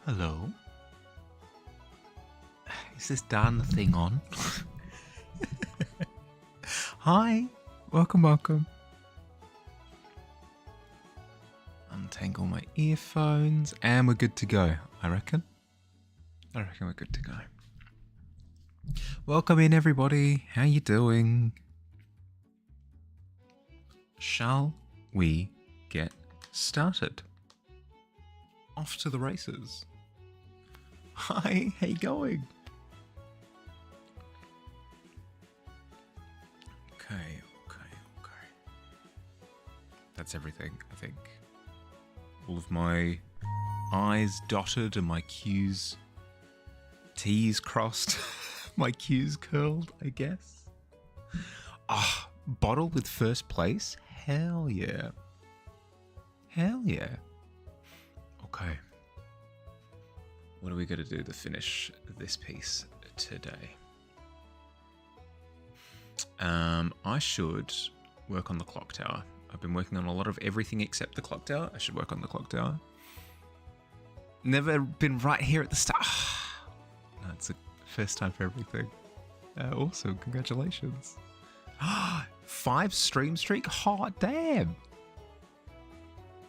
Hello? Is this darn thing on? Hi! Welcome. Untangle my earphones and we're good to go, I reckon. I reckon we're good to go. Welcome in, everybody. How you doing? Shall we get started? Off to the races. Hi, how you going? Okay. That's everything, I think. All of my I's dotted and my Q's, T's crossed, my Q's curled, I guess. Bottle with first place? Hell yeah. Okay. What are we going to do to finish this piece today? I should work on the clock tower. I've been working on a lot of everything except the clock tower. I should work on the clock tower. Never been right here at the start. No, it's the first time for everything. Awesome, congratulations. 5 stream streak? Hot damn.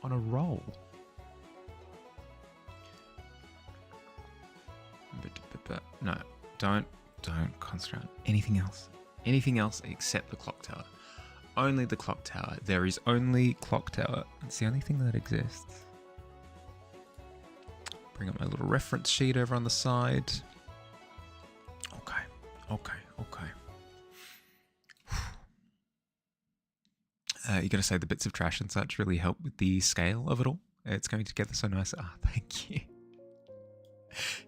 On a roll. No, don't concentrate on anything else. Anything else except the clock tower. Only the clock tower. There is only clock tower. It's the only thing that exists. Bring up my little reference sheet over on the side. Okay. You gotta say the bits of trash and such really help with the scale of it all. It's going together so nice. Thank you.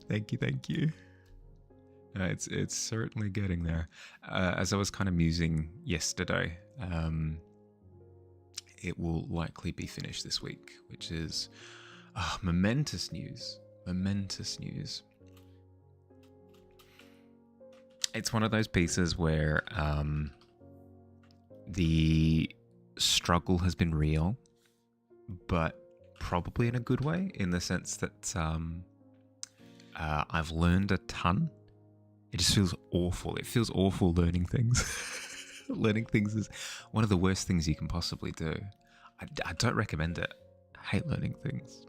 Thank you. It's certainly getting there. As I was kind of musing yesterday, it will likely be finished this week, which is momentous news. It's one of those pieces where the struggle has been real, but probably in a good way, in the sense that I've learned a ton. It just feels awful. It feels awful learning things. Learning things is one of the worst things you can possibly do. I don't recommend it. I hate learning things.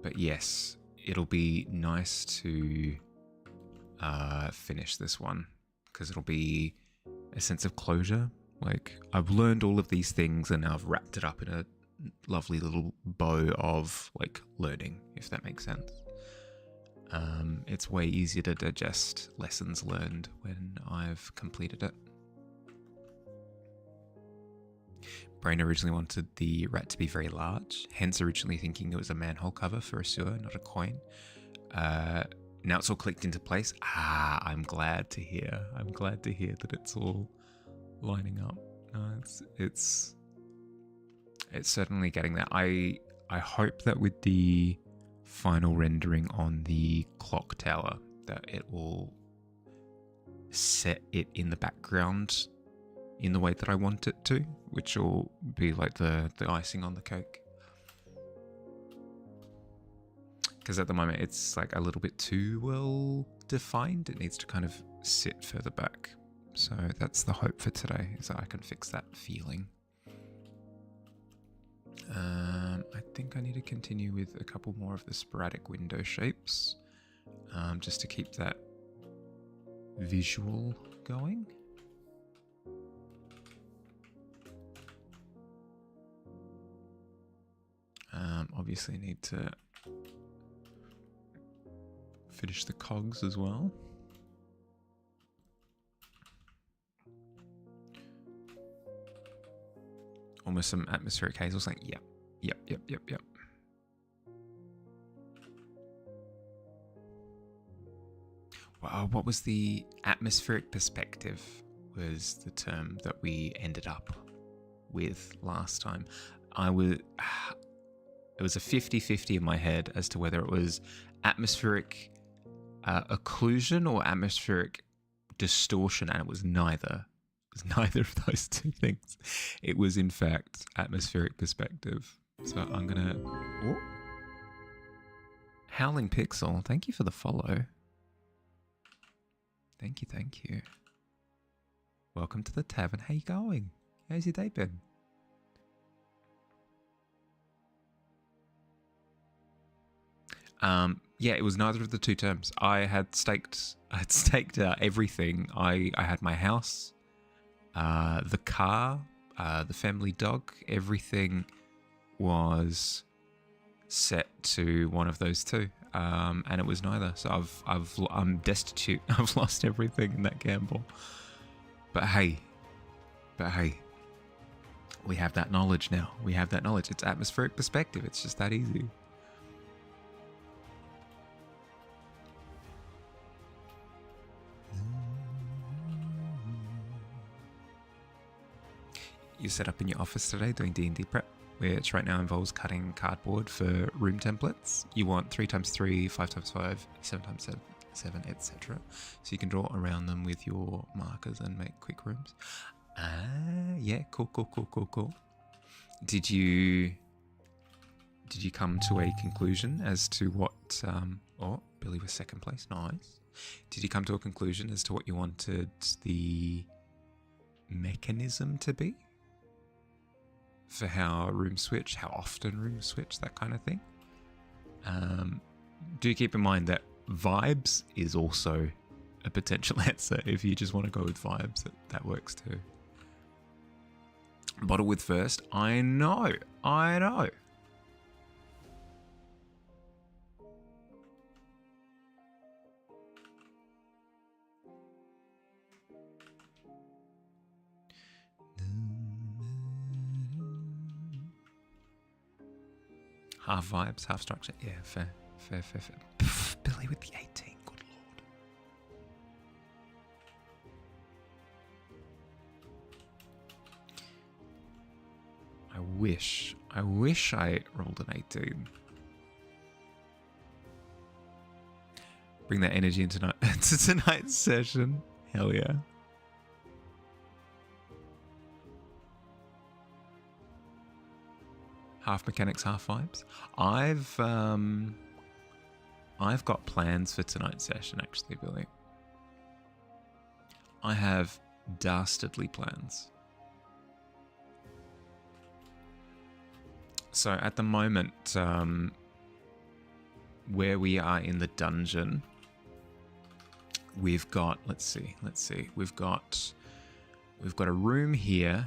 But yes, it'll be nice to finish this one because it'll be a sense of closure. Like, I've learned all of these things and now I've wrapped it up in a lovely little bow of like learning, if that makes sense. It's way easier to digest lessons learned when I've completed it. Brain originally wanted the rat to be very large, hence originally thinking it was a manhole cover for a sewer, not a coin. Now it's all clicked into place. I'm glad to hear that it's all lining up. It's certainly getting there. I hope that with the final rendering on the clock tower that it will set it in the background in the way that I want it to, which will be like the icing on the cake. Because at the moment it's like a little bit too well defined. It needs to kind of sit further back. So that's the hope for today, is that I can fix that feeling. I think I need to continue with a couple more of the sporadic window shapes, just to keep that visual going. Obviously need to finish the cogs as well. Almost some atmospheric hazels, like yep. Wow, what was the atmospheric perspective? was the term that we ended up with last time. It was a 50-50 in my head as to whether it was atmospheric occlusion or atmospheric distortion, and it was neither. It was neither of those two things. It was, in fact, atmospheric perspective. So I'm going to... Oh. Howling Pixel, thank you for the follow. Thank you. Welcome to the tavern. How you going? How's your day been? Yeah, it was neither of the two terms. I had staked out everything. I had my house, the car, the family dog. Everything was set to one of those two, and it was neither. So I'm destitute. I've lost everything in that gamble. But hey, we have that knowledge now. We have that knowledge. It's atmospheric perspective. It's just that easy. You set up in your office today doing D&D prep, which right now involves cutting cardboard for room templates. You want 3x3, 5x5, 7x7, etc. So you can draw around them with your markers and make quick rooms. Yeah, cool. Did you come to a conclusion as to what... oh, Billy was second place, nice. Did you come to a conclusion as to what you wanted the mechanism to be? For how room switch, how often room switch, that kind of thing. Do keep in mind that vibes is also a potential answer. If you just want to go with vibes, that works too. Bottle with first. I know. Half vibes, half structure. Yeah, fair. Pff, Billy with the 18, good lord. I wish I rolled an 18. Bring that energy into tonight's session. Hell yeah. Half mechanics, half vibes. I've got plans for tonight's session, actually, Billy. I have dastardly plans. So at the moment, where we are in the dungeon, we've got, let's see, we've got a room here,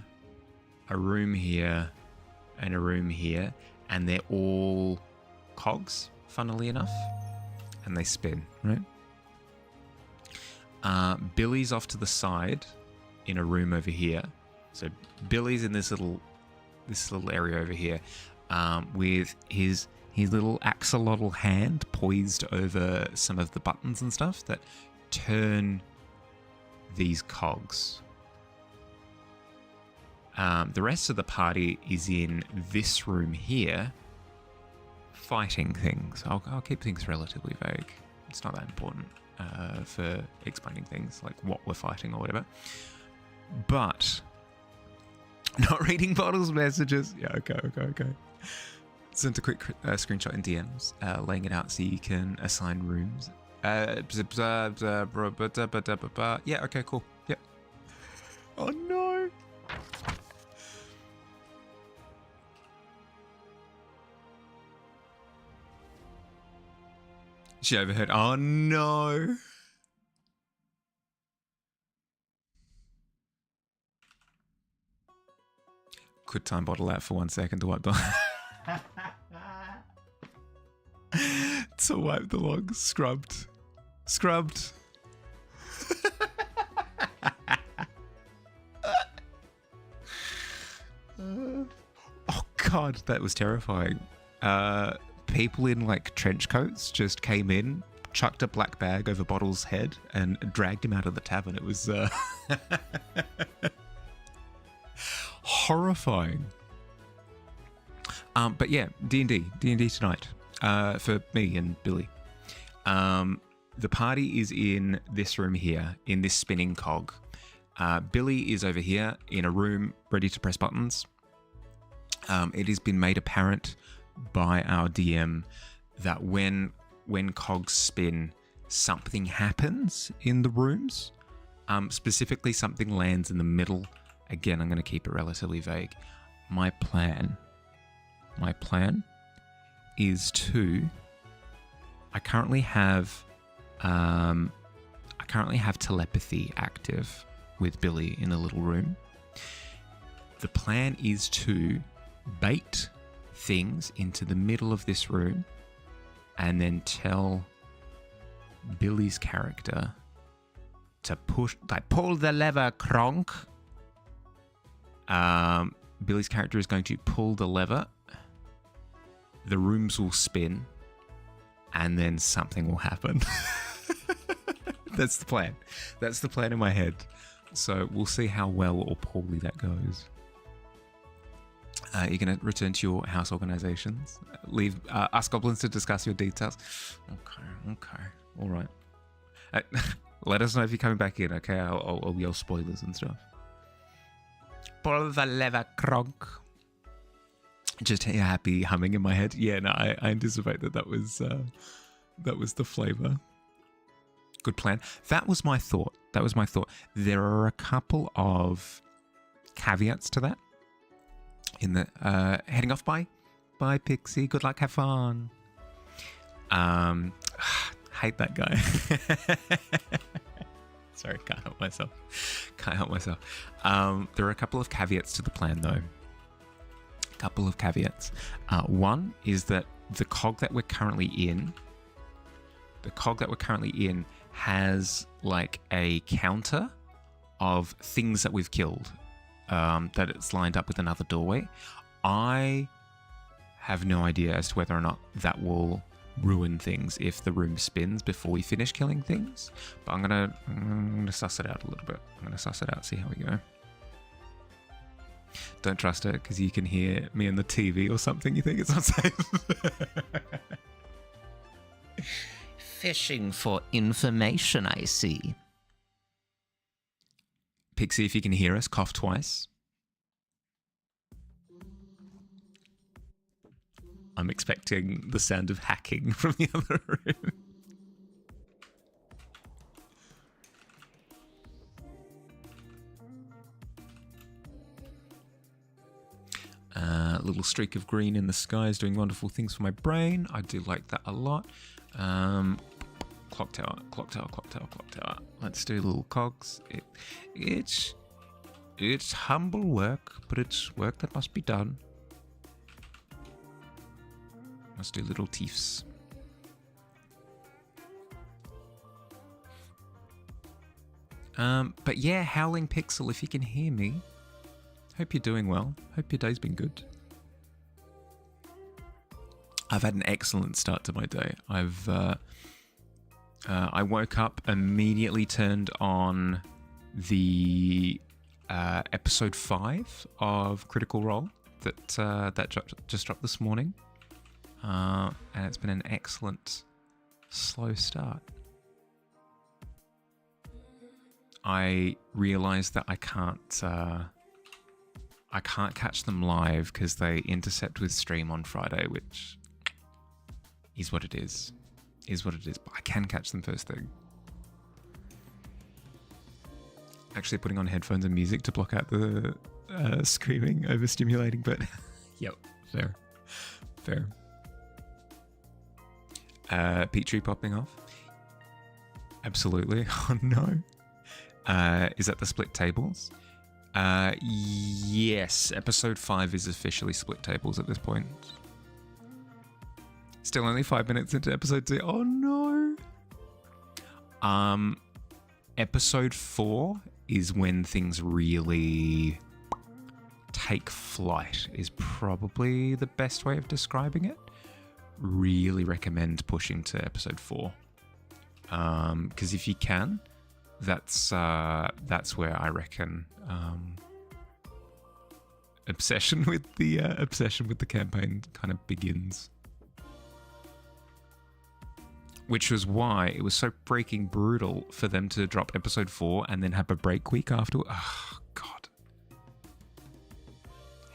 and a room here, and they're all cogs, funnily enough, and they spin, right? Billy's off to the side in a room over here. So Billy's in this little area over here, with his little axolotl hand poised over some of the buttons and stuff that turn these cogs. The rest of the party is in this room here, fighting things. I'll keep things relatively vague. It's not that important for explaining things like what we're fighting or whatever. But not reading Bottle's messages. Yeah, okay. Sent a quick screenshot in DMs, laying it out so you can assign rooms. Yeah, okay, cool. Yep. Oh no. She overheard. Oh no. Could time Bottle out for 1 second to wipe the to wipe the logs. Scrubbed. Oh god, that was terrifying. People in like trench coats just came in, chucked a black bag over Bottle's head and dragged him out of the tavern. It was horrifying. But yeah, D&D tonight for me and Billy. The party is in this room here, in this spinning cog. Billy is over here in a room ready to press buttons. It has been made apparent by our DM that when cogs spin, something happens in the rooms. Specifically, something lands in the middle. Again, I'm going to keep it relatively vague. My plan is to... I currently have telepathy active with Billy in the little room. The plan is to bait things into the middle of this room and then tell Billy's character to pull the lever, Kronk. Billy's character is going to pull the lever. The rooms will spin and then something will happen. That's the plan. That's the plan in my head. So we'll see how well or poorly that goes. You're going to return to your house organizations. Leave us goblins to discuss your details. Okay. All right. Let us know if you're coming back in, okay? I'll yell spoilers and stuff. Pull the lever, Kronk. Just a happy humming in my head. Yeah, no, I anticipate that was the flavor. Good plan. That was my thought. There are a couple of caveats to that. In the heading off, bye Pixie. Good luck, have fun. Hate that guy. Sorry, can't help myself. There are a couple of caveats to the plan, though. Couple of caveats. One is that the cog that we're currently in has like a counter of things that we've killed. That it's lined up with another doorway. I have no idea as to whether or not that will ruin things if the room spins before we finish killing things. But I'm gonna suss it out a little bit. See how we go. Don't trust it because you can hear me on the TV or something. You think it's not safe? Fishing for information, I see. Pixie, if you can hear us, cough twice. I'm expecting the sound of hacking from the other room. Little streak of green in the sky is doing wonderful things for my brain. I do like that a lot. Clock tower. Let's do little cogs. It's humble work, but it's work that must be done. Let's do little teeths. But yeah, Howling Pixel, if you can hear me, hope you're doing well. Hope your day's been good. I've had an excellent start to my day. I woke up, immediately turned on the episode 5 of Critical Role that just dropped this morning, and it's been an excellent slow start. I realised that I can't catch them live because they intercept with stream on Friday, which is what it is. But I can catch them first thing. Actually putting on headphones and music to block out the screaming, overstimulating, but yep, fair. Peach tree popping off. Absolutely. Oh no. Is that the split tables? Yes, episode 5 is officially split tables at this point. Still only 5 minutes into episode 2. Oh no. Episode 4 is when things really take flight, is probably the best way of describing it. Really recommend pushing to episode 4. Because if you can, that's where I reckon obsession with the campaign kind of begins. Which was why it was so freaking brutal for them to drop episode 4 and then have a break week after. Oh God,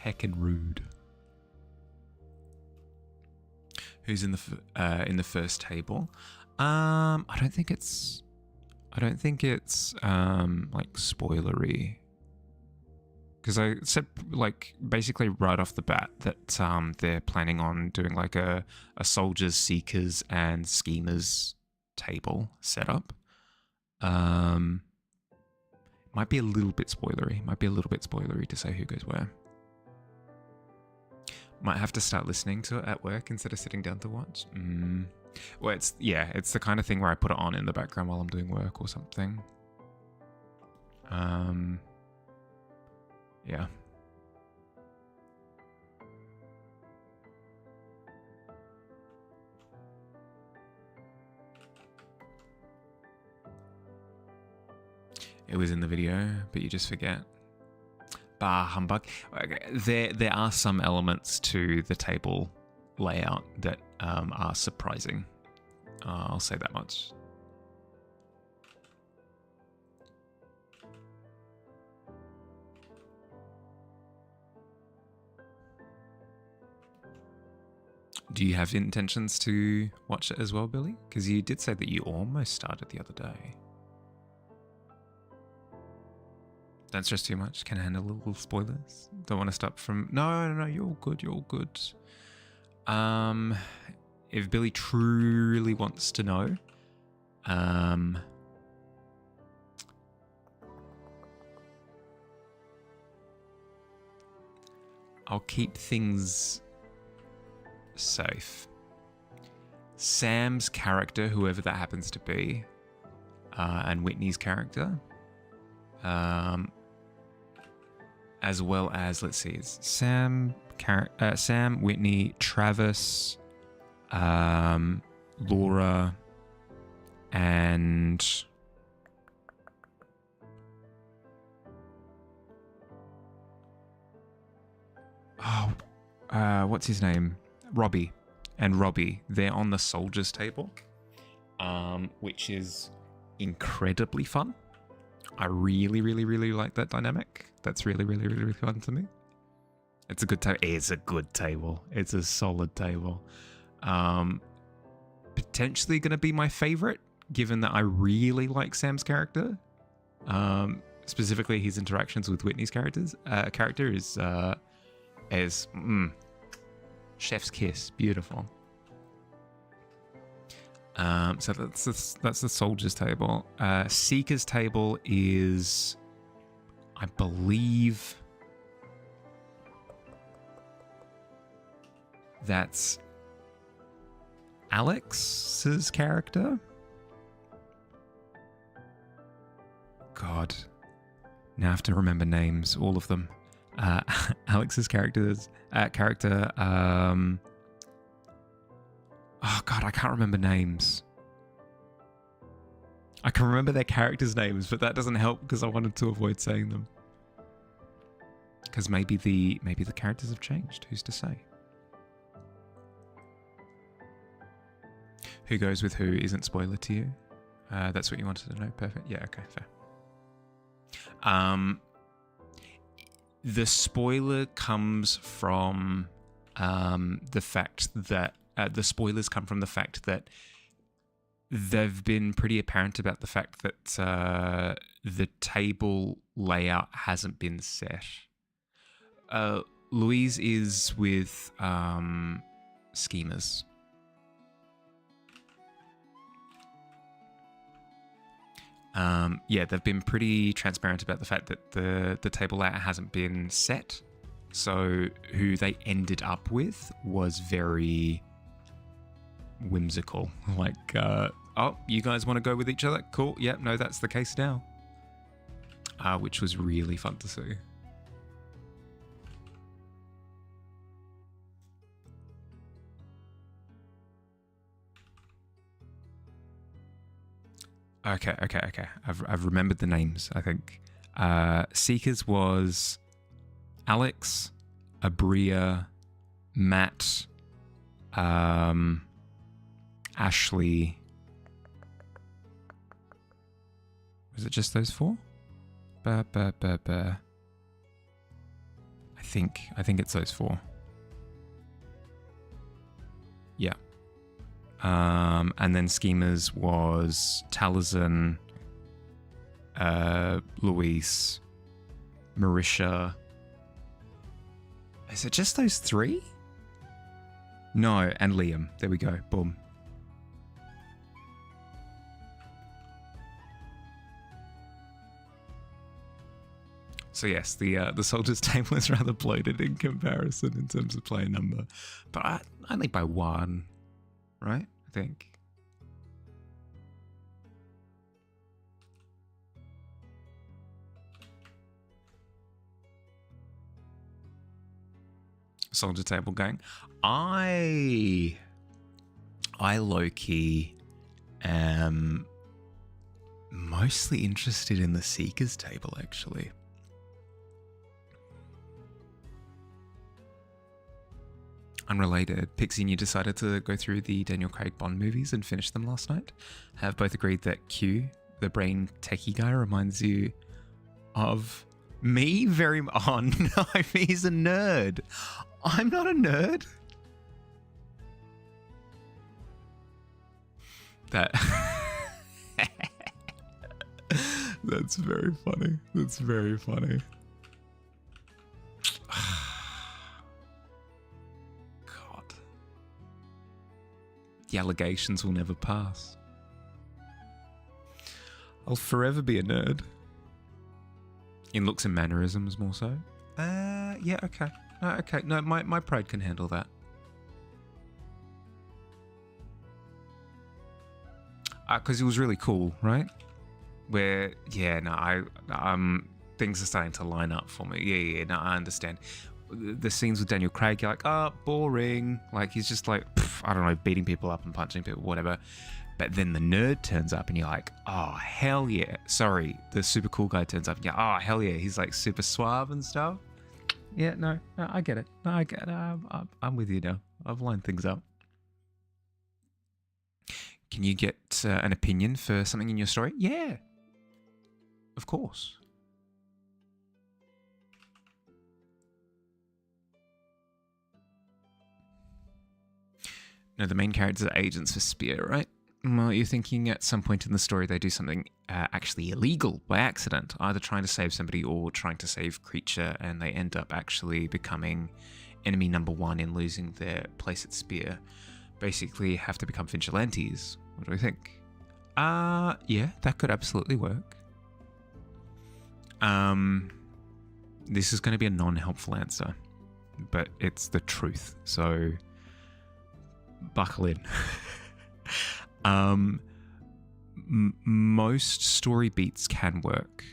heckin' rude. Who's in the first table? I don't think it's like spoilery, because I said like basically right off the bat that they're planning on doing like a soldiers, seekers, and schemers table setup. Might be a little bit spoilery to say who goes where. Might have to start listening to it at work instead of sitting down to watch. Well, it's the kind of thing where I put it on in the background while I'm doing work or something. Yeah. It was in the video, but you just forget. Bah, humbug. Okay, there are some elements to the table layout that are surprising. I'll say that much. Do you have intentions to watch it as well, Billy? Because you did say that you almost started the other day. Don't stress too much. Can handle little spoilers. Don't want to stop from... No, you're all good. You're all good. If Billy truly wants to know, I'll keep things safe. Sam's character, whoever that happens to be, and Whitney's character, as well as, let's see, it's Sam, Whitney, Travis, Laura, and what's his name? Robbie. And Robbie, they're on the soldiers table, which is incredibly fun. I really, really, really like that dynamic. That's really, really, really, really fun to me. It's a good table. It's a good table. It's a solid table. Potentially going to be my favorite, given that I really like Sam's character. Specifically, his interactions with Whitney's character is chef's kiss. Beautiful. So that's the soldiers table. Seekers table is, I believe, that's Alex's character. God, now I have to remember names, all of them. Alex's character. Oh God, I can't remember names. I can remember their characters' names, but that doesn't help because I wanted to avoid saying them. Because maybe the characters have changed. Who's to say? Who goes with who isn't spoiler to you? That's what you wanted to know. Perfect. Yeah. Okay. Fair. The spoiler comes from the fact that the spoilers come from the fact that they've been pretty apparent about the fact that the table layout hasn't been set. Louise is with schemers. They've been pretty transparent about the fact that the table layout hasn't been set. So who they ended up with was very whimsical. Like, oh, you guys want to go with each other? Cool. Yep, no, that's the case now. Which was really fun to see. Okay. I've remembered the names, I think. Seekers was Alex, Abria, Matt, Ashley. Was it just those four? I think it's those four. Yeah. And then Schemers was Taliesin, Luis, Marisha. Is it just those three? No, and Liam. There we go. Boom. So yes, the soldiers' table is rather bloated in comparison in terms of player number, but only by one, right? I think. Soldier table gang. I low-key am mostly interested in the Seekers table, actually. Unrelated, Pixie and you decided to go through the Daniel Craig Bond movies and finish them last night. Have both agreed that Q, the brain techie guy, reminds you of me very much. Oh no, he's a nerd. I'm not a nerd. That That's very funny. That's very funny. God. The allegations will never pass. I'll forever be a nerd. In looks and mannerisms, more so. Yeah, okay. Okay, no, my pride can handle that. Because it was really cool, right? Where, yeah, no, things are starting to line up for me. Yeah, no, I understand. The scenes with Daniel Craig, you're like, oh, boring. Like, he's just like, I don't know, beating people up and punching people, whatever. But then the nerd turns up and you're like, oh, hell yeah. Sorry, the super cool guy turns up and you're like, oh, hell yeah. He's like super suave and stuff. Yeah, no, I get it. No, I get it. I'm with you now. I've lined things up. Can you get an opinion for something in your story? Yeah, of course. No, the main characters are agents for Spear, right? Well, you're thinking at some point in the story they do something actually illegal by accident, either trying to save somebody or trying to save Creature, and they end up actually becoming enemy number one in losing their place at Spear. Basically have to become vigilantes. What do we think? Yeah, that could absolutely work. This is going to be a non-helpful answer, but it's the truth, so buckle in. Most story beats can work.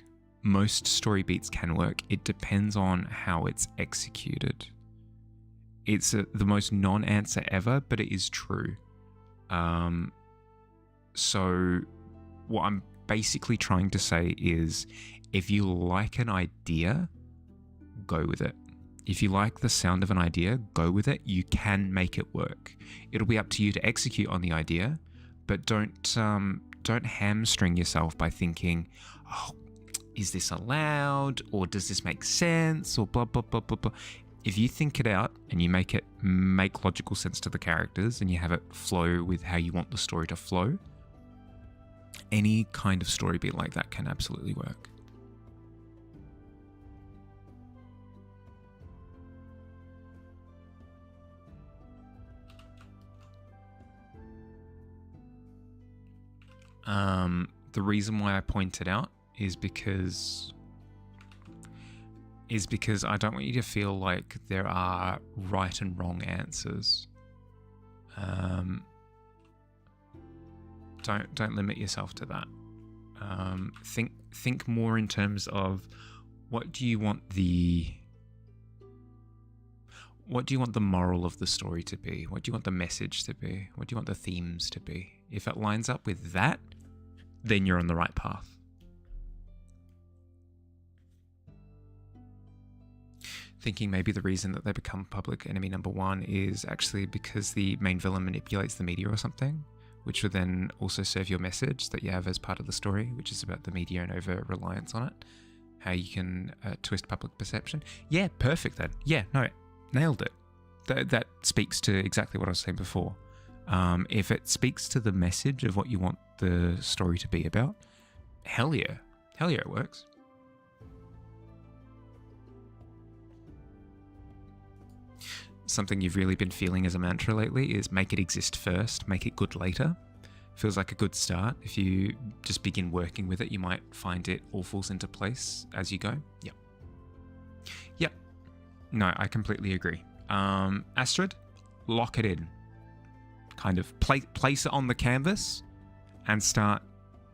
It depends on how it's executed. It's the most non-answer ever, but it is true. So what I'm basically trying to say is, if you like an idea, go with it. If you like the sound of an idea, go with it. You can make it work. It'll be up to you to execute on the idea, but don't hamstring yourself by thinking, oh, is this allowed? Or does this make sense? Or blah, blah, blah, blah, blah. If you think it out and you make logical sense to the characters and you have it flow with how you want the story to flow, any kind of story beat like that can absolutely work. The reason why I point it out is because I don't want you to feel like there are right and wrong answers. Don't limit yourself to that. Think more in terms of what do you want the moral of the story to be? What do you want the message to be? What do you want the themes to be? If it lines up with that, then you're on the right path. Thinking maybe the reason that they become public enemy number one is actually because the main villain manipulates the media or something, which would then also serve your message that you have as part of the story, which is about the media and over reliance on it. How you can twist public perception. Yeah, perfect then. Yeah, no, nailed it. That speaks to exactly what I was saying before. If it speaks to the message of what you want the story to be about, hell yeah. Hell yeah, it works. Something you've really been feeling as a mantra lately is make it exist first, make it good later. Feels like a good start. If you just begin working with it, you might find it all falls into place as you go. Yep. Yep. No, I completely agree. Astrid, lock it in. Kind of place it on the canvas and start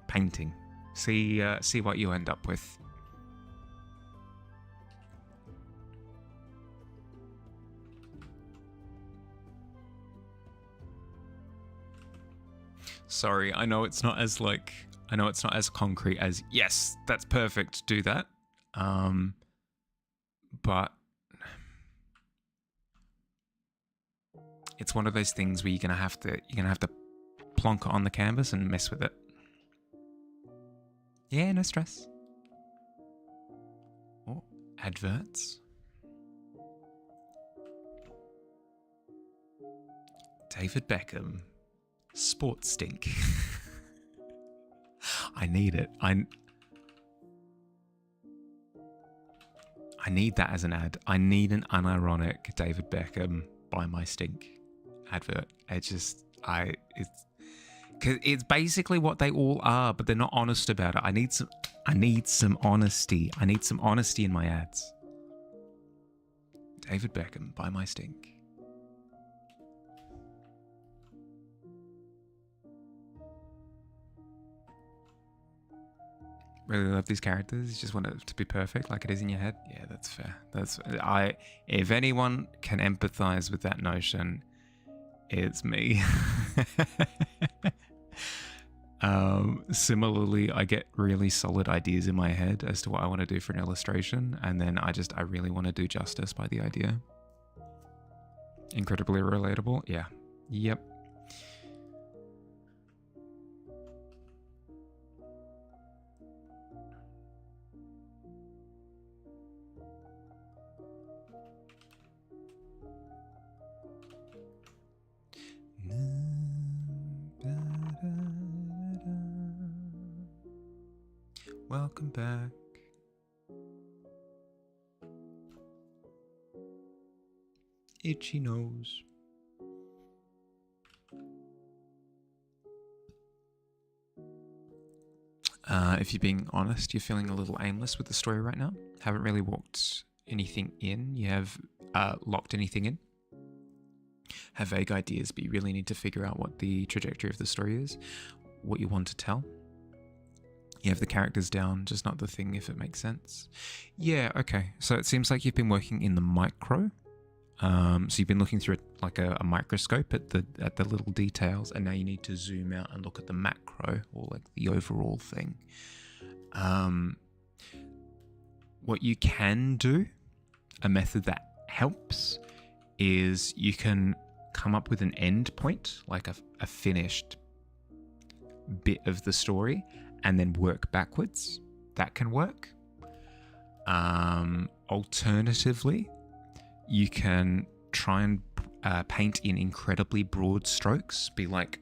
painting. See what you end up with. Sorry, I know it's not as concrete as yes, that's perfect, do that. But it's one of those things where you're gonna have to plonk it on the canvas and mess with it. Yeah, no stress. Oh, adverts. David Beckham. Sports stink. I need it. I need that as an ad. I need an unironic David Beckham buy my stink advert. Cause it's basically what they all are, but they're not honest about it. I need some honesty. I need some honesty in my ads. David Beckham buy my stink. Really love these characters. You just want it to be perfect, like it is in your head. Yeah, that's fair. If anyone can empathize with that notion, it's me. Similarly, I get really solid ideas in my head as to what I want to do for an illustration, and then I really want to do justice by the idea. Incredibly relatable. Yeah. Yep. Welcome back. Itchy nose. If you're being honest, you're feeling a little aimless with the story right now. Haven't really walked anything in. You have locked anything in. Have vague ideas, but you really need to figure out what the trajectory of the story is, what you want to tell. You have the characters down, just not the thing, if it makes sense. Yeah, okay. So it seems like you've been working in the micro. So you've been looking through a microscope at the little details, and now you need to zoom out and look at the macro, or like the overall thing. What you can do, a method that helps, is you can come up with an end point, like a finished bit of the story, and then work backwards. That can work. Alternatively, you can try and paint in incredibly broad strokes. Be like,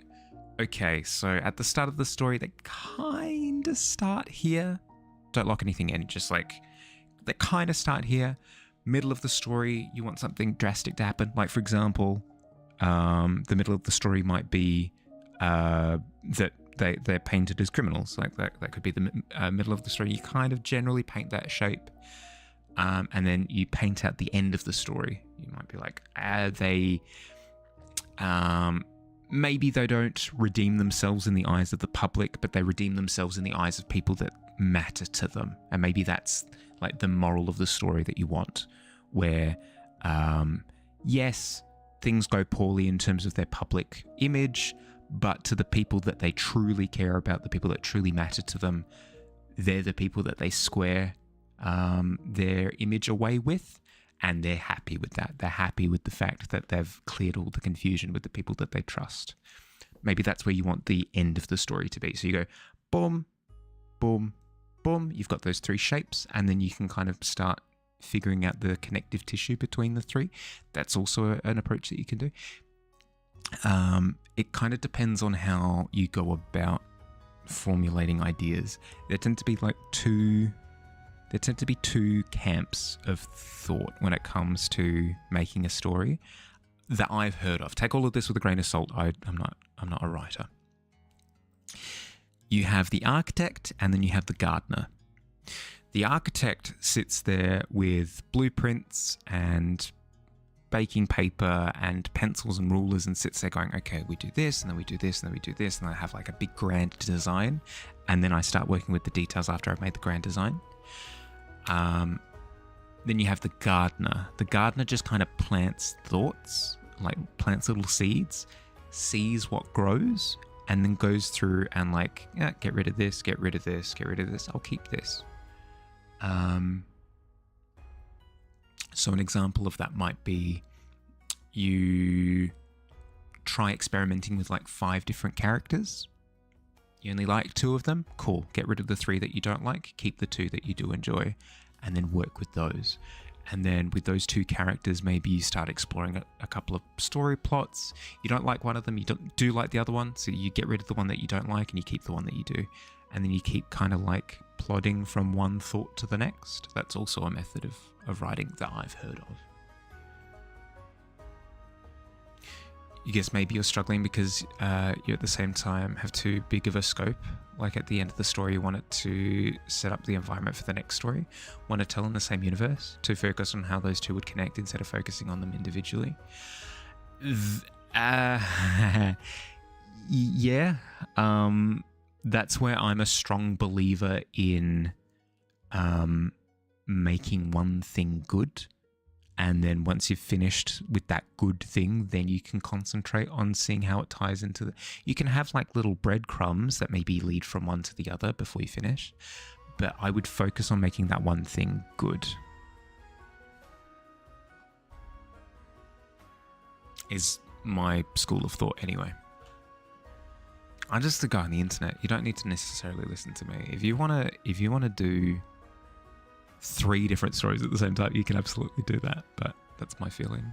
okay, so at the start of the story, they kind of start here. Don't lock anything in, just like, they kind of start here. Middle of the story, you want something drastic to happen. Like, for example, the middle of the story might be that they're painted as criminals. Like that could be the middle of the story. You kind of generally paint that shape, and then you paint out the end of the story. You might be like, maybe they don't redeem themselves in the eyes of the public, but they redeem themselves in the eyes of people that matter to them. And maybe that's like the moral of the story that you want, where yes, things go poorly in terms of their public image, but to the people that they truly care about, the people that truly matter to them, they're the people that they square their image away with, and they're happy with that. They're happy with the fact that they've cleared all the confusion with the people that they trust. Maybe that's where you want the end of the story to be. So you go boom, boom, boom. You've got those three shapes, and then you can kind of start figuring out the connective tissue between the three. That's also an approach that you can do. It kind of depends on how you go about formulating ideas. There tend to be two camps of thought when it comes to making a story that I've heard of. Take all of this with a grain of salt. I'm not a writer. You have the architect, and then you have the gardener. The architect sits there with blueprints and baking paper and pencils and rulers and sits there going, okay, we do this, and then we do this, and then we do this, and I have like a big grand design, and then I start working with the details after I've made the grand design. Then you have the gardener. The gardener just kind of plants thoughts, like plants little seeds, sees what grows, and then goes through and like, yeah, get rid of this, get rid of this, get rid of this, I'll keep this. So an example of that might be you try experimenting with like 5 different characters. You only like 2 of them? Cool. Get rid of the 3 that you don't like, keep the 2 that you do enjoy, and then work with those. And then with those 2 characters, maybe you start exploring a couple of story plots. You don't like one of them, you do like the other one, so you get rid of the one that you don't like and you keep the one that you do. And then you keep kind of like plodding from one thought to the next. That's also a method of writing that I've heard of. You guess maybe you're struggling because you at the same time have too big of a scope. Like at the end of the story, you want it to set up the environment for the next story. Want to tell in the same universe, to focus on how those 2 would connect instead of focusing on them individually. Yeah. That's where I'm a strong believer in making one thing good. And then once you've finished with that good thing, then you can concentrate on seeing how it ties into the... You can have like little breadcrumbs that maybe lead from one to the other before you finish. But I would focus on making that one thing good. Is my school of thought anyway. I'm just a guy on the internet. You don't need to necessarily listen to me. If you wanna do 3 different stories at the same time, you can absolutely do that, but that's my feeling.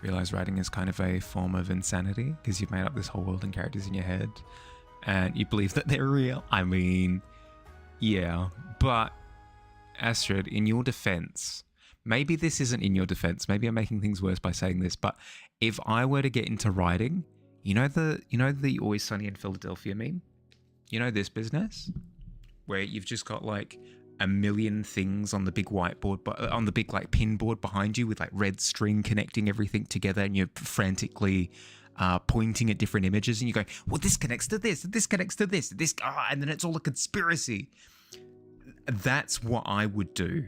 Realize writing is kind of a form of insanity because you've made up this whole world and characters in your head and you believe that they're real. I mean, yeah, but Astrid, in your defense, maybe this isn't in your defense, maybe I'm making things worse by saying this, but if I were to get into writing, you know the Always Sunny in Philadelphia meme? You know this business? Where you've just got like a million things on the big whiteboard, but on the big like pin board behind you with like red string connecting everything together, and you're frantically pointing at different images, and you go, well, this connects to this connects to this, and then it's all a conspiracy. That's what I would do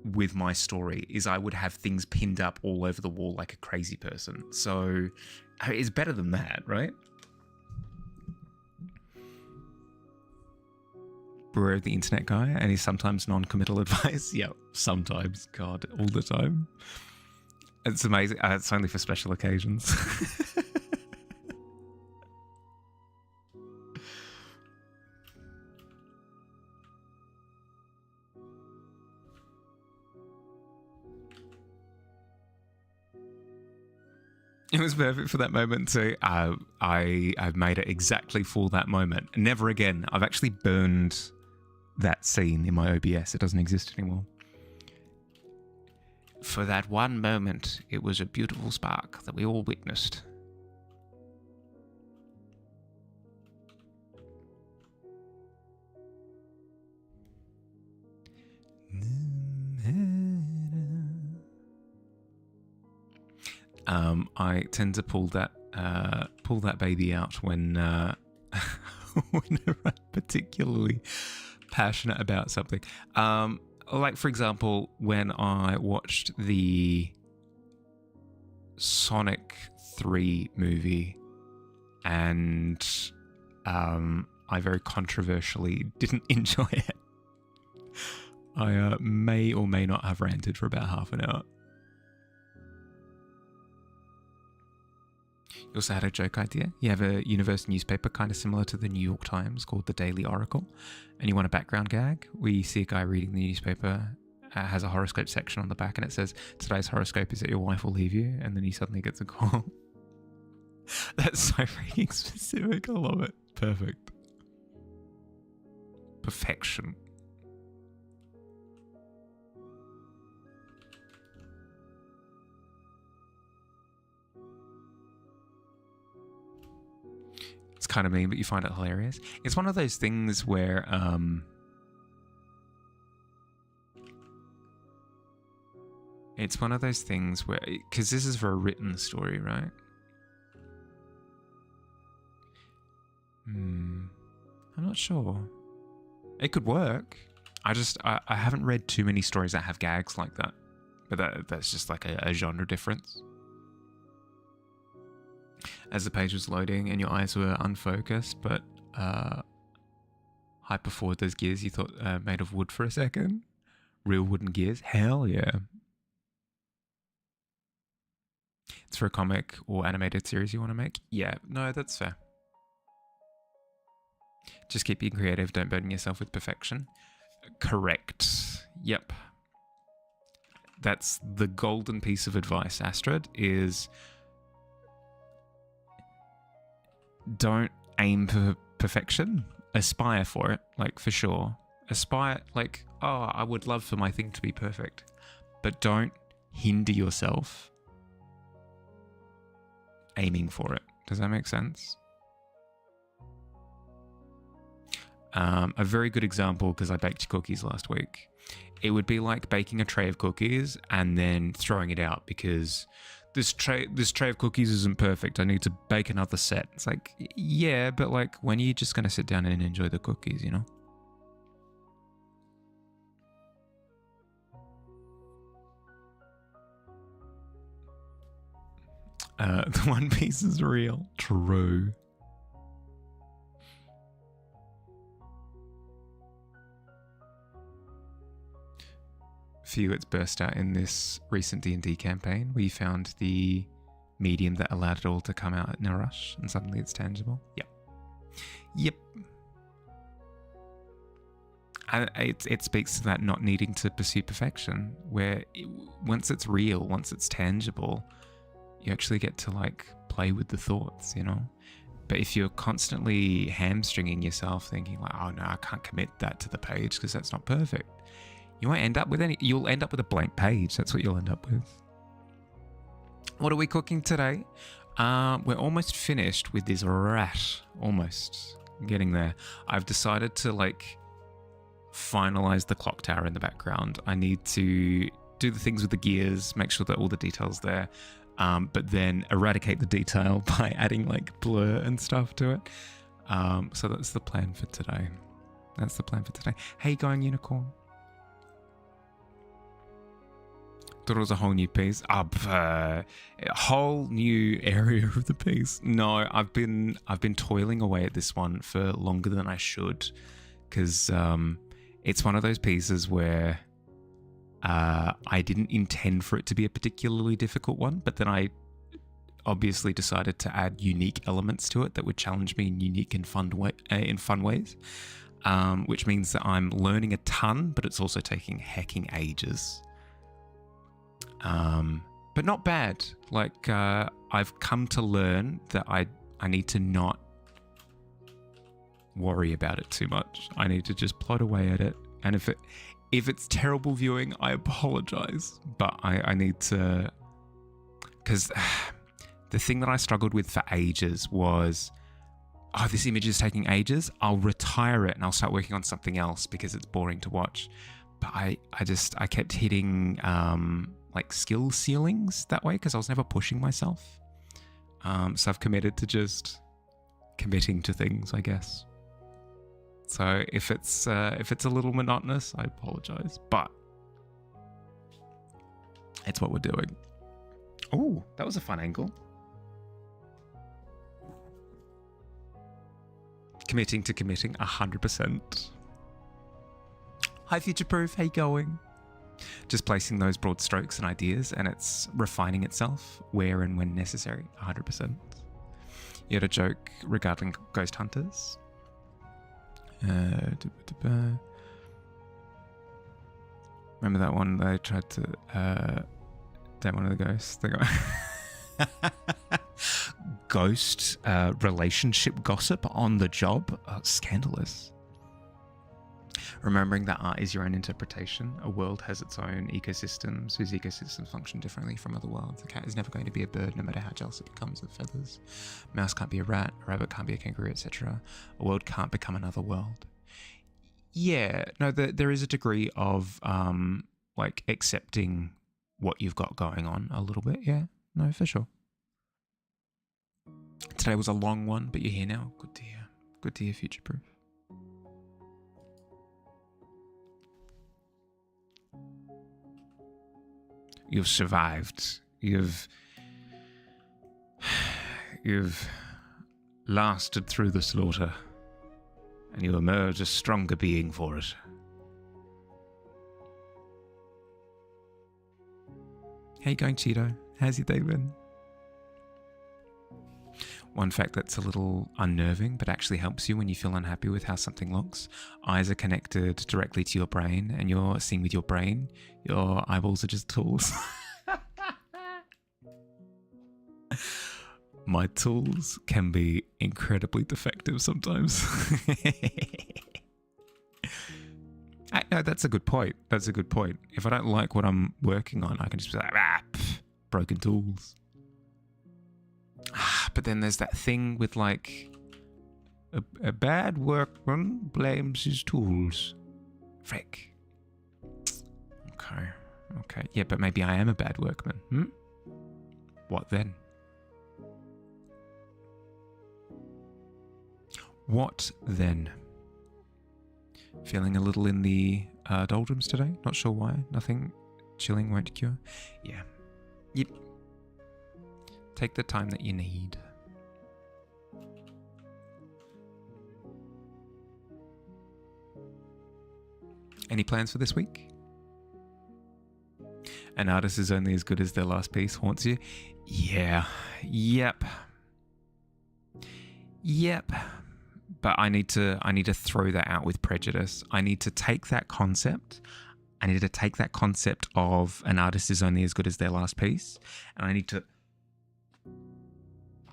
with my story, is I would have things pinned up all over the wall like a crazy person. So it's better than that, right? Bro, the internet guy, and he's sometimes non-committal advice. Yeah, sometimes. God, all the time. It's amazing. It's only for special occasions. It was perfect for that moment too. I've made it exactly for that moment. Never again. I've actually burned that scene in my OBS. It doesn't exist anymore. For that one moment, it was a beautiful spark that we all witnessed. I tend to pull that baby out when whenever I'm particularly passionate about something. Like for example, when I watched the Sonic 3 movie, and I very controversially didn't enjoy it. I may or may not have ranted for about half an hour. You also had a joke idea. You have a universe newspaper kind of similar to the New York Times called the Daily Oracle, and you want a background gag where you see a guy reading the newspaper, has a horoscope section on the back, and it says, today's horoscope is that your wife will leave you, and then he suddenly gets a call. That's so freaking specific. I love it. Perfect. Perfection. It's kind of mean, but you find it hilarious. It's one of those things where because this is for a written story, right? I'm not sure. It could work. I haven't read too many stories that have gags like that, but that's just like a genre difference. As the page was loading and your eyes were unfocused, but hyper forward those gears you thought made of wood for a second. Real wooden gears. Hell yeah. It's for a comic or animated series you want to make? Yeah, no, that's fair. Just keep being creative. Don't burden yourself with perfection. Correct. Yep. That's the golden piece of advice, Astrid, is don't aim for perfection. Aspire for it, like, for sure. Aspire, like, oh, I would love for my thing to be perfect. But don't hinder yourself aiming for it. Does that make sense? A very good example, because I baked cookies last week. It would be like baking a tray of cookies and then throwing it out because this tray of cookies isn't perfect. I need to bake another set. It's like, yeah, but like, when are you just going to sit down and enjoy the cookies, you know? The One Piece is real. True. Few it's burst out in this recent D&D campaign where you found the medium that allowed it all to come out in a rush and suddenly it's tangible. Yep. And it speaks to that not needing to pursue perfection, where once it's real, once it's tangible, you actually get to like play with the thoughts, you know? But if you're constantly hamstringing yourself thinking like, oh no, I can't commit that to the page because that's not perfect, you won't end up with you'll end up with a blank page. That's what you'll end up with. What are we cooking today? We're almost finished with this rat. Almost. Getting there. I've decided to like finalize the clock tower in the background. I need to do the things with the gears, make sure that all the detail's there, but then eradicate the detail by adding like blur and stuff to it. So that's the plan for today. Hey, going unicorn. Thought it was a whole new piece. A whole new area of the piece. No, I've been toiling away at this one for longer than I should, because it's one of those pieces where I didn't intend for it to be a particularly difficult one, but then I obviously decided to add unique elements to it that would challenge me in unique and fun ways, which means that I'm learning a ton, but it's also taking hecking ages. But not bad. Like, I've come to learn that I need to not worry about it too much. I need to just plod away at it. And if it's terrible viewing, I apologize. But I need to... Because the thing that I struggled with for ages was, oh, this image is taking ages. I'll retire it and I'll start working on something else because it's boring to watch. But I kept hitting like skill ceilings that way because I was never pushing myself. So I've committed to just committing to things, I guess. So if it's a little monotonous, I apologize, but it's what we're doing. Oh, that was a fun angle. Committing to committing 100%. Hi, Future Proof. How you going? Just placing those broad strokes and ideas, and it's refining itself where and when necessary. 100%. You had a joke regarding ghost hunters. Remember that one they tried to date one of the ghosts? They got ghost relationship gossip on the job. Scandalous. Remembering that art is your own interpretation. A world has its own ecosystems, whose ecosystems function differently from other worlds. A cat is never going to be a bird, no matter how jealous it becomes of feathers. A mouse can't be a rat, a rabbit can't be a kangaroo, etc. A world can't become another world. Yeah, no, there is a degree of like accepting what you've got going on a little bit. Yeah, no, for sure. Today was a long one, but you're here now. Good to hear. Good to hear, Future Proof. You've survived. You've lasted through the slaughter, and you emerge a stronger being for it. How you going, Cheeto? How's your day been? One fact that's a little unnerving, but actually helps you when you feel unhappy with how something looks. Eyes are connected directly to your brain, and you're seeing with your brain. Your eyeballs are just tools. My tools can be incredibly defective sometimes. No, that's a good point. That's a good point. If I don't like what I'm working on, I can just be like, broken tools. But then there's that thing with like, a bad workman blames his tools. Frick. Okay. Yeah, but maybe I am a bad workman. What then? What then? Feeling a little in the doldrums today? Not sure why. Nothing chilling won't cure. Yeah. Yep. Take the time that you need. Any plans for this week? An artist is only as good as their last piece haunts you. Yeah. Yep. But I need to throw that out with prejudice. I need to take that concept. I need to take that concept of an artist is only as good as their last piece, and I need to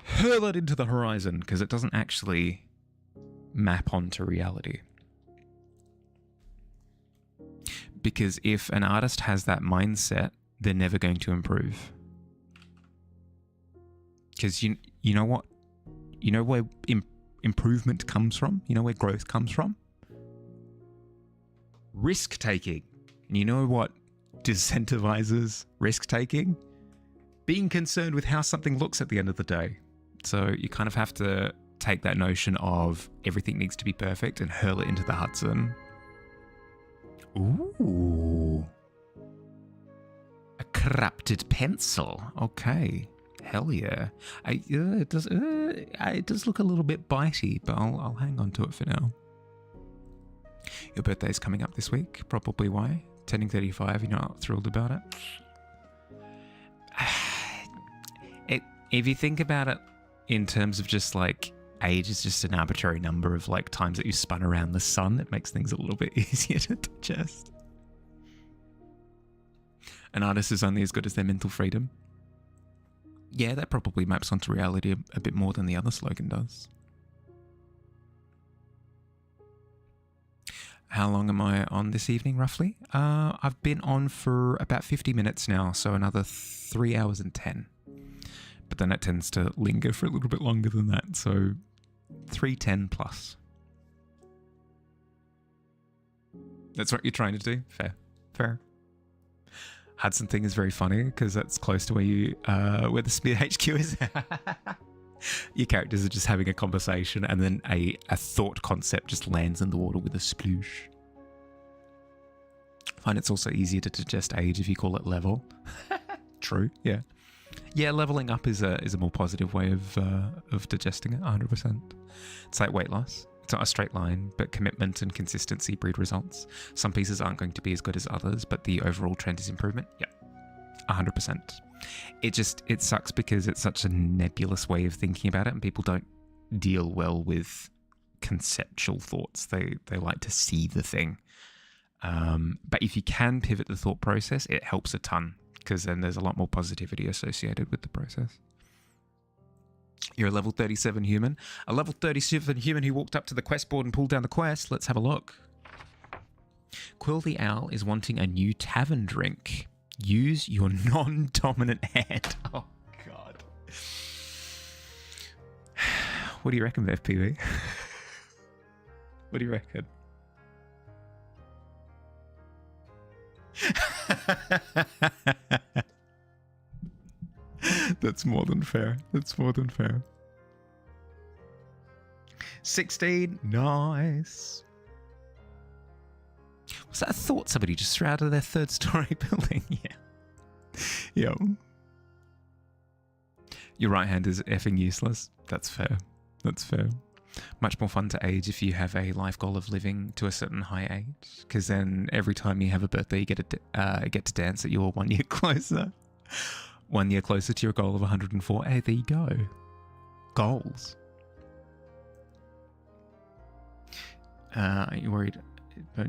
hurl it into the horizon because it doesn't actually map onto reality. Because if an artist has that mindset, they're never going to improve. Because you know what? You know where improvement comes from? You know where growth comes from? Risk-taking. And you know what disincentivizes risk-taking? Being concerned with how something looks at the end of the day. So you kind of have to take that notion of everything needs to be perfect and hurl it into the Hudson. Ooh. A corrupted pencil. Okay. Hell yeah. It does look a little bit bitey, but I'll hang on to it for now. Your birthday's coming up this week. Probably why. Turning 35, you're not thrilled about it? If you think about it in terms of just like age is just an arbitrary number of like times that you spun around the sun, it makes things a little bit easier to digest. An artist is only as good as their mental freedom. Yeah, that probably maps onto reality a bit more than the other slogan does. How long am I on this evening, roughly? I've been on for about 50 minutes now, so another 3 hours and 10. But then it tends to linger for a little bit longer than that, so 3:10 plus. That's what you're trying to do? Fair. Hudson thing is very funny because that's close to where the Spear HQ is. Your characters are just having a conversation and then a thought concept just lands in the water with a sploosh. I find it's also easier to digest age if you call it level. True, yeah. Yeah, leveling up is a more positive way of digesting it, 100%. It's like weight loss. It's not a straight line, but commitment and consistency breed results. Some pieces aren't going to be as good as others, but the overall trend is improvement. Yeah, 100%. It sucks because it's such a nebulous way of thinking about it, and people don't deal well with conceptual thoughts. They like to see the thing. But if you can pivot the thought process, it helps a ton, because then there's a lot more positivity associated with the process. You're a level 37 human. A level 37 human who walked up to the quest board and pulled down the quest. Let's have a look. Quill the Owl is wanting a new tavern drink. Use your non-dominant hand. Oh, God. What do you reckon, FPV? What do you reckon? That's more than fair. 16. Nice. Was that a thought somebody just threw out of their third story building? Yeah. Your right hand is effing useless. That's fair. Much more fun to age if you have a life goal of living to a certain high age, because then every time you have a birthday, you get to dance that you're 1 year closer. 1 year closer to your goal of 104. Hey, there you go. Goals. Are you worried? Do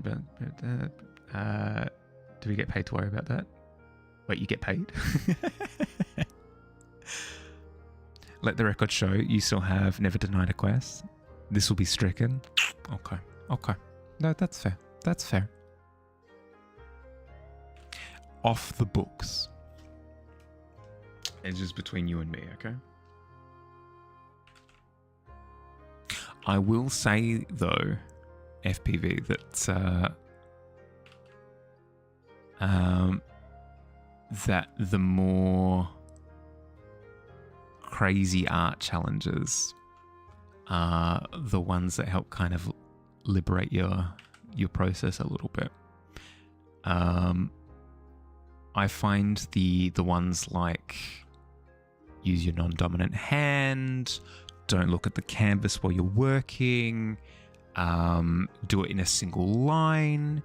we get paid to worry about that? Wait, you get paid? Let the record show you still have never denied a quest. This will be stricken. Okay. No, that's fair. Off the books. It's just between you and me, okay? I will say, though, FPV, that the more crazy art challenges are the ones that help kind of liberate your process a little bit. I find the ones like use your non-dominant hand, don't look at the canvas while you're working, do it in a single line,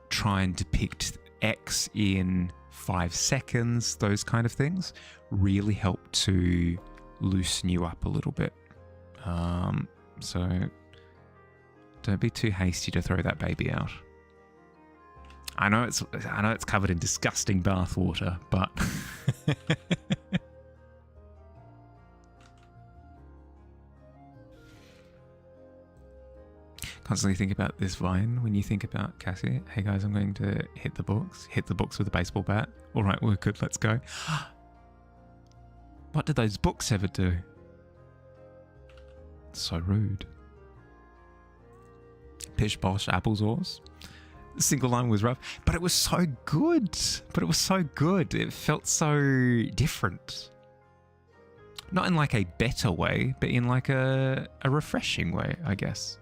try and depict X in 5 seconds, those kind of things really help to loosen you up a little bit. So don't be too hasty to throw that baby out. I know it's covered in disgusting bathwater, but constantly think about this vine when you think about Cassie. Hey guys, I'm going to hit the books with a baseball bat. All right, we're good, let's go. What did those books ever do? So rude. Pish posh applesauce. Single line was rough, but it was so good. It felt so different. Not in like a better way, but in like a refreshing way, I guess.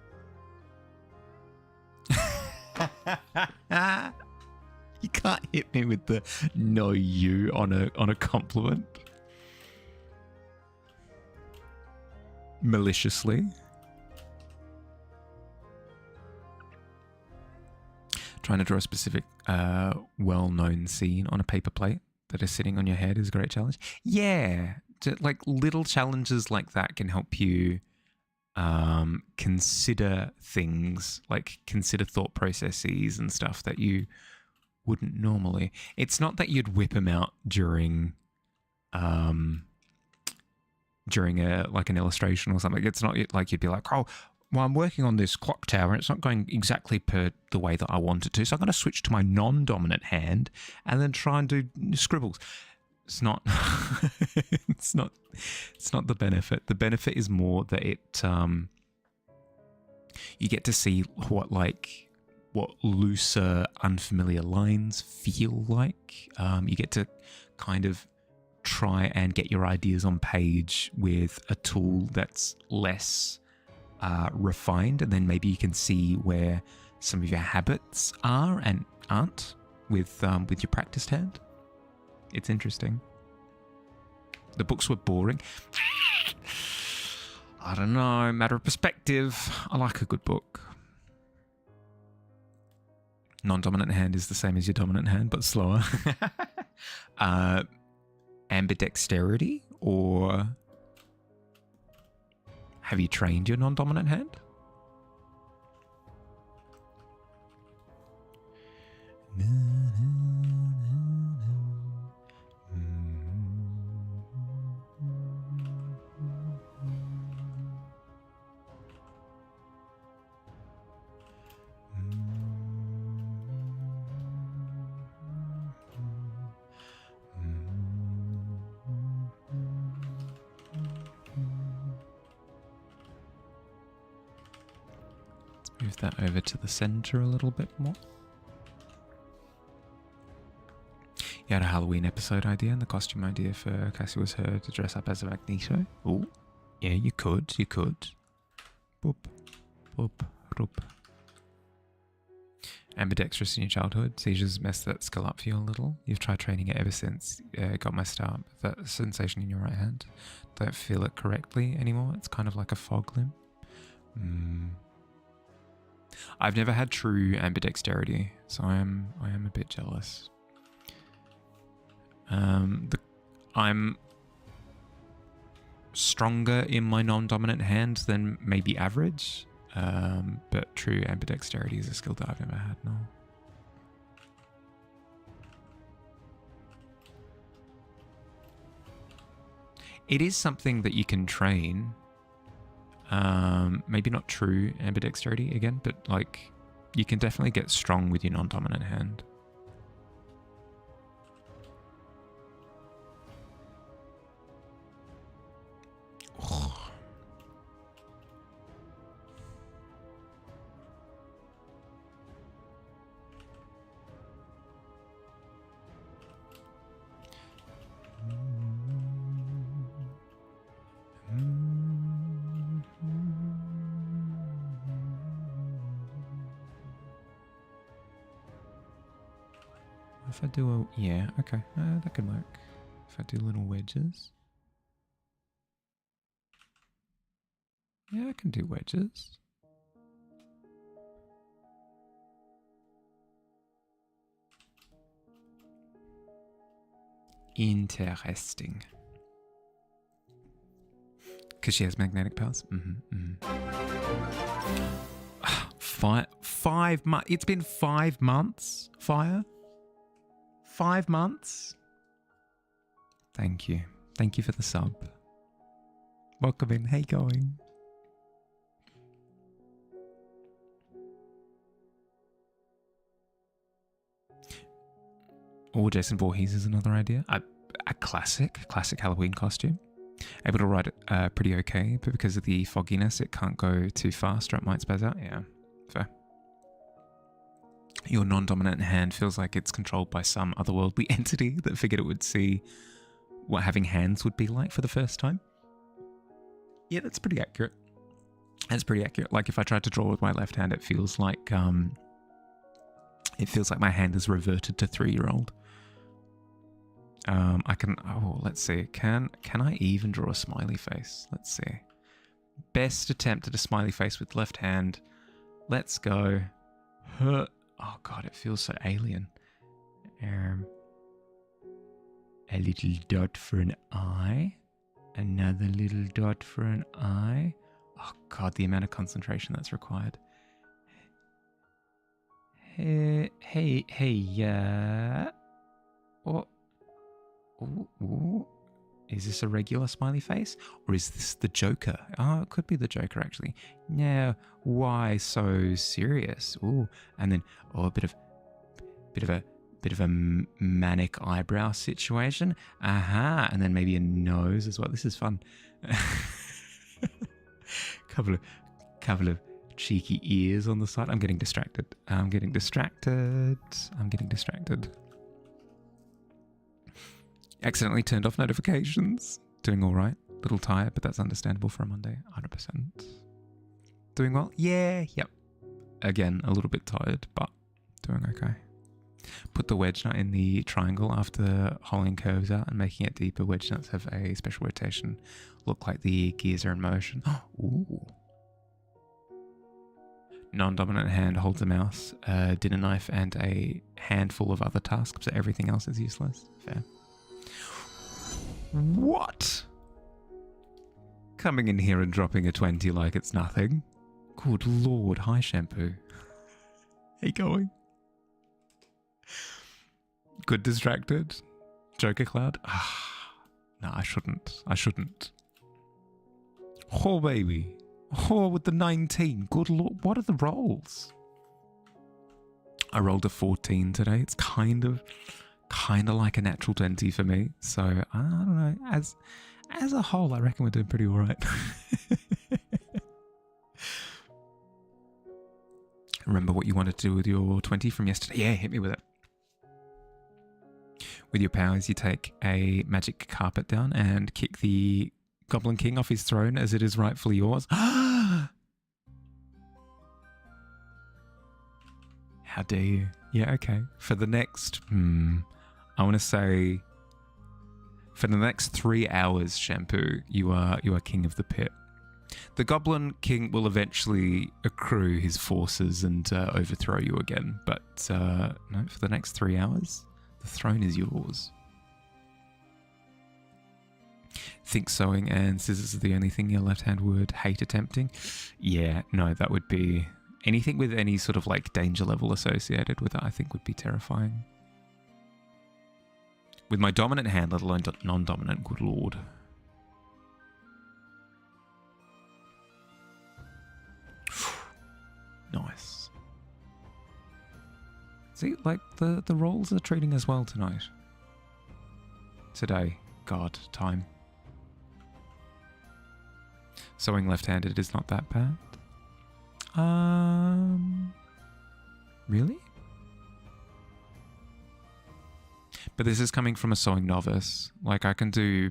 You can't hit me with the no you on a compliment. Maliciously. Trying to draw a specific well-known scene on a paper plate that is sitting on your head is a great challenge. Yeah, like little challenges like that can help you consider things, like consider thought processes and stuff that you wouldn't normally. It's not that you'd whip them out during during an illustration or something. It's not like you'd be like, oh, well, I'm working on this clock tower and it's not going exactly per the way that I want it to, so I'm going to switch to my non-dominant hand and then try and do scribbles. It's not. It's not the benefit. The benefit is more that it you get to see what looser, unfamiliar lines feel like. You get to kind of try and get your ideas on page with a tool that's less refined, and then maybe you can see where some of your habits are and aren't with your practiced hand. It's interesting. The books were boring. I don't know, matter of perspective. I like a good book. Non-dominant hand is the same as your dominant hand, but slower. Ambidexterity, or have you trained your non-dominant hand? Move that over to the center a little bit more. You had a Halloween episode idea, and the costume idea for Cassie was her to dress up as a Magneto. Oh, yeah, you could. Boop, boop, boop. Ambidextrous in your childhood. Seizures messed that skill up for you a little. You've tried training it ever since it got messed up. That sensation in your right hand. Don't feel it correctly anymore. It's kind of like a fog limb. I've never had true ambidexterity, so I am a bit jealous. I'm stronger in my non-dominant hand than maybe average, but true ambidexterity is a skill that I've never had. No. It is something that you can train. Maybe not true ambidexterity again, but like you can definitely get strong with your non-dominant hand. If I do a... Yeah, okay. That could work. If I do little wedges. Yeah, I can do wedges. Interesting. Because she has magnetic powers? Five months. It's been 5 months, Fire. 5 months? Thank you. Thank you for the sub. Welcome in. How you going? Or Jason Voorhees is another idea. A classic Halloween costume. Able to ride it pretty okay, but because of the fogginess, it can't go too fast or it might spaz out. Yeah, fair. Your non-dominant hand feels like it's controlled by some otherworldly entity that figured it would see what having hands would be like for the first time. Yeah, that's pretty accurate. That's pretty accurate. Like if I tried to draw with my left hand, it feels like my hand is reverted to 3-year-old. I can. Oh, let's see. Can I even draw a smiley face? Let's see. Best attempt at a smiley face with left hand. Let's go. Oh god, it feels so alien. A little dot for an eye. Another little dot for an eye. Oh god, the amount of concentration that's required. Hey, yeah. Oh. Ooh. Is this a regular smiley face? Or is this the Joker? Oh, it could be the Joker, actually. Yeah, why so serious? Ooh, and then, a bit of a manic eyebrow situation. Aha, and then maybe a nose as well. This is fun. couple of cheeky ears on the side. I'm getting distracted. Accidentally turned off notifications. Doing all right. Little tired, but that's understandable for a Monday. 100%. Doing well? Yeah, yep. Again, a little bit tired, but doing okay. Put the wedge nut in the triangle after hollowing curves out and making it deeper. Wedge nuts have a special rotation. Look like the gears are in motion. Ooh. Non-dominant hand holds a mouse, a dinner knife, and a handful of other tasks, so everything else is useless. Fair. What? Coming in here and dropping a 20 like it's nothing. Good lord, hi Shampoo. How you going? Good distracted? Joker Cloud? No, I shouldn't. Oh baby. Oh, with the 19. Good lord, what are the rolls? I rolled a 14 today. It's kind of like a natural 20 for me. So, I don't know. As a whole, I reckon we're doing pretty all right. Remember what you wanted to do with your 20 from yesterday? Yeah, hit me with it. With your powers, you take a magic carpet down and kick the Goblin King off his throne as it is rightfully yours. How dare you? Yeah, okay. For the next, I want to say, for the next 3 hours, Shampoo, you are king of the pit. The Goblin King will eventually accrue his forces and overthrow you again, but no, for the next 3 hours, the throne is yours. Think sewing and scissors are the only thing your left hand would hate attempting? Yeah, no, that would be... Anything with any sort of like danger level associated with it, I think would be terrifying. With my dominant hand, let alone non-dominant, good lord. Nice. See, like the rolls are treating us well tonight. Today. God, time. Sewing left-handed is not that bad. Really? But this is coming from a sewing novice. Like I can do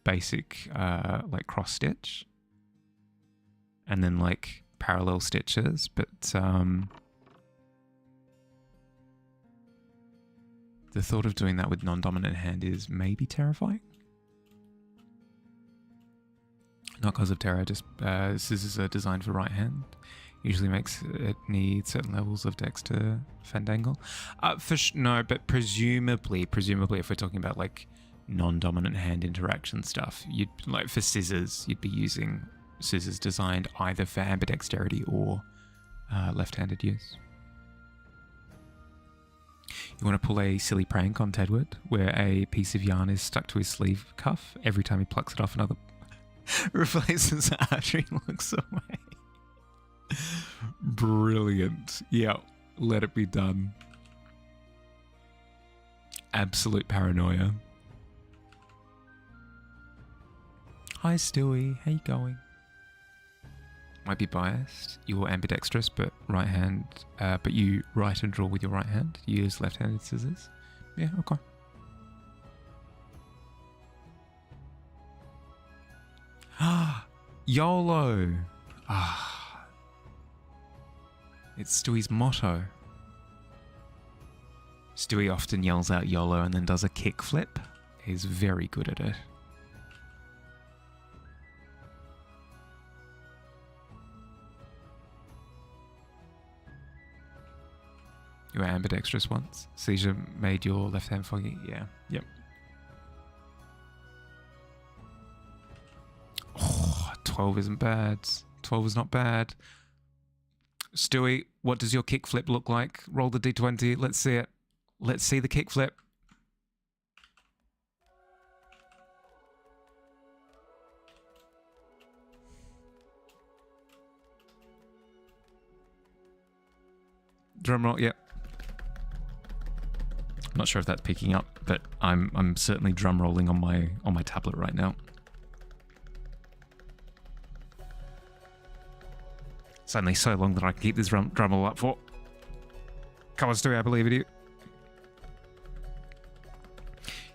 basic like cross stitch and then like parallel stitches, but the thought of doing that with non-dominant hand is maybe terrifying. Not because of terror, just scissors are designed for right hand. Usually makes it need certain levels of dex to fandangle. No, but presumably if we're talking about like non-dominant hand interaction stuff, you'd like for scissors, you'd be using scissors designed either for ambidexterity or left-handed use. You want to pull a silly prank on Tedward, where a piece of yarn is stuck to his sleeve cuff. Every time he plucks it off, another replaces the artery and looks away. Brilliant. Yeah, let it be done. Absolute paranoia. Hi Stewie, how you going? Might be biased. You're ambidextrous, but right hand. But you write and draw with your right hand. You use left-handed scissors. Yeah, okay. Ah, YOLO. Ah, it's Stewie's motto. Stewie often yells out YOLO and then does a kickflip. He's very good at it. You were ambidextrous once. Seizure made your left hand foggy. Yeah. Yep. Oh, 12 isn't bad. 12 is not bad. Stewie, what does your kickflip look like? Roll the d20. Let's see it. Let's see the kickflip. drum roll. Yep. I'm not sure if that's picking up, but I'm certainly drum rolling on my tablet right now. It's only so long that I can keep this drum roll up for. Come on, Stu, I believe in you.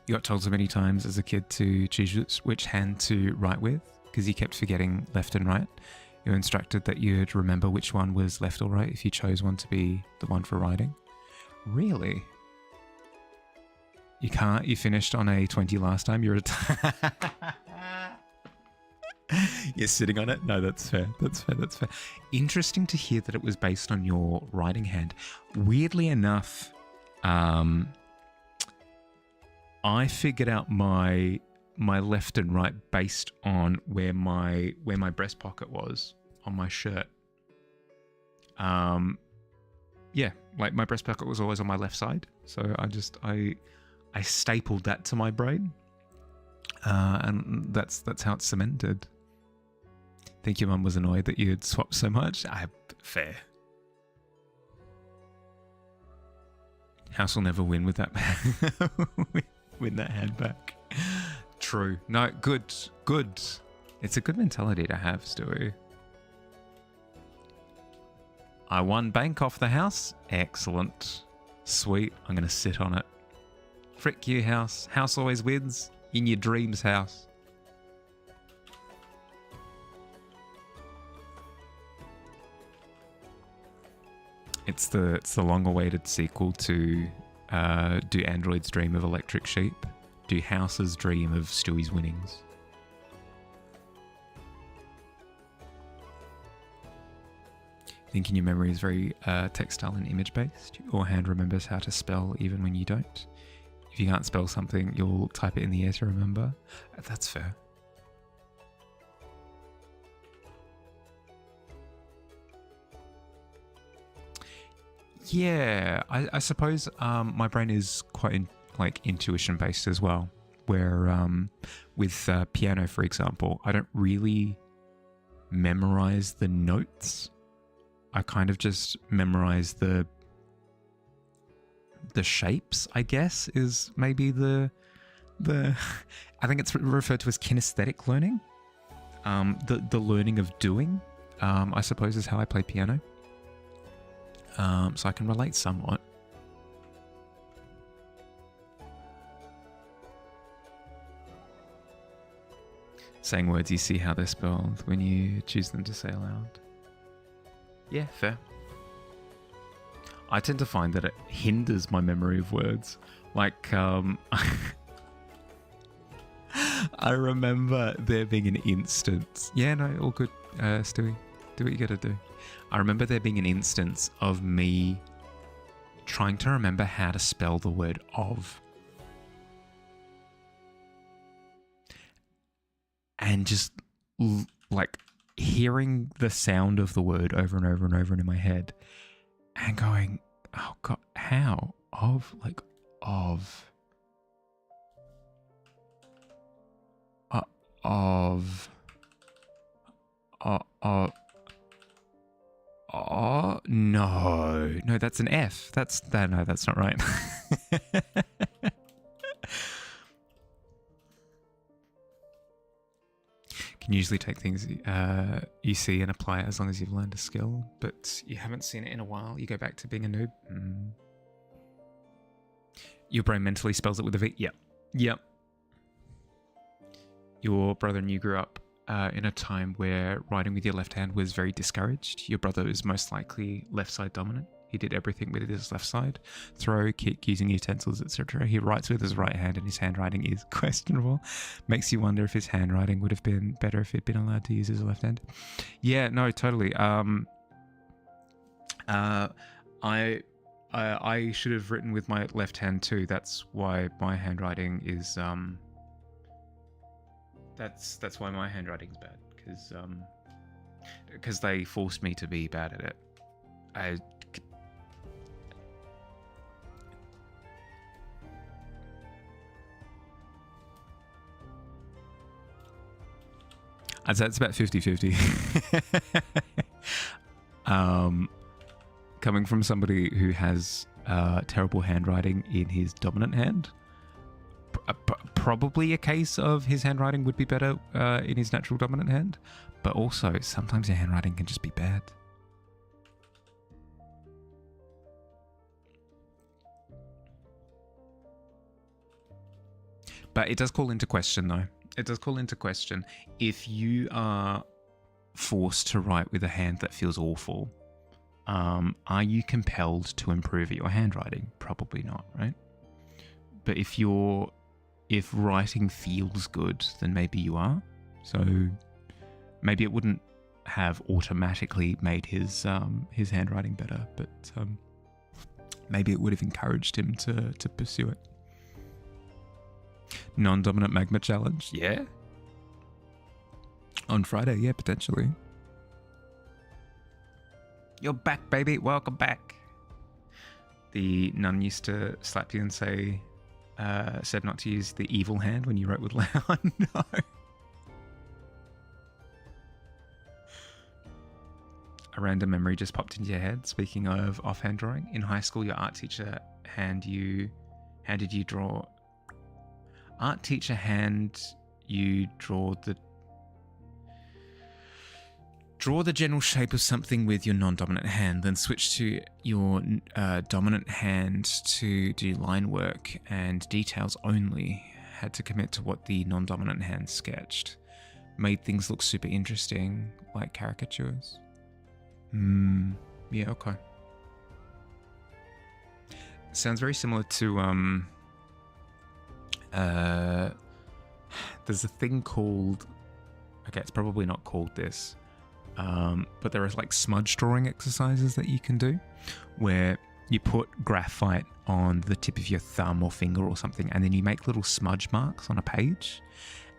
You got told so many times as a kid to choose which hand to write with because you kept forgetting left and right. You were instructed that you'd remember which one was left or right if you chose one to be the one for writing. Really? You can't? You finished on a 20 last time? You're You're sitting on it? No, that's fair. That's fair. That's fair. Interesting to hear that it was based on your writing hand. Weirdly enough, I figured out my left and right based on where my breast pocket was on my shirt. Yeah, like my breast pocket was always on my left side, so I stapled that to my brain, and that's how it's cemented. I think your mum was annoyed that you'd swapped so much. Fair. House will never win with that win that hand back. True. No, good. It's a good mentality to have, Stewie. I won bank off the house. Excellent. Sweet. I'm going to sit on it. Frick you, house. House always wins. In your dreams, house. It's the long-awaited sequel to Do Androids Dream of Electric Sheep? Do Houses dream of Stewie's winnings? Thinking your memory is very textile and image-based. Your hand remembers how to spell even when you don't. If you can't spell something, you'll type it in the air to remember. That's fair. Yeah, I suppose my brain is quite intuition based as well, where with piano, for example, I don't really memorize the notes. I kind of just memorize the shapes, I guess, is maybe the I think it's referred to as kinesthetic learning. The learning of doing, I suppose, is how I play piano. So I can relate somewhat. Saying words, you see how they're spelled when you choose them to say aloud. Yeah, fair. I tend to find that it hinders my memory of words. Like, I remember there being an instance. Yeah, no, all good, Stewie. Do what you gotta do. I remember there being an instance of me trying to remember how to spell the word of. And just like hearing the sound of the word over and over and over in my head and going, oh God, how? Of? Like, of. Oh, no, that's an F. No, that's not right. Can usually take things you see and apply it as long as you've learned a skill, but you haven't seen it in a while. You go back to being a noob. Your brain mentally spells it with a V. Yep. Your brother and you grew up in a time where writing with your left hand was very discouraged. Your brother is most likely left side dominant. He did everything with his left side. Throw, kick, using utensils, etc. He writes with his right hand and his handwriting is questionable. Makes you wonder if his handwriting would have been better if he'd been allowed to use his left hand. Yeah, no, totally. I should have written with my left hand too. That's why my handwriting is that's why my handwriting's bad, because they forced me to be bad at it. I'd say it's about 50-50. Coming coming from somebody who has terrible handwriting in his dominant hand. Probably a case of his handwriting would be better in his natural dominant hand, but also sometimes your handwriting can just be bad. But it does call into question, though. It does call into question if you are forced to write with a hand that feels awful. Are you compelled to improve at your handwriting? Probably not, right? But if writing feels good, then maybe you are. So maybe it wouldn't have automatically made his handwriting better, but maybe it would have encouraged him to pursue it. Non-dominant magma challenge, yeah. On Friday, yeah, potentially. You're back, baby. Welcome back. The nun used to slap you and say, said not to use the evil hand when you wrote with loud. No. A random memory just popped into your head. Speaking of offhand drawing, in high school, your art teacher handed you draw. Art teacher hand you draw the general shape of something with your non-dominant hand, then switch to your dominant hand to do line work and details only. Had to commit to what the non-dominant hand sketched. Made things look super interesting, like caricatures. Yeah, okay. Sounds very similar to there's a thing called, okay, it's probably not called this, but there are like smudge drawing exercises that you can do where you put graphite on the tip of your thumb or finger or something, and then you make little smudge marks on a page,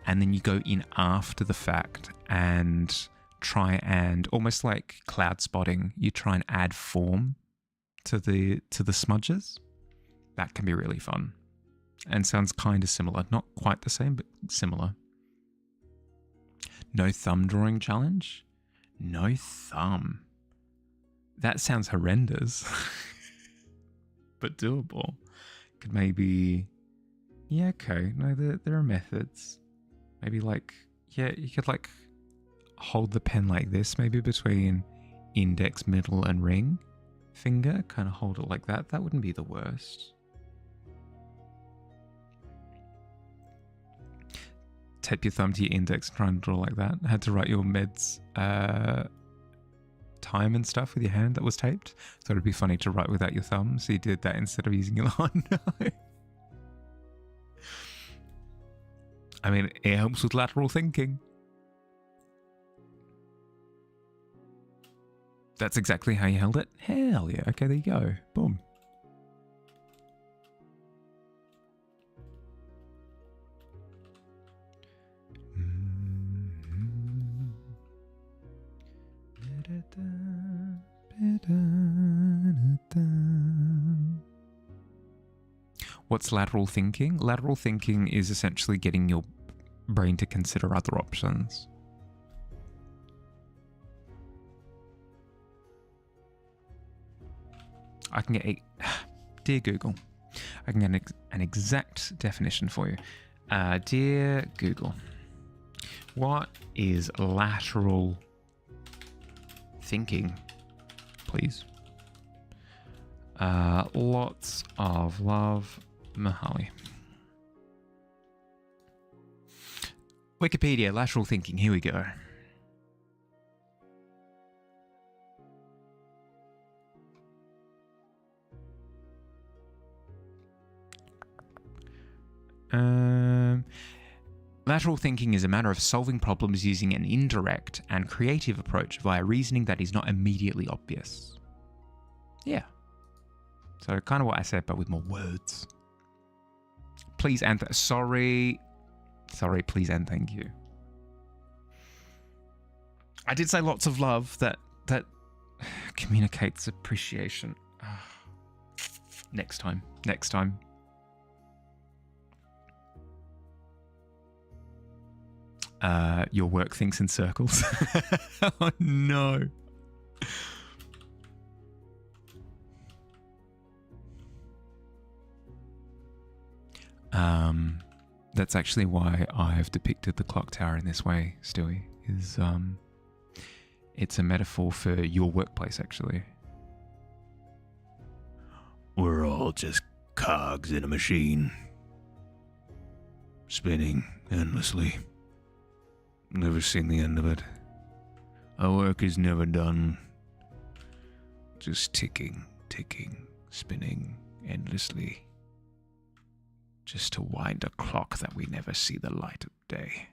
and then you go in after the fact and try and, almost like cloud spotting, you try and add form to the smudges. That can be really fun. And sounds kind of similar. Not quite the same, but similar. No thumb drawing challenge? No thumb. That sounds horrendous. But doable. Could maybe... Yeah, okay. No, there are methods. Maybe like... Yeah, you could like hold the pen like this, maybe between index, middle, and ring finger. Kind of hold it like that. That wouldn't be the worst. Tape your thumb to your index and try and draw like that. I had to write your meds time and stuff with your hand that was taped. So it'd be funny to write without your thumb. So you did that instead of using your line. I mean, it helps with lateral thinking. That's exactly how you held it? Hell yeah. Okay, there you go. Boom. What's lateral thinking? Lateral thinking is essentially getting your brain to consider other options. I can get dear Google, I can get an exact definition for you. Dear Google, what is lateral thinking, please? Lots of love, Mahali. Wikipedia, lateral thinking, here we go. Lateral thinking is a manner of solving problems using an indirect and creative approach via reasoning that is not immediately obvious. Yeah. So kind of what I said, but with more words. Please and sorry, please and thank you. I did say lots of love that communicates appreciation. Next time. Your work thinks in circles. Oh no. That's actually why I've depicted the clock tower in this way, Stewie, is it's a metaphor for your workplace, actually. We're all just cogs in a machine, spinning endlessly. Never seen the end of it. Our work is never done. Just ticking, spinning endlessly. Just to wind a clock that we never see the light of day.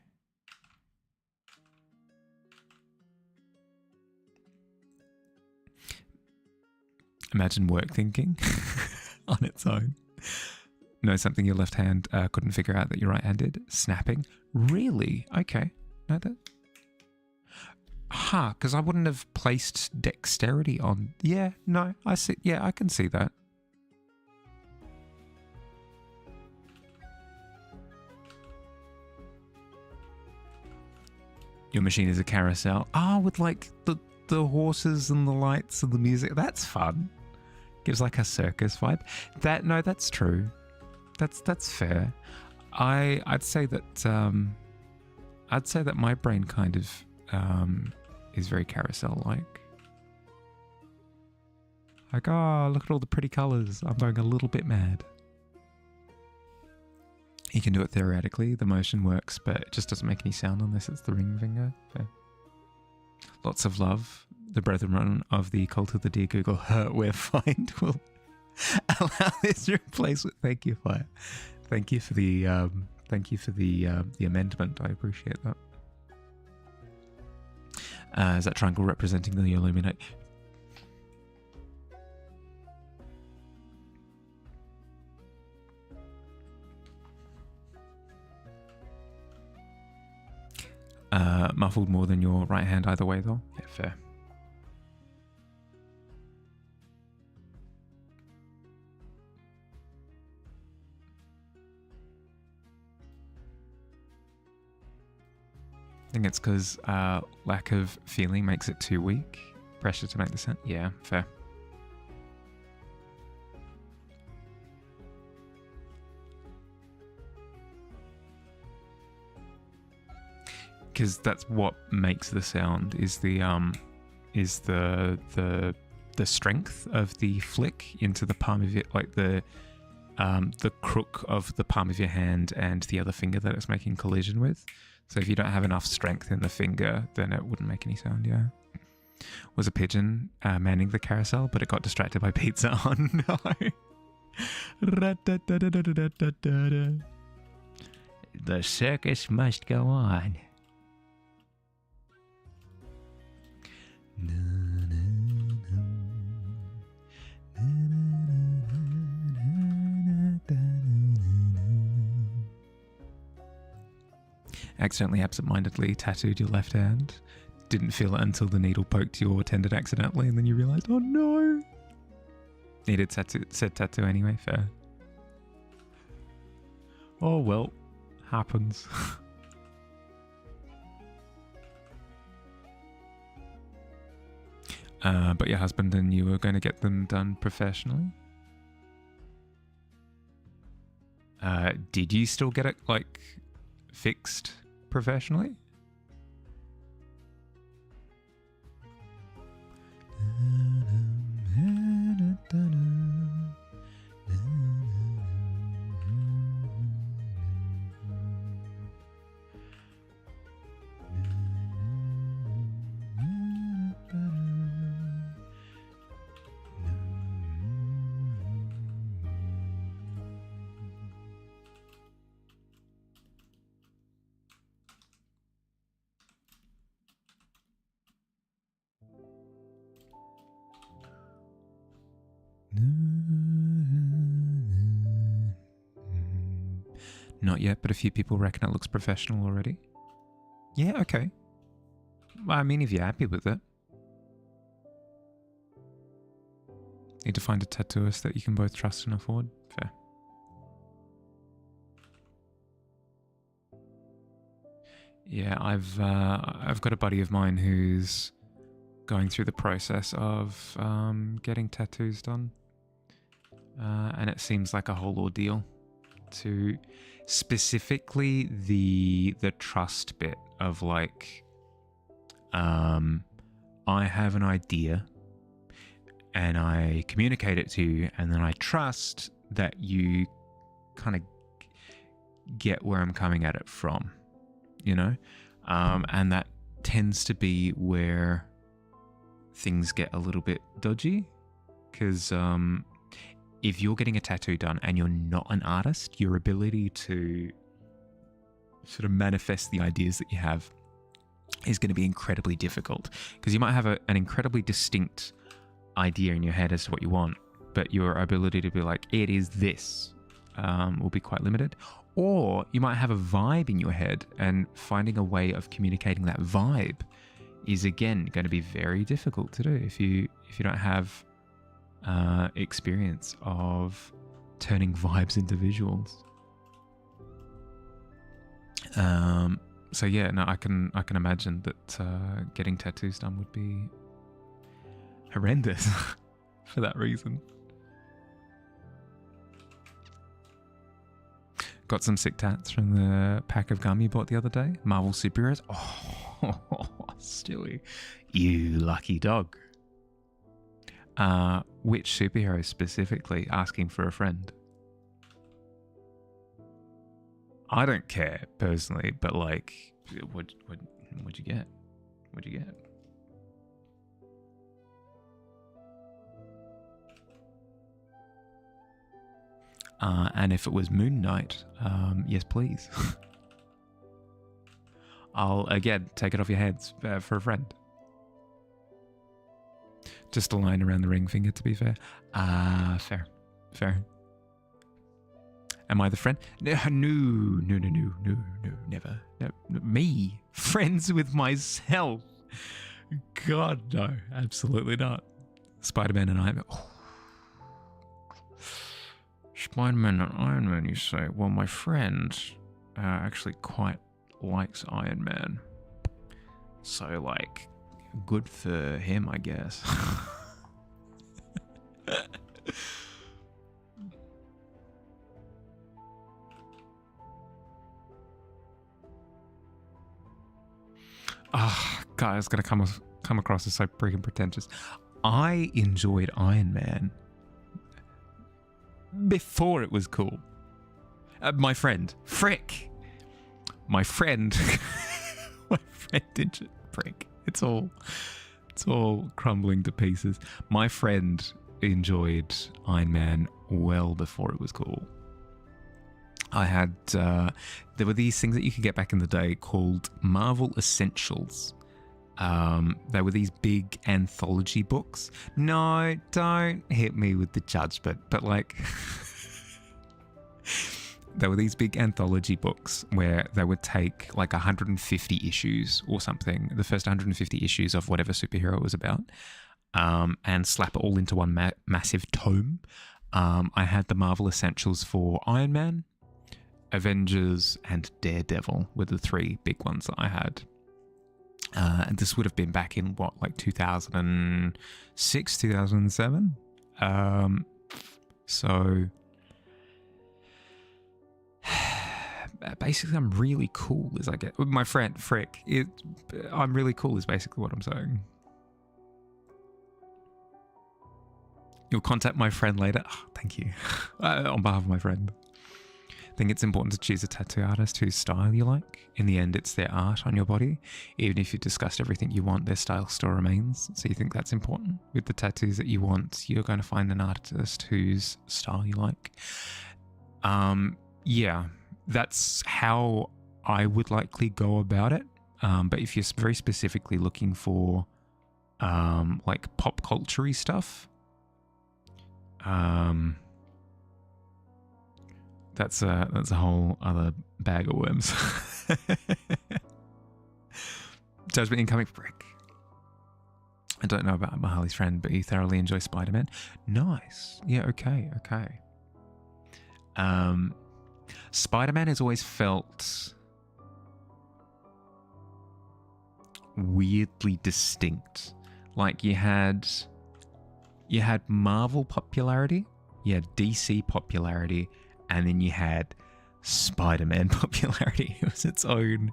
Imagine work thinking on its own. Know something your left hand couldn't figure out that your right hand did? Snapping? Really? Okay. No, that... because I wouldn't have placed dexterity on... Yeah, no, I see. Yeah, I can see that. Your machine is a carousel. With like the horses and the lights and the music. That's fun. Gives like a circus vibe. That's true. That's fair. I'd say that my brain kind of is very carousel-like. Like, look at all the pretty colours. I'm going a little bit mad. You can do it theoretically. The motion works, but it just doesn't make any sound unless it's the ring finger. Fair. Lots of love. The brethren of the cult of the dear Google, we're fine, will allow this to replace with thank you, Fire. Thank you for the amendment. I appreciate that. Is that triangle representing the Illuminate? Muffled more than your right hand either way, though. Yeah, fair. I think it's because lack of feeling makes it too weak. Pressure to make the sound. Yeah, fair. Because that's what makes the sound is the strength of the flick into the palm of it, like the crook of the palm of your hand and the other finger that it's making collision with. So if you don't have enough strength in the finger, then it wouldn't make any sound. Yeah. Was a pigeon manning the carousel, but it got distracted by pizza. Oh no. The circus must go on. Accidentally, absent-mindedly tattooed your left hand. Didn't feel it until the needle poked your tendon accidentally, and then you realised, oh no! Needed said tattoo anyway, fair. Oh well, happens. But your husband and you were going to get them done professionally? Did you still get it, like, fixed professionally? Not yet, but a few people reckon it looks professional already. Yeah, okay. Well, I mean, if you're happy with it. Need to find a tattooist that you can both trust and afford. Fair. Yeah, I've got a buddy of mine who's going through the process of getting tattoos done. And it seems like a whole ordeal, tattoo, specifically the trust bit of like, I have an idea and I communicate it to you, and then I trust that you kind of get where I'm coming at it from, you know? And that tends to be where things get a little bit dodgy, because if you're getting a tattoo done and you're not an artist, your ability to sort of manifest the ideas that you have is going to be incredibly difficult, because you might have an incredibly distinct idea in your head as to what you want, but your ability to be like, it is this, will be quite limited. Or you might have a vibe in your head, and finding a way of communicating that vibe is again going to be very difficult to do if you don't have experience of turning vibes into visuals. So yeah, no, I can imagine that getting tattoos done would be horrendous for that reason. Got some sick tats from the pack of gum you bought the other day. Marvel superheroes. Oh, Stewie, you lucky dog. Which superhero specifically? Asking for a friend. I don't care personally, but like, what'd you get? What'd you get? And if it was Moon Knight, yes, please. I'll again take it off your heads for a friend. Just a line around the ring finger, to be fair. Fair. Am I the friend? No, never. No, me? Friends with myself? God, no, absolutely not. Spider-Man and Iron Man. Oh. Spider-Man and Iron Man, you say? Well, my friend actually quite likes Iron Man. So, like, good for him, I guess. God, it's going to come across as so freaking pretentious. I enjoyed Iron Man before it was cool. My friend, Frick. My friend did Frick. It's all crumbling to pieces. My friend enjoyed Iron Man well before it was cool. I had, there were these things that you could get back in the day called Marvel Essentials. They were these big anthology books. No, don't hit me with the judgment, but like, there were these big anthology books where they would take like 150 issues or something, the first 150 issues of whatever superhero it was about, and slap it all into one massive tome. I had the Marvel Essentials for Iron Man, Avengers, and Daredevil were the three big ones that I had. And this would have been back in what, like 2006, 2007? So basically I'm really cool as I get. My friend, Frick, I'm really cool is basically what I'm saying. You'll contact my friend later. Oh, thank you. On behalf of my friend. I think it's important to choose a tattoo artist whose style you like. In the end, it's their art on your body. Even if you've discussed everything you want, their style still remains. So you think that's important? With the tattoos that you want, you're going to find an artist whose style you like. Yeah, that's how I would likely go about it. But if you're very specifically looking for like pop culture-y stuff, that's a whole other bag of worms. Judgment incoming. Frick. I don't know about Mahali's friend, but you thoroughly enjoy Spider-Man. Nice. Yeah, okay. Spider-Man has always felt weirdly distinct. Like you had Marvel popularity, you had DC popularity, and then you had Spider-Man popularity. It was its own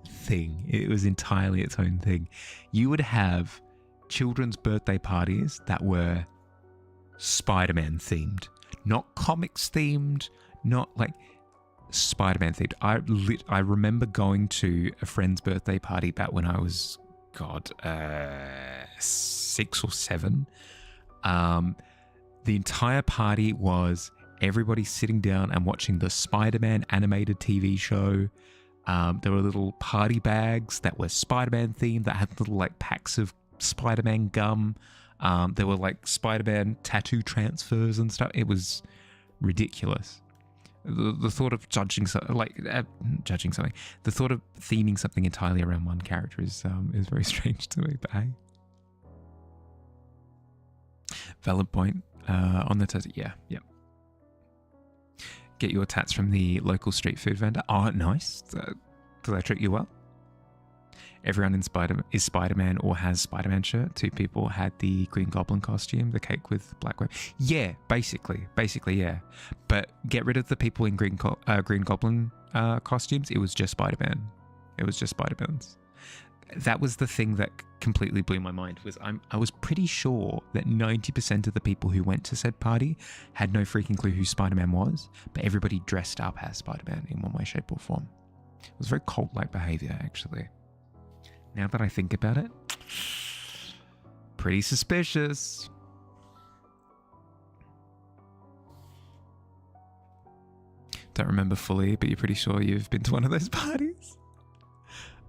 thing. It was entirely its own thing. You would have children's birthday parties that were Spider-Man themed, not comics themed, not like Spider-Man themed. I remember going to a friend's birthday party back when I was 6 or 7. The entire party was everybody sitting down and watching the Spider-Man animated TV show. There were little party bags that were Spider-Man themed that had little like packs of Spider-Man gum. There were like Spider-Man tattoo transfers and stuff. It was ridiculous. The thought of judging something, the thought of theming something entirely around one character is very strange to me. But hey, valid point. On the tattoo, yeah. Get your tats from the local street food vendor. Oh, nice. Do they treat you well? Everyone is Spider-Man or has Spider-Man shirt. 2 people had the Green Goblin costume, the cake with black web. Yeah, basically, yeah. But get rid of the people in Green Goblin costumes. It was just Spider-Man. It was just Spider-Man's. That was the thing that completely blew my mind. I was pretty sure that 90% of the people who went to said party had no freaking clue who Spider-Man was, but everybody dressed up as Spider-Man in one way, shape, or form. It was very cult-like behavior, actually. Now that I think about it, pretty suspicious. Don't remember fully, but you're pretty sure you've been to one of those parties?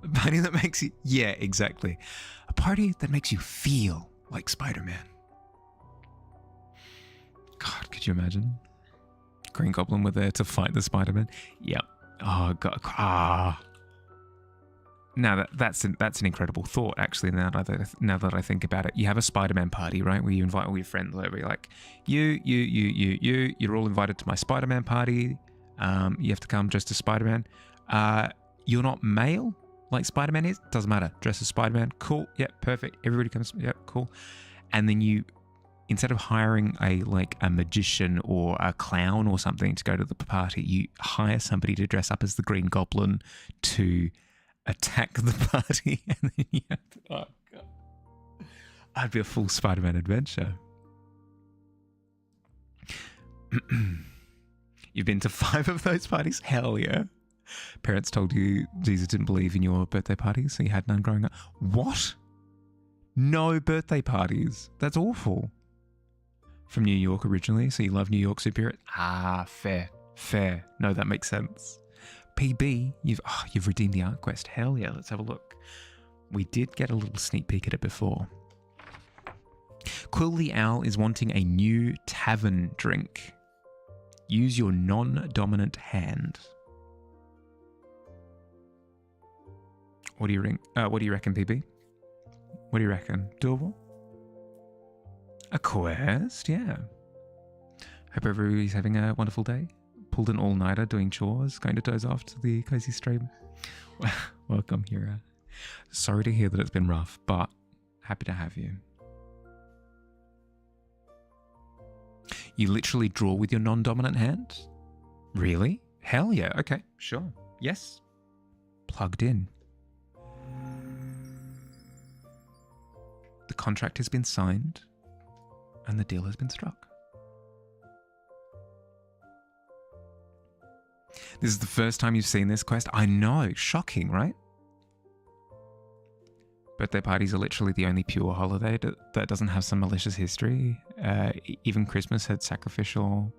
A party that makes you... Yeah, exactly. A party that makes you feel like Spider-Man. God, could you imagine? Green Goblin were there to fight the Spider-Man. Yep. Oh, God. Now that's an incredible thought, actually, now that I think about it. You have a Spider-Man party, right, where you invite all your friends over. You're like, you're all invited to my Spider-Man party. You have to come dressed as Spider-Man. You're not male like Spider-Man is. Doesn't matter. Dress as Spider-Man. Cool. Yep, perfect. Everybody comes. Yep, cool. And then you, instead of hiring a magician or a clown or something to go to the party, you hire somebody to dress up as the Green Goblin to attack the party. And then you have to, oh God. I'd be a full Spider-Man adventure. You've been to 5 of those parties? Hell yeah. Parents told you Jesus didn't believe in your birthday parties, so you had none growing up. What? No birthday parties? That's awful. From New York originally, so you love New York superhero? Ah, fair. No, that makes sense. PB, you've redeemed the art quest. Hell yeah, let's have a look. We did get a little sneak peek at it before. Quill the Owl is wanting a new Tavern drink. Use your non-dominant hand. What do you reckon, PB? What do you reckon? Doable? A quest, yeah. Hope everybody's having a wonderful day. Pulled an all-nighter doing chores, going to doze off to the cozy stream. Welcome, Hira. Sorry to hear that it's been rough, but happy to have you. You literally draw with your non-dominant hand? Really? Hell yeah. Okay, sure. Yes. Plugged in. The contract has been signed and the deal has been struck. This is the first time you've seen this quest. I know. Shocking, right? Birthday parties are literally the only pure holiday that doesn't have some malicious history. Even Christmas had sacrificial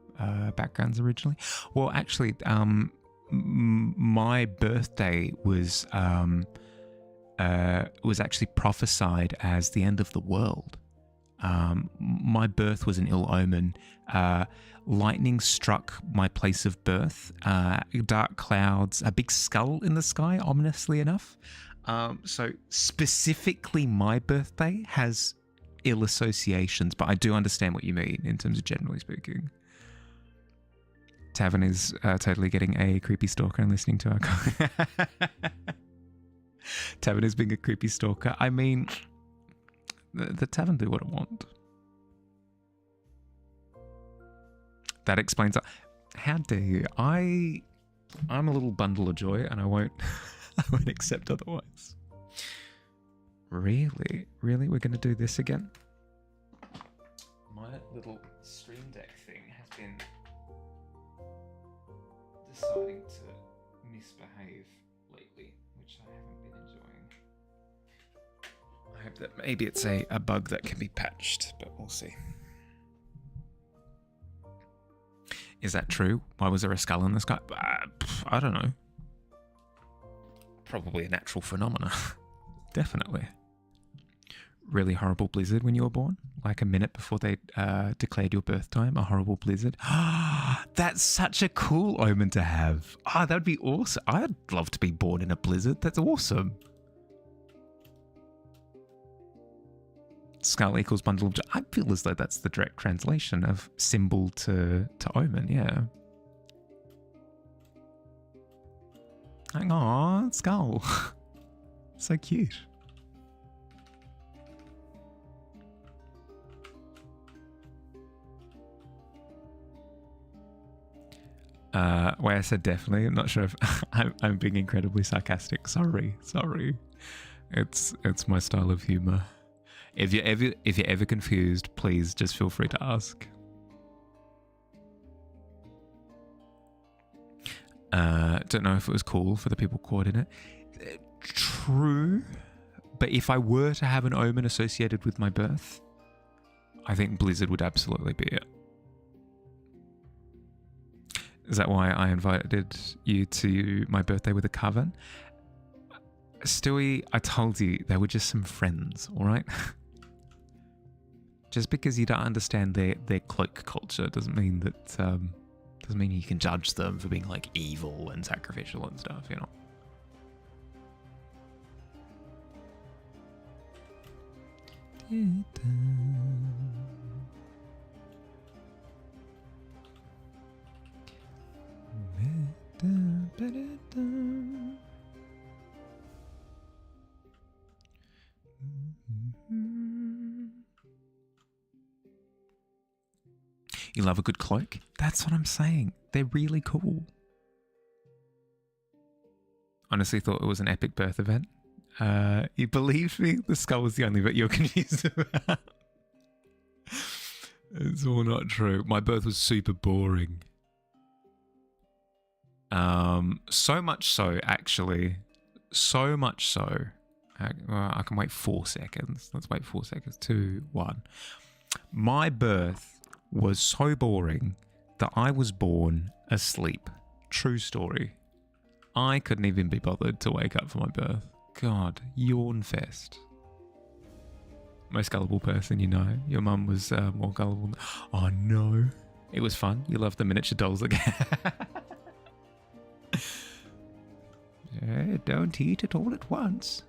backgrounds originally. Well, actually, my birthday was actually prophesied as the end of the world. My birth was an ill omen. Lightning struck my place of birth. Dark clouds, a big skull in the sky, ominously enough. So specifically my birthday has ill associations, but I do understand what you mean in terms of generally speaking. Tavern is totally getting a creepy stalker and listening to our... Tavern is being a creepy stalker. I mean, the Tavern do what it want. That explains... How dare you? I'm a little bundle of joy, and I won't I won't accept otherwise. Really? Really? We're going to do this again? My little Stream Deck thing has been deciding to misbehave lately, which I haven't been enjoying. I hope that maybe it's a bug that can be patched, but we'll see. Is that true? Why was there a skull in the sky? I don't know. Probably a natural phenomena. Definitely. Really horrible blizzard when you were born? Like a minute before they declared your birth time? A horrible blizzard? That's such a cool omen to have. That would be awesome. I'd love to be born in a blizzard. That's awesome. Skull equals bundle of joy. I feel as though that's the direct translation of symbol to omen, yeah. Aw, skull. So cute. Why I said definitely, I'm not sure if I'm being incredibly sarcastic. Sorry. It's my style of humor. If you're ever confused, please just feel free to ask. Don't know if it was cool for the people caught in it. True, but if I were to have an omen associated with my birth, I think Blizzard would absolutely be it. Is that why I invited you to my birthday with a Tavern? Stewie, I told you they were just some friends, all right? Just because you don't understand their cloak culture doesn't mean that doesn't mean you can judge them for being like evil and sacrificial and stuff, you know. You love a good cloak? That's what I'm saying. They're really cool. Honestly thought it was an epic birth event. You believed me? The skull was the only bit you're confused about. It's all not true. My birth was super boring. So much so, actually. So much so. I can wait 4 seconds. Let's wait 4 seconds. 2, 1. My birth was so boring that I was born asleep. True story. I couldn't even be bothered to wake up for my birth. God, yawn fest. Most gullible person you know. Your mum was more gullible. Oh no. It was fun. You loved the miniature dolls again. Don't eat it all at once.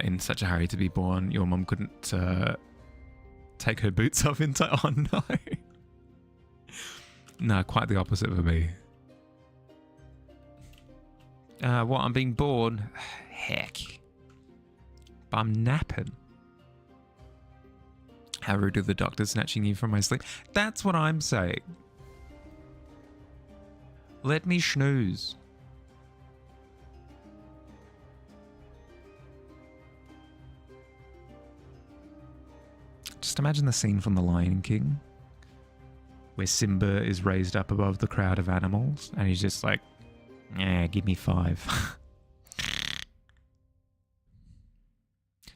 In such a hurry to be born, your mum couldn't take her boots off in time. Oh no. No, quite the opposite for me. What, I'm being born? Heck. But I'm napping. How rude of the doctor snatching you from my sleep. That's what I'm saying. Let me snooze. Just imagine the scene from The Lion King where Simba is raised up above the crowd of animals and he's just like, give me 5.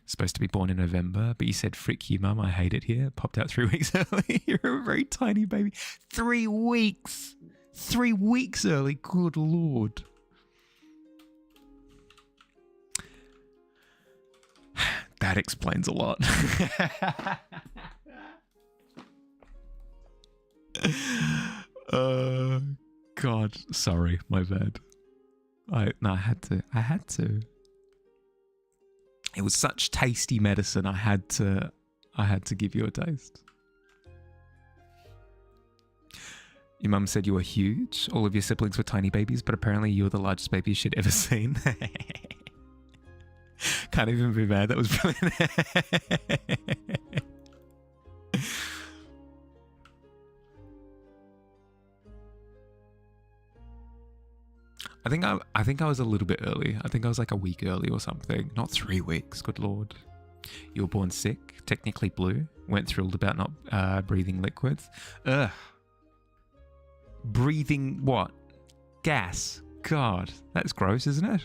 Supposed to be born in November, but you said, frick you, mum, I hate it here. Popped out 3 weeks early. You're a very tiny baby. 3 weeks! 3 weeks early, good lord. That explains a lot. God, sorry, my bad. I had to. It was such tasty medicine. I had to give you a taste. Your mum said you were huge. All of your siblings were tiny babies, but apparently you were the largest baby she'd ever seen. Can't even be mad. That was brilliant. I think I was a little bit early. I think I was like a week early or something. Not 3 weeks. Good lord. You were born sick, technically blue. Weren't thrilled about not breathing liquids. Ugh. Breathing what? Gas. God, that's gross, isn't it?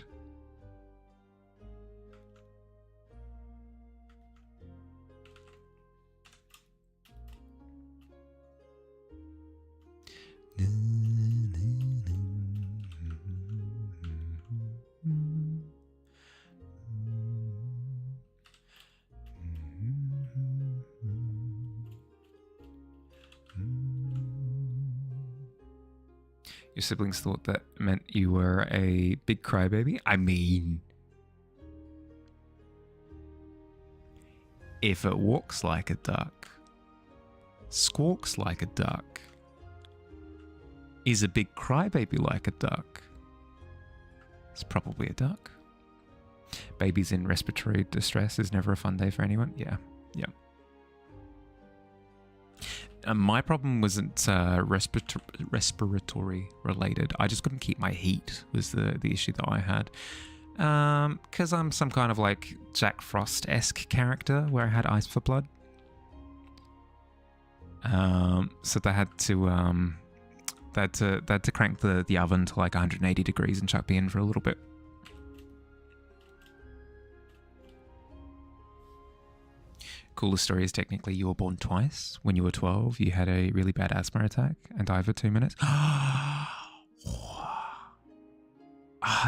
Your siblings thought that meant you were a big crybaby? I mean, if it walks like a duck, squawks like a duck, is a big crybaby like a duck, it's probably a duck. Babies in respiratory distress is never a fun day for anyone. Yeah. My problem wasn't respiratory related. I just couldn't keep my heat was the issue that I had. Because I'm some kind of like Jack Frost-esque character where I had ice for blood. So they had to crank the oven to like 180 degrees and chuck me in for a little bit. Coolest story is technically you were born twice. When you were 12, you had a really bad asthma attack and died for 2 minutes.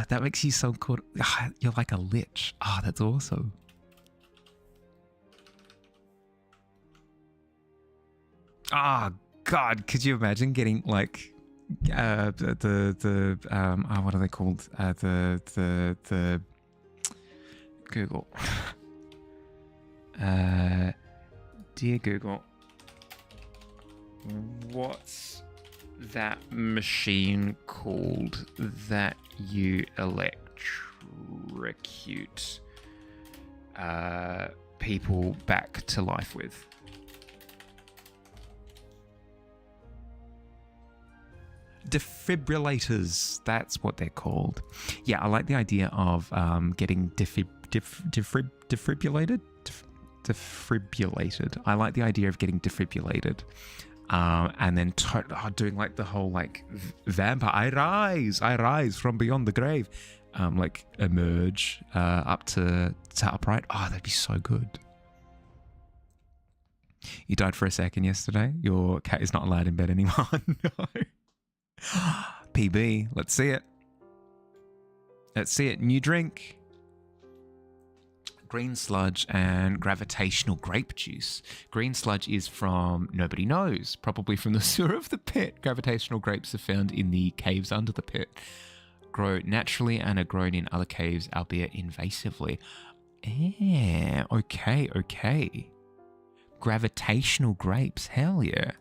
That makes you so cool. You're like a lich. That's awesome. God, could you imagine getting like what are they called? The Google. Dear Google, what's that machine called that you electrocute people back to life with? Defibrillators, that's what they're called. Yeah, I like the idea of getting defibrillated. Defibrillated. I like the idea of getting defibrillated, and then doing like the whole like vampire. I rise from beyond the grave, like emerge up to upright. That'd be so good. You died for a second yesterday. Your cat is not allowed in bed anymore. No. PB. Let's see it. New drink. Green sludge and gravitational grape juice. Green sludge is from nobody knows, probably from the sewer of the pit. Gravitational grapes are found in the caves under the pit, grow naturally and are grown in other caves, albeit invasively. Okay. Gravitational grapes, hell yeah.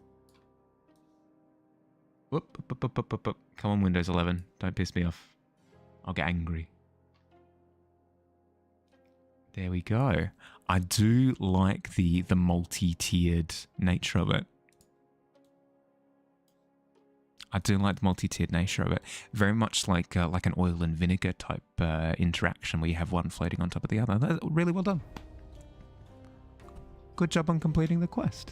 Whoop. Come on, Windows 11, don't piss me off. I'll get angry. There we go. I do like the multi-tiered nature of it. Very much like an oil and vinegar type interaction where you have one floating on top of the other. That's really well done. Good job on completing the quest.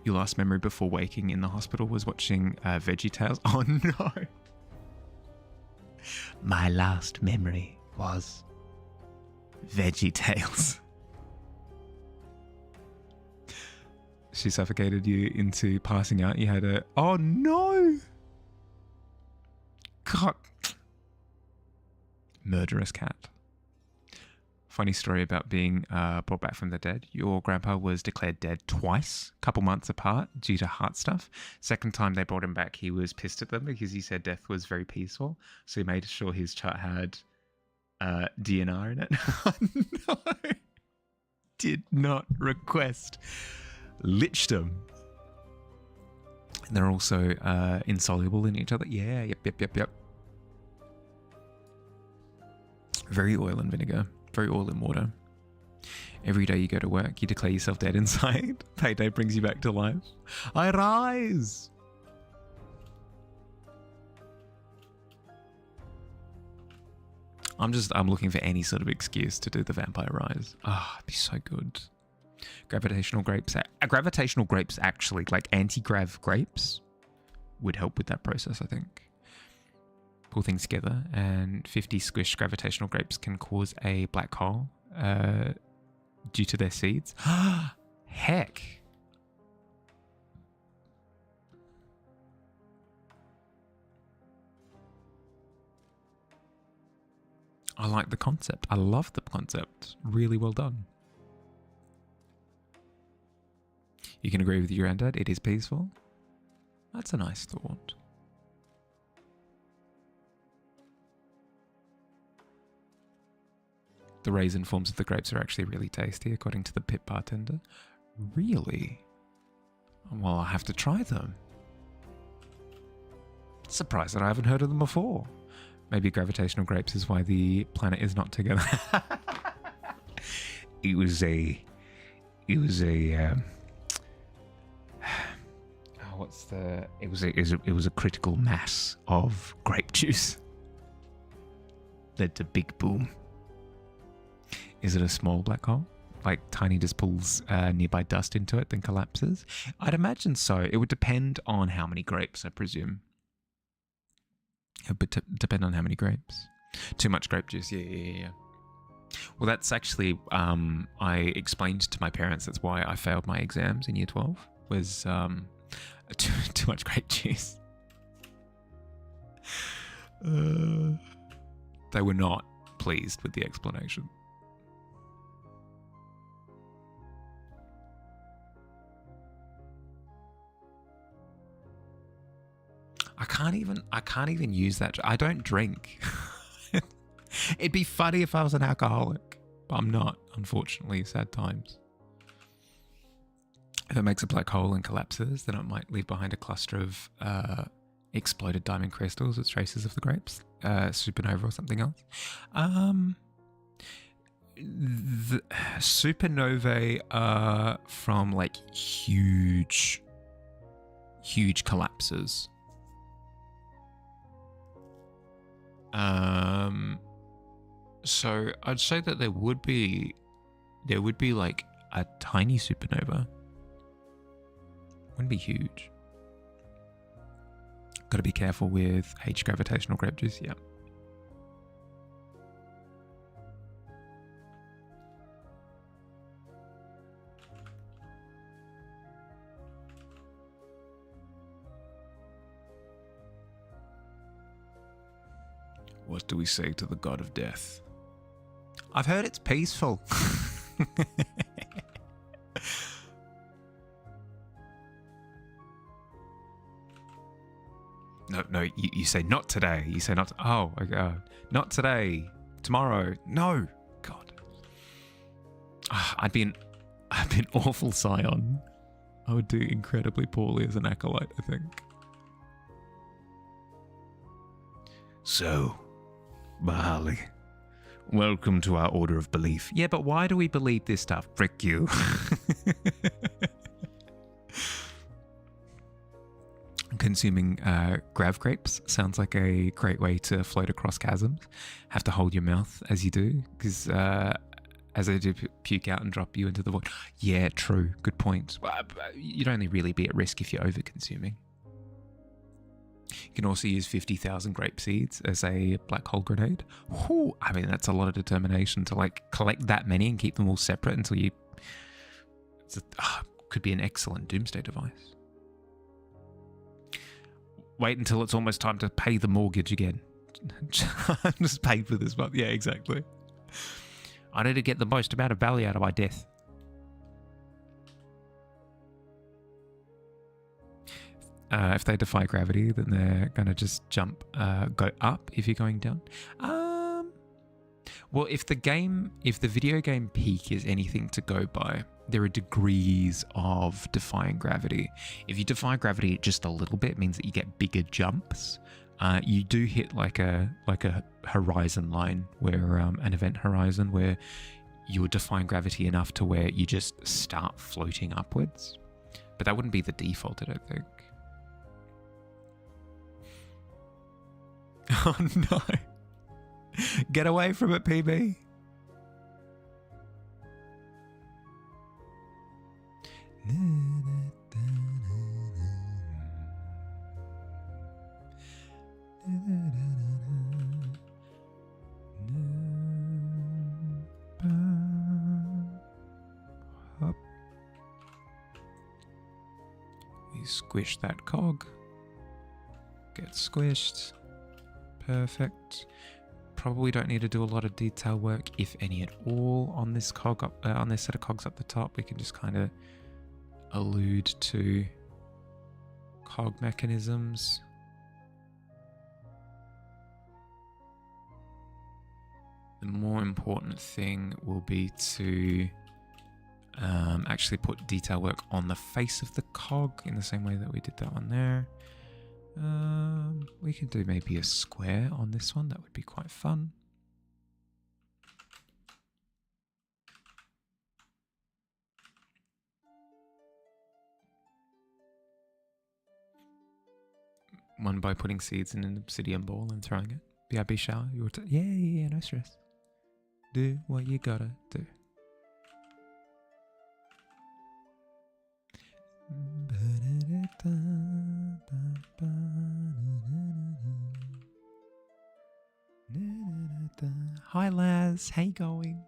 Your last memory before waking in the hospital was watching VeggieTales. Oh no. My last memory was VeggieTales. She suffocated you into passing out. You had a... Oh no! God. Murderous cat. Funny story about being brought back from the dead. Your grandpa was declared dead twice, a couple months apart, due to heart stuff. Second time they brought him back, he was pissed at them because he said death was very peaceful. So he made sure his chart had DNR in it. No. Did not request. Liched them. And they're also insoluble in each other. Yeah, yep. Very oil and vinegar. Very oil and water. Every day you go to work, you declare yourself dead inside. Payday brings you back to life. I rise. I'm looking for any sort of excuse to do the Vampire Rise. It'd be so good. Gravitational grapes actually, like anti-grav grapes, would help with that process, I think. Pull things together, and 50 squished gravitational grapes can cause a black hole due to their seeds. Heck. I like the concept. I love the concept. Really well done. You can agree with your granddad. It is peaceful. That's a nice thought. The raisin forms of the grapes are actually really tasty, according to the pit bartender. Really? Well, I'll have to try them. Surprised that I haven't heard of them before. Maybe gravitational grapes is why the planet is not together. It was a critical mass of grape juice. Led to big boom. Is it a small black hole? Like tiny just pulls nearby dust into it, then collapses? I'd imagine so. It would depend on how many grapes, I presume. It would depend on how many grapes. Too much grape juice, yeah. Well, that's actually, I explained to my parents that's why I failed my exams in year 12, was too much grape juice. They were not pleased with the explanation. I can't even use that. I don't drink. It'd be funny if I was an alcoholic, but I'm not, unfortunately. Sad times. If it makes a black hole and collapses, then it might leave behind a cluster of exploded diamond crystals with traces of the grapes, supernova or something else. The supernovae are from like huge collapses. So I'd say that there would be like a tiny supernova. Wouldn't be huge. Got to be careful with H gravitational grape juice. Yeah. What do we say to the god of death? I've heard it's peaceful. No, you say not today. You say not. Oh, not today. Tomorrow. No. God. I'd be an awful scion. I would do incredibly poorly as an acolyte, I think. So, Bahali, welcome to our order of belief. Yeah, but why do we believe this stuff? Frick you. Consuming grav grapes sounds like a great way to float across chasms. Have to hold your mouth as you do, because as they do puke out and drop you into the void. Yeah, true. Good point. You'd only really be at risk if you're over-consuming. You can also use 50,000 grape seeds as a black hole grenade. Whew, I mean, that's a lot of determination to like collect that many and keep them all separate until you... could be an excellent doomsday device. Wait until it's almost time to pay the mortgage again. I'm just paid for this month. Yeah, exactly. I need to get the most amount of value out of my death. If they defy gravity, then they're going to just go up if you're going down. Well, if the video game peak is anything to go by, there are degrees of defying gravity. If you defy gravity just a little bit, it means that you get bigger jumps. You do hit like a horizon line, where an event horizon where you're defying gravity enough to where you just start floating upwards. But that wouldn't be the default, I don't think. Oh no. Get away from it, PB. Up. We squish that cog. Get squished. Perfect. Probably don't need to do a lot of detail work, if any at all, on this cog up, on this set of cogs up the top. We can just kind of allude to cog mechanisms. The more important thing will be to actually put detail work on the face of the cog in the same way that we did that one there. We can do maybe a square on this one. That would be quite fun. One by putting seeds in an obsidian ball and throwing it. BRB shower. You were yeah, no stress. Do what you gotta do. Hi Laz, how you going?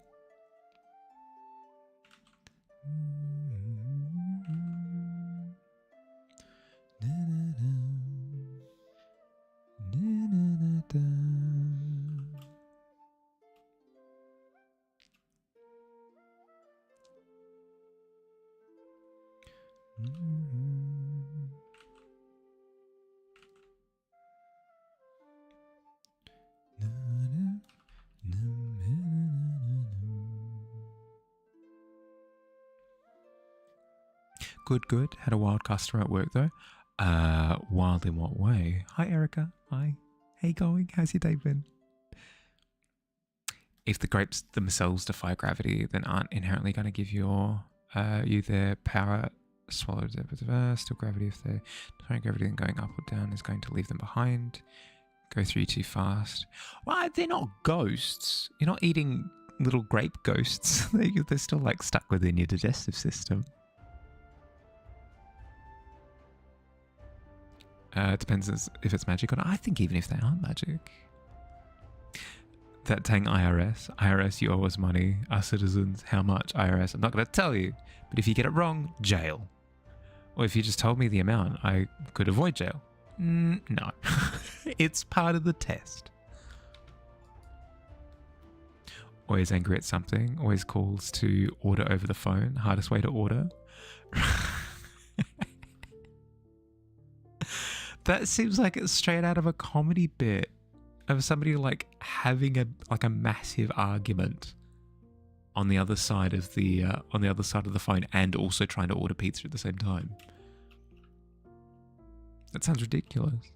Good. Had a wild customer at work though. Wild in what way? Hi Erica. Hi. How you going? How's your day been? If the grapes themselves defy gravity, then aren't inherently going to give you their power. Swallowed still gravity. If they're defying gravity, then going up or down is going to leave them behind. Go through too fast. Well, they're not ghosts. You're not eating little grape ghosts. They're still like stuck within your digestive system. It depends if it's magic or not. I think even if they aren't magic. That dang IRS. IRS, you owe us money. Our citizens, how much? IRS, I'm not going to tell you. But if you get it wrong, jail. Or if you just told me the amount, I could avoid jail. No. It's part of the test. Always angry at something. Always calls to order over the phone. Hardest way to order. That seems like it's straight out of a comedy bit of somebody like having a massive argument on the other side of the phone and also trying to order pizza at the same time. That sounds ridiculous.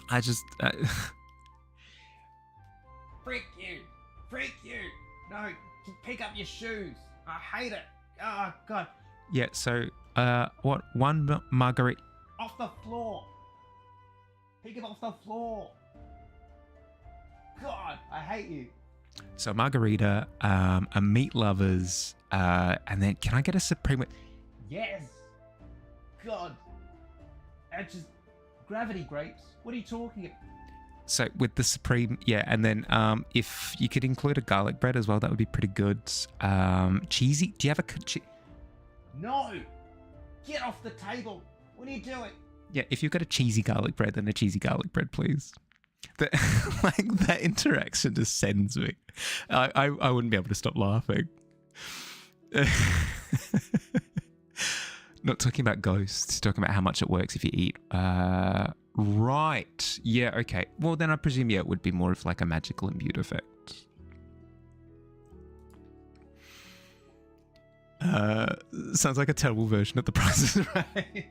I just Freak you! No, pick up your shoes. I hate it. Oh, God. Yeah, so, what? One margarita... Off the floor. Pick it off the floor. God, I hate you. So, margarita, a meat lovers, and then, can I get a supreme... Yes. God. That's just... Gravity grapes. What are you talking about? So with the supreme, yeah, and then if you could include a garlic bread as well, that would be pretty good. Cheesy, do you have a... No! Get off the table! What are you doing? Yeah, if you've got a cheesy garlic bread, then a cheesy garlic bread, please. That interaction just sends me. I wouldn't be able to stop laughing. Not talking about ghosts, talking about how much it works if you eat. Right. Yeah, okay. Well, then I presume, yeah, it would be more of like a magical imbue effect. Sounds like a terrible version of The Price is Right.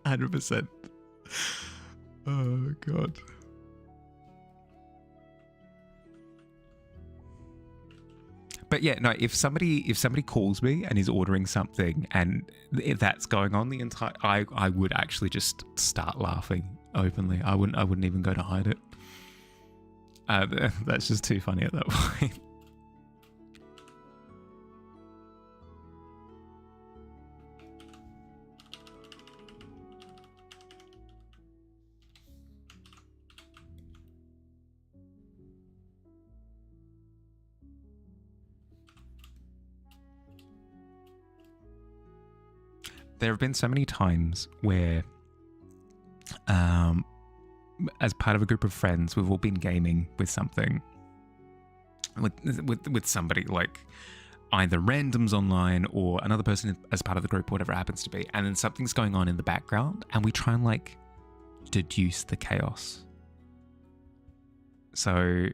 100%. Oh, God. But yeah, no. If somebody calls me and is ordering something, and if that's going on the entire, I would actually just start laughing openly. I wouldn't even go to hide it. That's just too funny at that point. There have been so many times where, as part of a group of friends, we've all been gaming with something, with somebody, like either randoms online or another person as part of the group, whatever it happens to be, and then something's going on in the background, and we try and like deduce the chaos. So,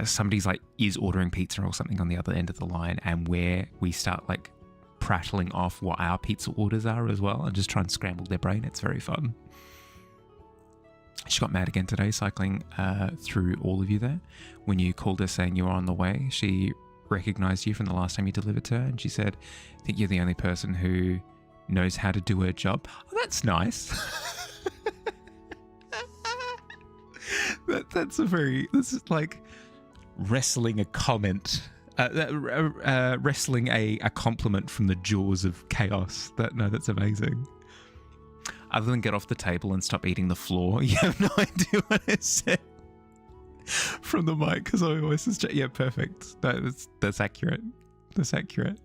somebody's like is ordering pizza or something on the other end of the line, and we start like prattling off what our pizza orders are as well, and just try and scramble their brain. It's very fun. She got mad again today, cycling through all of you there. When you called her saying you were on the way, she recognized you from the last time you delivered to her, and she said, "I think you're the only person who knows how to do her job." Oh, that's nice. That's like wrestling a comment, wrestling a compliment from the jaws of chaos. That's amazing. Other than get off the table and stop eating the floor, you have no idea what I said from the mic, because I always just, yeah, perfect. That's accurate. That's accurate.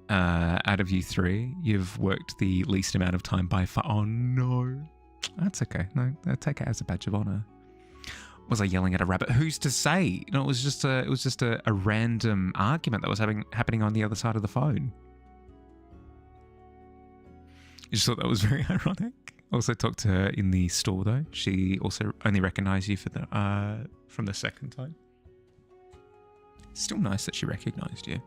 Out of you three, you've worked the least amount of time by far. Oh no. That's okay. No, I'll take it as a badge of honor. Was I yelling at a rabbit? Who's to say? No, it was just a random argument that was happening on the other side of the phone. You just thought that was very ironic. Also talked to her in the store though. She also only recognized you from the second time. Still nice that she recognized you.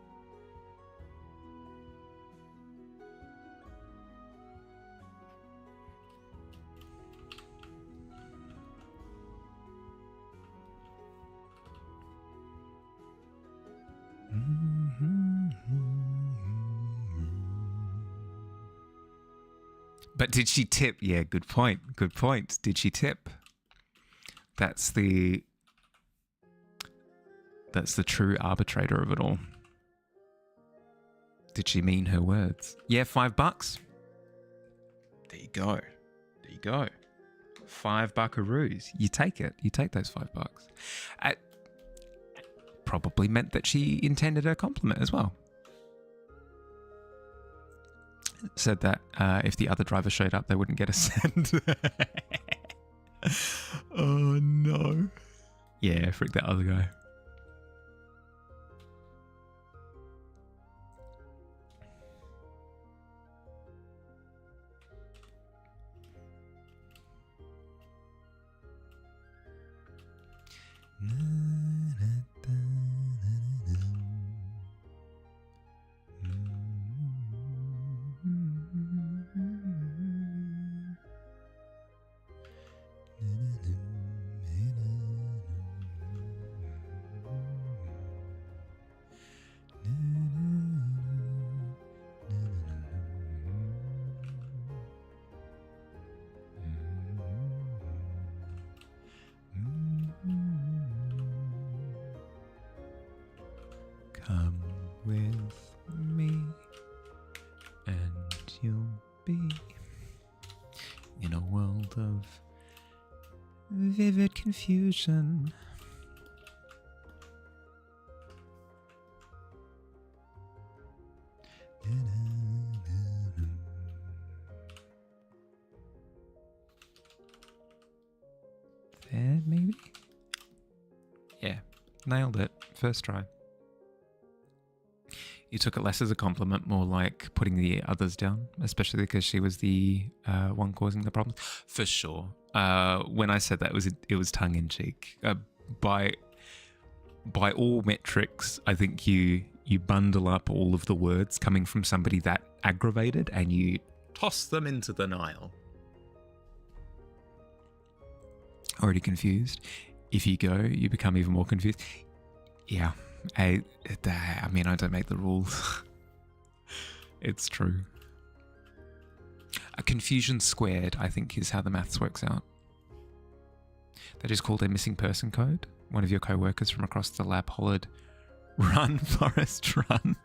But did she tip? Yeah, good point. Good point. Did she tip? That's the true arbitrator of it all. Did she mean her words? Yeah, $5. There you go. There you go. $5 buckaroos. You take it. You take those $5. It probably meant that she intended a compliment as well. Said that if the other driver showed up, they wouldn't get a cent. Oh no. Yeah, freak that other guy. Come with me and you'll be in a world of vivid confusion. There, maybe? Yeah, nailed it. First try. You took it less as a compliment, more like putting the others down, especially because she was the one causing the problems. For sure. When I said that, it was tongue in cheek. By all metrics, I think you bundle up all of the words coming from somebody that aggravated and you toss them into the Nile. Already confused. if you go, you become even more confused. Yeah, I mean, I don't make the rules. It's true. A confusion squared, I think, is how the maths works out. That is called a missing person code. One of your co-workers from across the lab hollered, "Run, Forrest, run."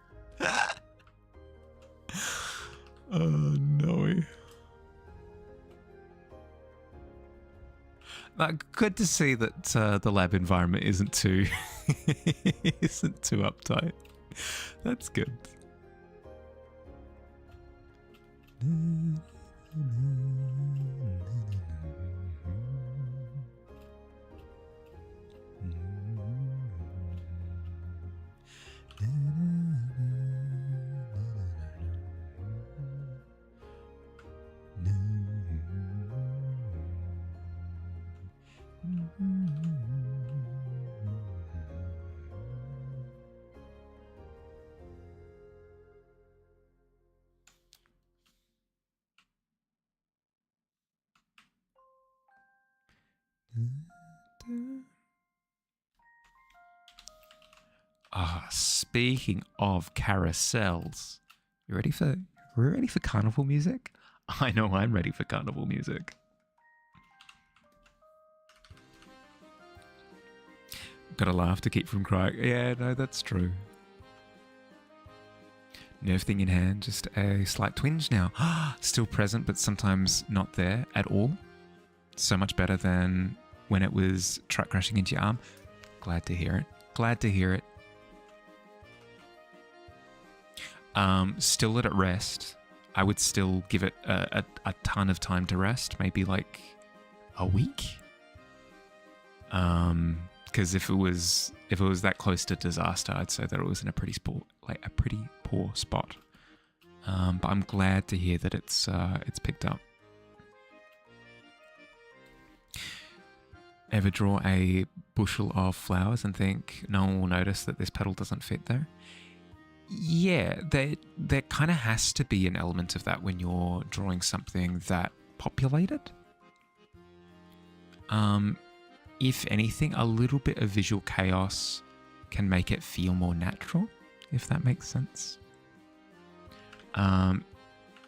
Oh, no. Good to see that the lab environment isn't too isn't too uptight. That's good. Speaking of carousels, you ready for carnival music? I know I'm ready for carnival music. Gotta laugh to keep from crying. Yeah, no, that's true. Nerve thing in hand, just a slight twinge now. Still present, but sometimes not there at all. So much better than when it was truck crashing into your arm. Glad to hear it. Glad to hear it. Still let it rest. I would still give it a ton of time to rest, maybe like a week. Because if it was that close to disaster, I'd say that it was in a pretty poor spot. But I'm glad to hear that it's picked up. Ever draw a bushel of flowers and think no one will notice that this petal doesn't fit there? Yeah, there kind of has to be an element of that when you're drawing something that populated. If anything, a little bit of visual chaos can make it feel more natural, if that makes sense.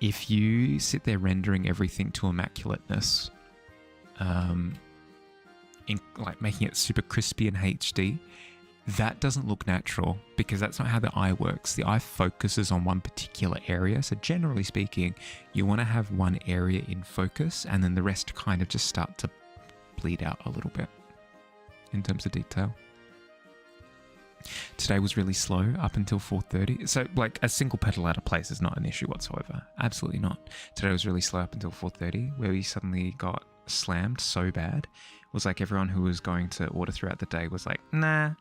If you sit there rendering everything to immaculateness, like making it super crispy and HD, that doesn't look natural because that's not how the eye works. The eye focuses on one particular area. So generally speaking, you want to have one area in focus and then the rest kind of just start to bleed out a little bit in terms of detail. Today was really slow up until 4:30. So like a single petal out of place is not an issue whatsoever. Absolutely not. Today was really slow up until 4:30 where we suddenly got slammed so bad. It was like everyone who was going to order throughout the day was like, nah,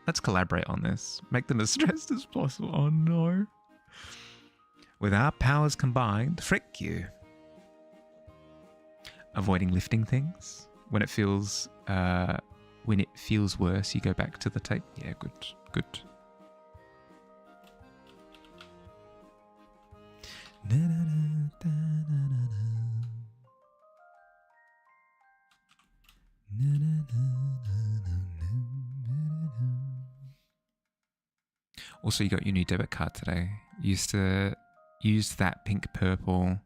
let's collaborate on this. Make them as stressed as possible. Oh no. With our powers combined, frick you. Avoiding lifting things. When it feels worse, you go back to the tape. Yeah, good. Also, you got your new debit card today. You used to use that pink, purple,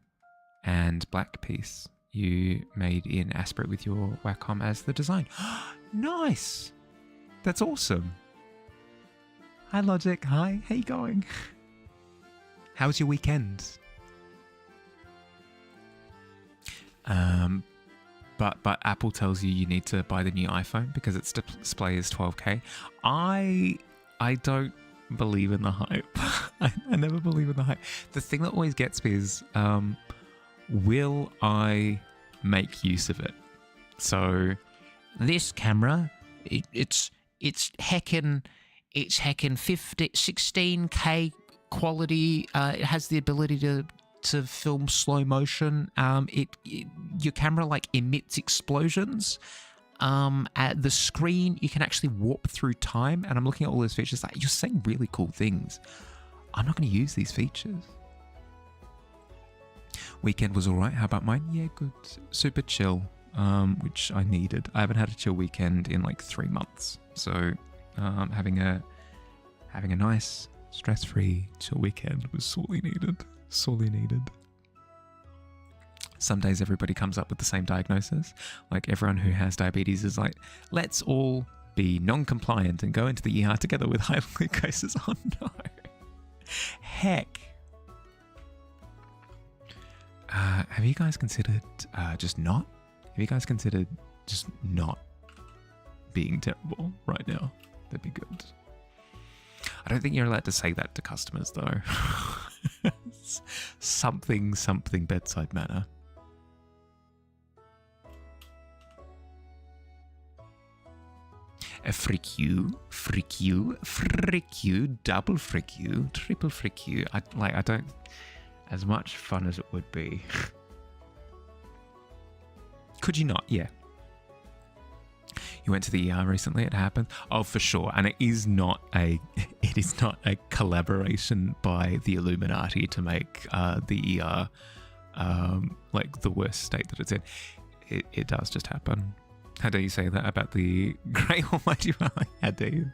and black piece you made in Aspirate with your Wacom as the design. Nice! That's awesome. Hi, Logic. Hi, how you going? How was your weekend? But Apple tells you need to buy the new iPhone because its display is 12K. I don't believe in the hype. I never believe in the hype. The thing that always gets me is, will I make use of it? So this camera, it's heckin' 16K quality. It has the ability to film slow motion. Your camera like emits explosions. At the screen, you can actually warp through time. And I'm looking at all those features like, you're saying really cool things. I'm not going to use these features. Weekend was all right. How about mine? Yeah, good. Super chill. which I needed. I haven't had a chill weekend in like 3 months, so having a nice stress-free chill weekend was sorely needed. Sorely needed. Some days everybody comes up with the same diagnosis. Like everyone who has diabetes is like, let's all be non-compliant and go into the ER together with high glucoses. Oh no. Heck. Have you guys considered just not being terrible right now? That'd be good. I don't think you're allowed to say that to customers though. something bedside manner. A frick you, double frick you, triple frick you. I don't, as much fun as it would be. Could you not? Yeah. You went to the ER recently, it happened. Oh, for sure. And it is not a collaboration by the Illuminati to make the ER like the worst state that it's in. It does just happen. How dare you say that about the Great Almighty Valley? How dare you?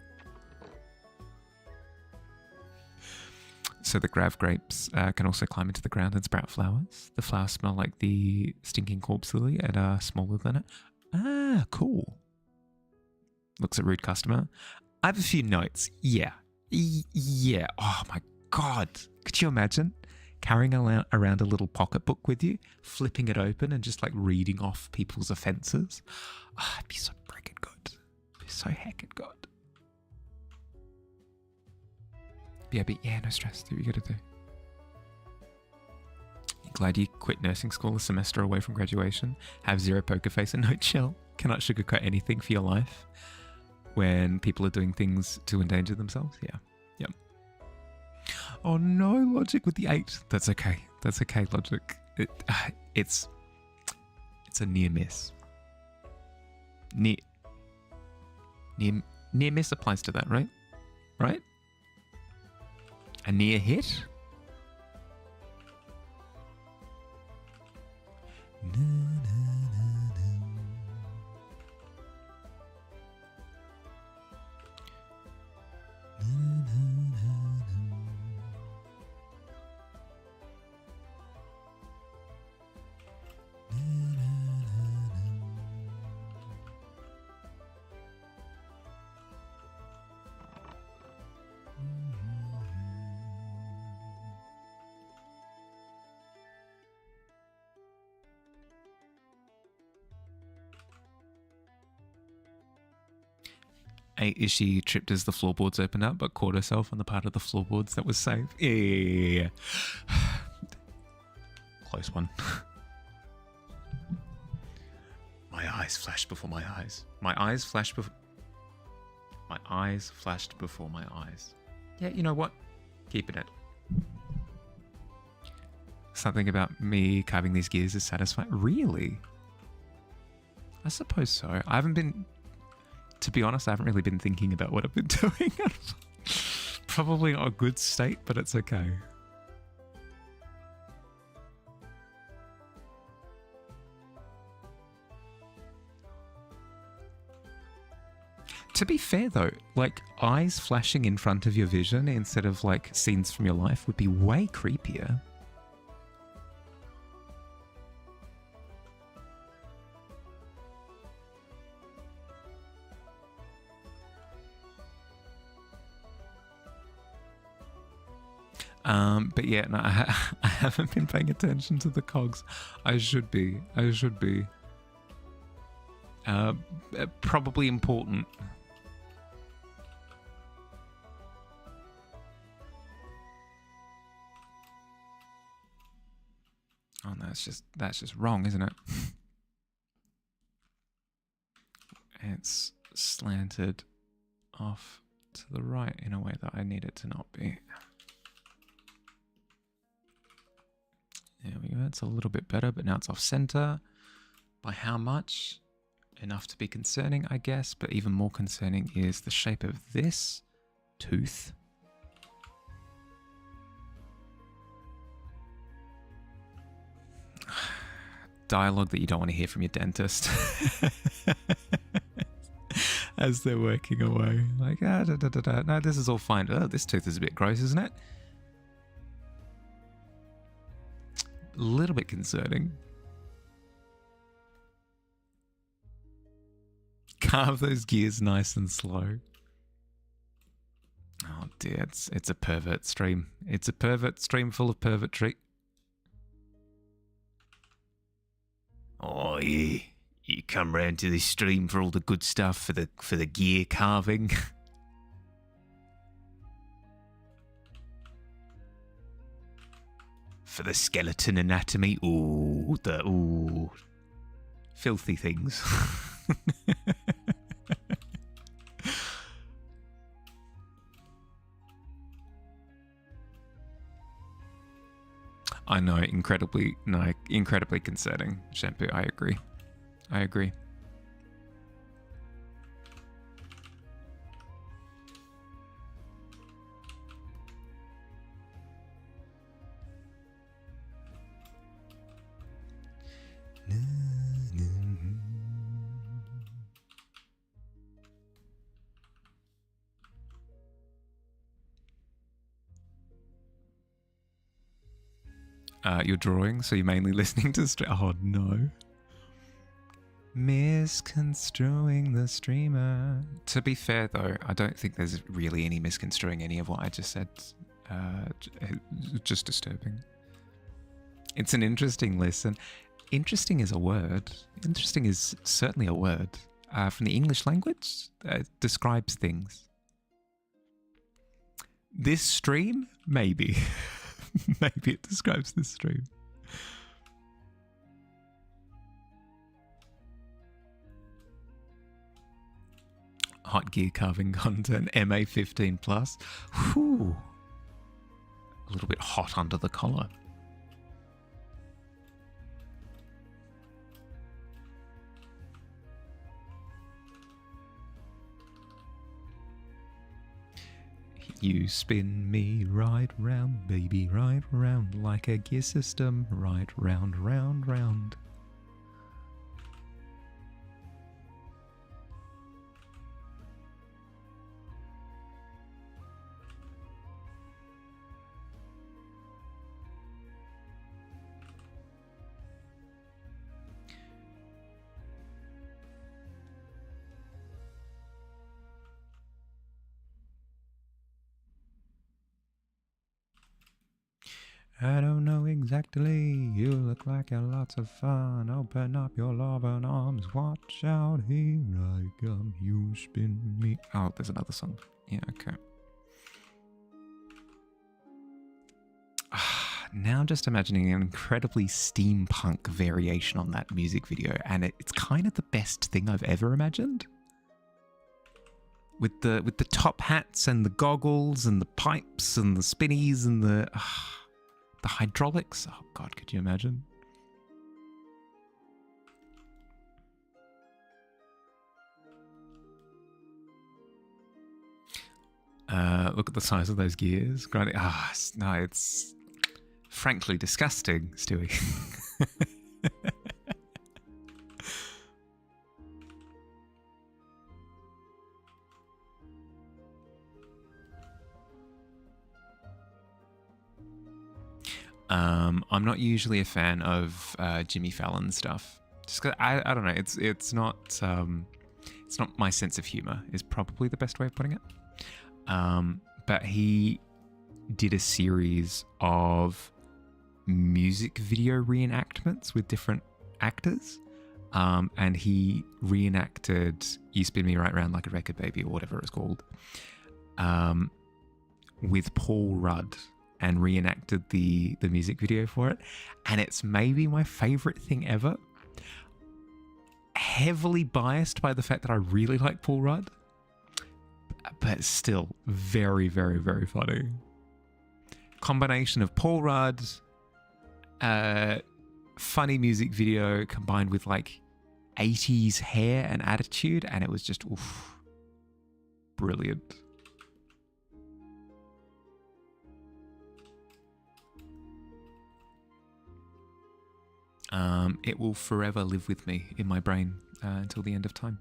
So the grav grapes can also climb into the ground and sprout flowers. The flowers smell like the stinking corpse lily and are smaller than it. Ah, cool. Looks at rude customer. I have a few notes. Yeah. Yeah. Oh my God. Could you imagine carrying around a little pocketbook with you, flipping it open and just like reading off people's offences? Oh, it'd be so freaking good. It'd be so heckin' good. Yeah, but yeah, no stress. Do what you gotta do. Glad you quit nursing school a semester away from graduation. Have zero poker face and no chill. Cannot sugarcoat anything for your life. When people are doing things to endanger themselves. Yeah. Yep. Oh no, Logic with the 8. That's okay. That's okay, Logic. It's a near miss. Near miss applies to that, right? Right? A near hit? Is she tripped as the floorboards opened up but caught herself on the part of the floorboards that was safe? Yeah. Close one. My eyes flashed before my eyes. My eyes flashed before my eyes. Yeah, you know what? Keeping it. Something about me carving these gears is satisfying. Really? I suppose so. To be honest, I haven't really been thinking about what I've been doing. Probably not a good state, but it's okay. To be fair though, like eyes flashing in front of your vision instead of like scenes from your life would be way creepier. But yeah, no, I haven't been paying attention to the cogs. I should be. Probably important. Oh no, that's just wrong, isn't it? It's slanted off to the right in a way that I need it to not be. There we go, it's a little bit better, but now it's off center. By how much? Enough to be concerning, I guess, but even more concerning is the shape of this tooth. dialogue that you don't want to hear from your dentist. As they're working away. Like, no, this is all fine. Oh, this tooth is a bit gross, isn't it? A little bit concerning. Carve those gears nice and slow. Oh dear, it's a pervert stream. It's a pervert stream full of pervertry. Oh yeah, you come round to this stream for all the good stuff for the gear carving. For the skeleton anatomy. Ooh, filthy things. I know, incredibly concerning, Shampoo. I agree. You're drawing, so you're mainly listening to the stream. Oh no. Misconstruing the streamer. To be fair though, I don't think there's really any misconstruing any of what I just said. Just disturbing. It's an interesting listen. Interesting is a word. Interesting is certainly a word. From the English language, it describes things. This stream? Maybe. Maybe it describes this stream. Hot gear carving content, MA 15 plus. Whew. A little bit hot under the collar. You spin me right round, baby, right round, like a gear system, right round, round, round. I don't know exactly. You look like you're lots of fun. Open up your loving arms. Watch out, here I come. You spin me. Oh, there's another song. Yeah, okay. Now I'm just imagining an incredibly steampunk variation on that music video, and it's kind of the best thing I've ever imagined. With the top hats and the goggles and the pipes and the spinnies and the hydraulics. Oh God, could you imagine? Look at the size of those gears. Granted, no, it's frankly disgusting, Stewie. I'm not usually a fan of Jimmy Fallon stuff. Just 'cause I don't know. It's not my sense of humor is probably the best way of putting it. But he did a series of music video reenactments with different actors, and he reenacted "You Spin Me Right Round Like a Record Baby" or whatever it's called, with Paul Rudd. And reenacted the music video for it. And it's maybe my favorite thing ever. Heavily biased by the fact that I really like Paul Rudd. But still very, very, very funny. Combination of Paul Rudd, funny music video combined with like 80s hair and attitude. And it was just, oof, brilliant. it will forever live with me in my brain until the end of time.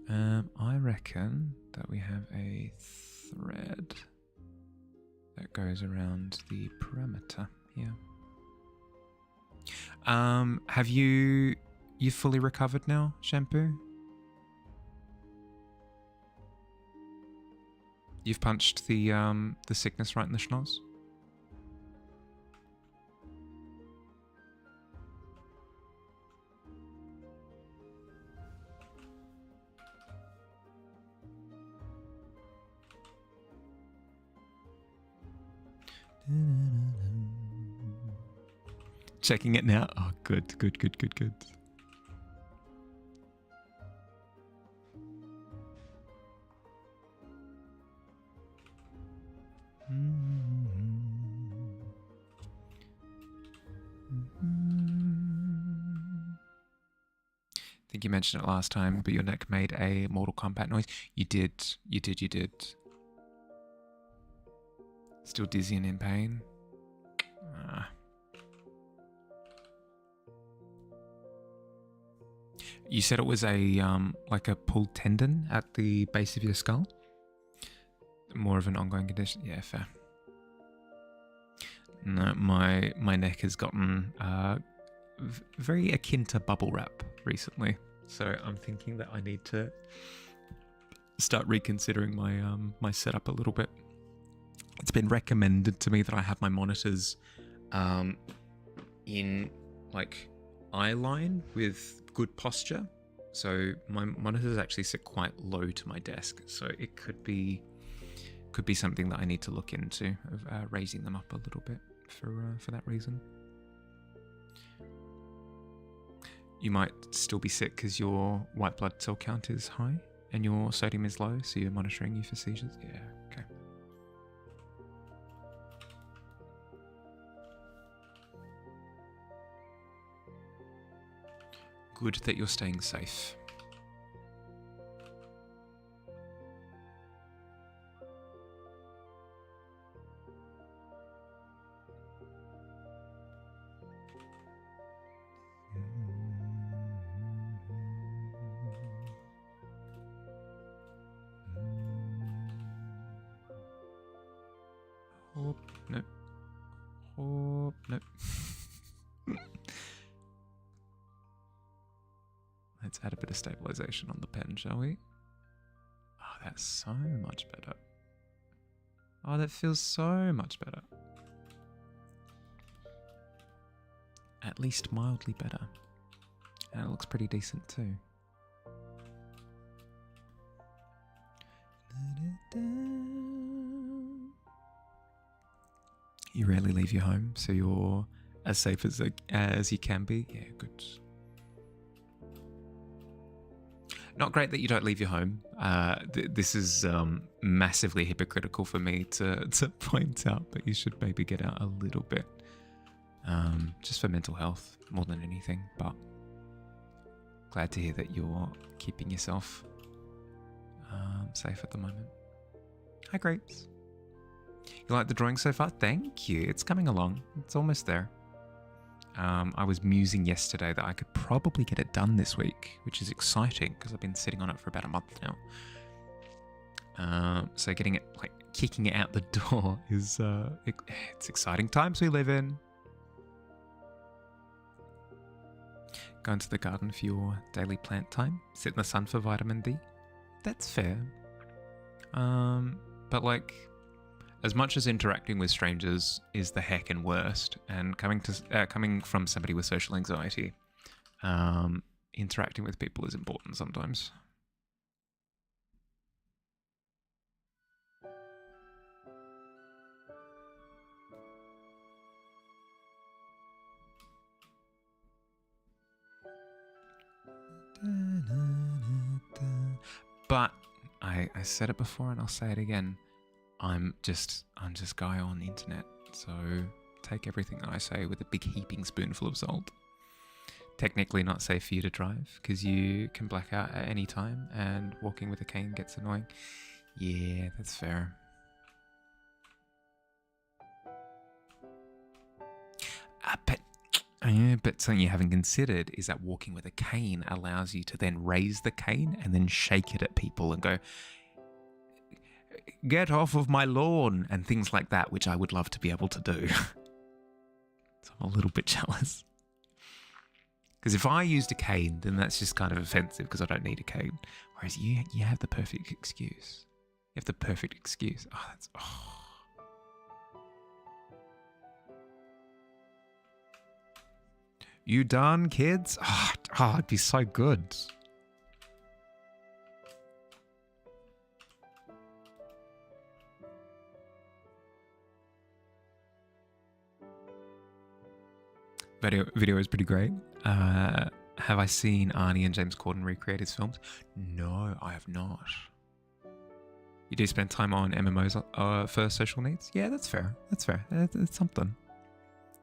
I reckon that we have a thread that goes around the perimeter here. Have you fully recovered now, Shampoo? You've punched the sickness right in the schnoz? Checking it now. Oh, good. I think you mentioned it last time, but your neck made a Mortal Kombat noise. You did. Still dizzy and in pain? You said it was a like a pulled tendon at the base of your skull? More of an ongoing condition? Yeah, fair. No, my neck has gotten very akin to bubble wrap recently. So I'm thinking that I need to start reconsidering my my setup a little bit. It's been recommended to me that I have my monitors in like eye line with good posture. So my monitors actually sit quite low to my desk. So it could be something that I need to look into, of raising them up a little bit for that reason. You might still be sick because your white blood cell count is high and your sodium is low, so you're monitoring you for seizures. Yeah, okay. Good that you're staying safe. Hope, no. Hope, no. Let's add a bit of stabilization on the pen, shall we? Oh, that's so much better. Oh, that feels so much better. At least mildly better. And it looks pretty decent too. You rarely leave your home, so you're as safe as you can be. Yeah, good. Not great that you don't leave your home. This is massively hypocritical for me to point out, but you should maybe get out a little bit. Just for mental health more than anything, but glad to hear that you're keeping yourself safe at the moment. Hi, Grapes. You like the drawing so far? Thank you. It's coming along. It's almost there. I was musing yesterday that I could probably get it done this week, which is exciting because I've been sitting on it for about a month now. So getting it, like kicking it out the door is, it's exciting times we live in. Go into the garden for your daily plant time. Sit in the sun for vitamin D. That's fair. But like, as much as interacting with strangers is the heckin' worst, and coming from somebody with social anxiety, interacting with people is important sometimes. But I said it before and I'll say it again. I'm just guy on the internet, so take everything that I say with a big heaping spoonful of salt. Technically not safe for you to drive because you can black out at any time and walking with a cane gets annoying. Yeah, that's fair. But something you haven't considered is that walking with a cane allows you to then raise the cane and then shake it at people and go, "Get off of my lawn," and things like that, which I would love to be able to do. So I'm a little bit jealous. Because if I used a cane, then that's just kind of offensive because I don't need a cane. Whereas you have the perfect excuse. You have the perfect excuse. You done, kids? It'd be so good. Video is pretty great. Have I seen Arnie and James Corden recreate his films? No, I have not. You do spend time on MMOs for social needs? Yeah, that's fair. That's fair. It's something.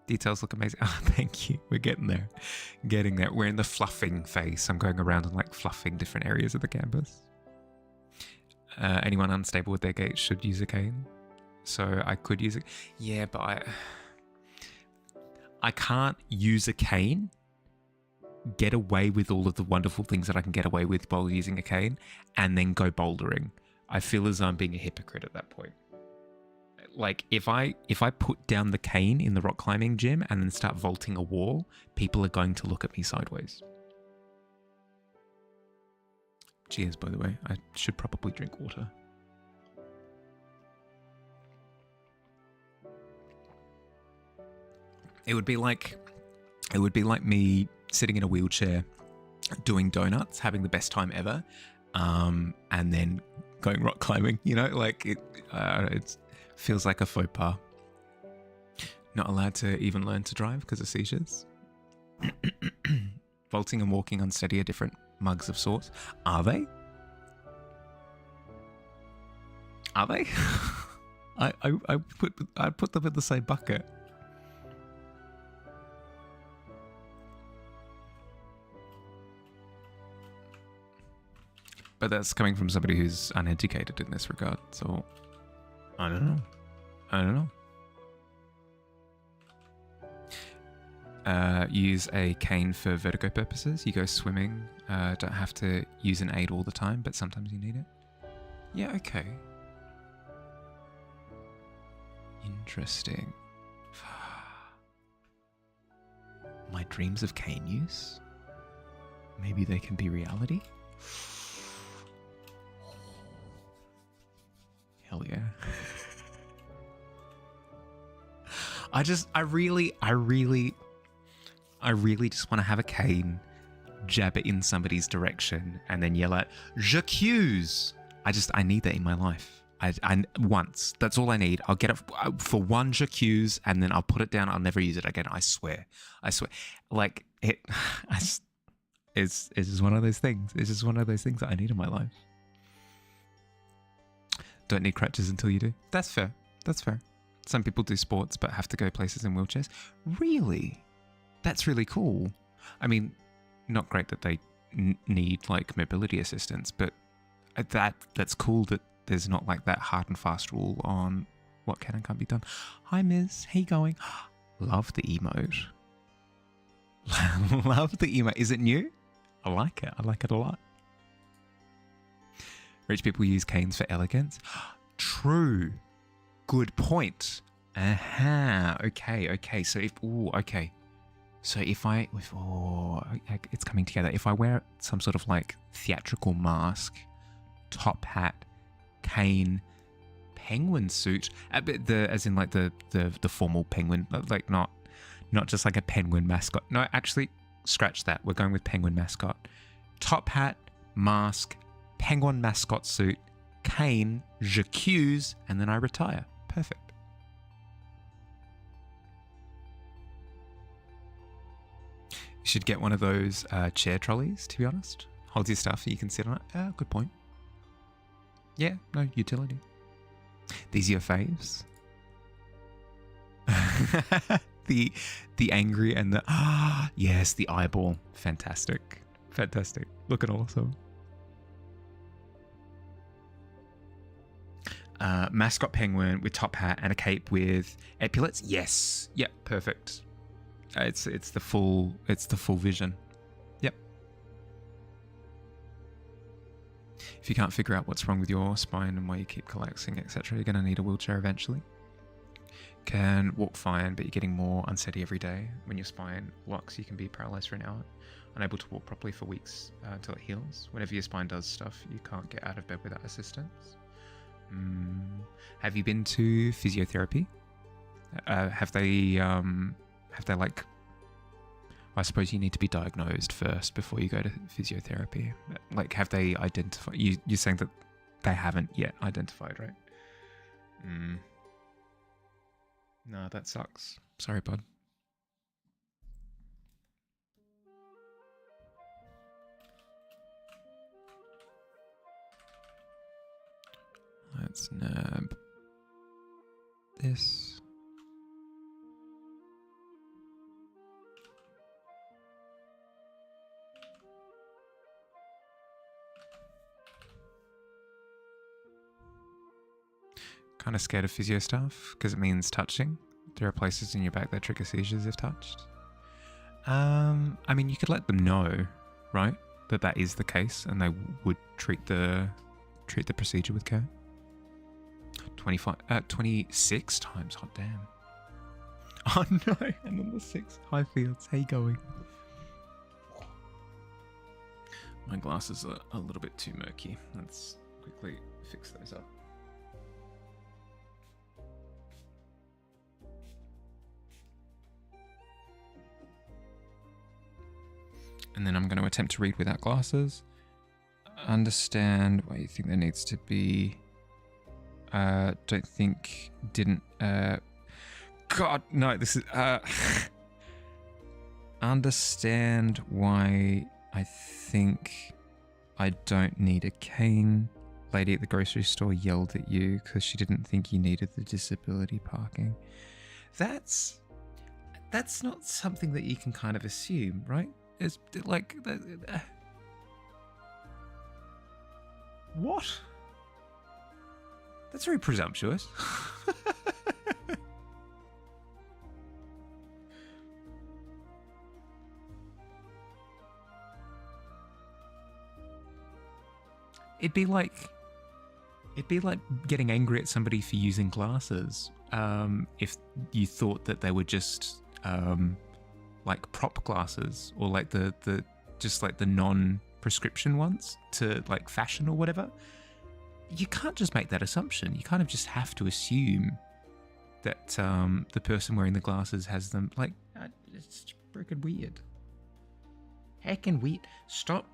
Details look amazing. Oh, thank you. We're getting there. Getting there. We're in the fluffing phase. I'm going around and like fluffing different areas of the canvas. Anyone unstable with their gait should use a cane. So I could use it. Yeah, but I can't use a cane, get away with all of the wonderful things that I can get away with while using a cane, and then go bouldering. I feel as though I'm being a hypocrite at that point. Like, if I put down the cane in the rock climbing gym and then start vaulting a wall, people are going to look at me sideways. Cheers, by the way. I should probably drink water. It would be like me sitting in a wheelchair, doing donuts, having the best time ever, and then going rock climbing. You know, like it feels like a faux pas. Not allowed to even learn to drive because of seizures. Vaulting and walking unsteady are different mugs of sorts. Are they? Are they? I put them in the same bucket. But that's coming from somebody who's uneducated in this regard, so I don't know. Use a cane for vertigo purposes. You go swimming, don't have to use an aid all the time, but sometimes you need it. Yeah, okay. Interesting. My dreams of cane use? Maybe they can be reality? Hell yeah. I really just want to have a cane, jab it in somebody's direction, and then yell out, "J'accuse!" I need that in my life. I once. That's all I need. I'll get it for one j'accuse, and then I'll put it down. I'll never use it again. I swear. Like, it's just one of those things. It's just one of those things that I need in my life. Don't need crutches until you do. That's fair. That's fair. Some people do sports but have to go places in wheelchairs. Really? That's really cool. I mean, not great that they need like mobility assistance, but that's cool that there's not like that hard and fast rule on what can and can't be done. Hi, Miz. How you going? Love the emote. Love the emote. Is it new? I like it. I like it a lot. Rich people use canes for elegance. True. Good point. Okay. So it's coming together. If I wear some sort of like theatrical mask, top hat, cane, penguin suit, as in like the formal penguin, like not just like a penguin mascot. No, actually, scratch that. We're going with penguin mascot. Top hat, mask, penguin mascot suit, cane, j'accuse, and then I retire. Perfect. You should get one of those chair trolleys, to be honest. Holds your stuff and you can sit on it. Good point. Yeah, no, utility. These are your faves? the angry and the... yes, the eyeball. Fantastic. Looking awesome. Mascot penguin with top hat and a cape with epaulets. Yes. Yep, perfect. It's the full vision. Yep. If you can't figure out what's wrong with your spine and why you keep collapsing, etc., you're going to need a wheelchair eventually. Can walk fine, but you're getting more unsteady every day. When your spine locks, you can be paralyzed for an hour, unable to walk properly for weeks until it heals. Whenever your spine does stuff, you can't get out of bed without assistance. Have you been to physiotherapy? Have they like... I suppose you need to be diagnosed first before you go to physiotherapy. Like, have they identified... You're saying that they haven't yet identified, right? No, that sucks. Sorry, bud. Let's nab this. Kind of scared of physio stuff because it means touching. There are places in your back that trigger seizures if touched. I mean, you could let them know, right, that is the case, and they would treat the procedure with care. 26 times. Hot damn. Oh no, and on the 6 high fields. How you going? My glasses are a little bit too murky. Let's quickly fix those up. And then I'm going to attempt to read without glasses. Understand why you think there needs to be... don't think... Didn't... God, no, this is... Understand why I think I don't need a cane. Lady at the grocery store yelled at you because she didn't think you needed the disability parking. That's not something that you can kind of assume, right? It's like... What? That's very presumptuous. It'd be like getting angry at somebody for using glasses if you thought that they were just like prop glasses or like the just like the non-prescription ones to like fashion or whatever. You can't just make that assumption. You kind of just have to assume that the person wearing the glasses has them. Like, it's freaking weird. Heckin' weird. Stop.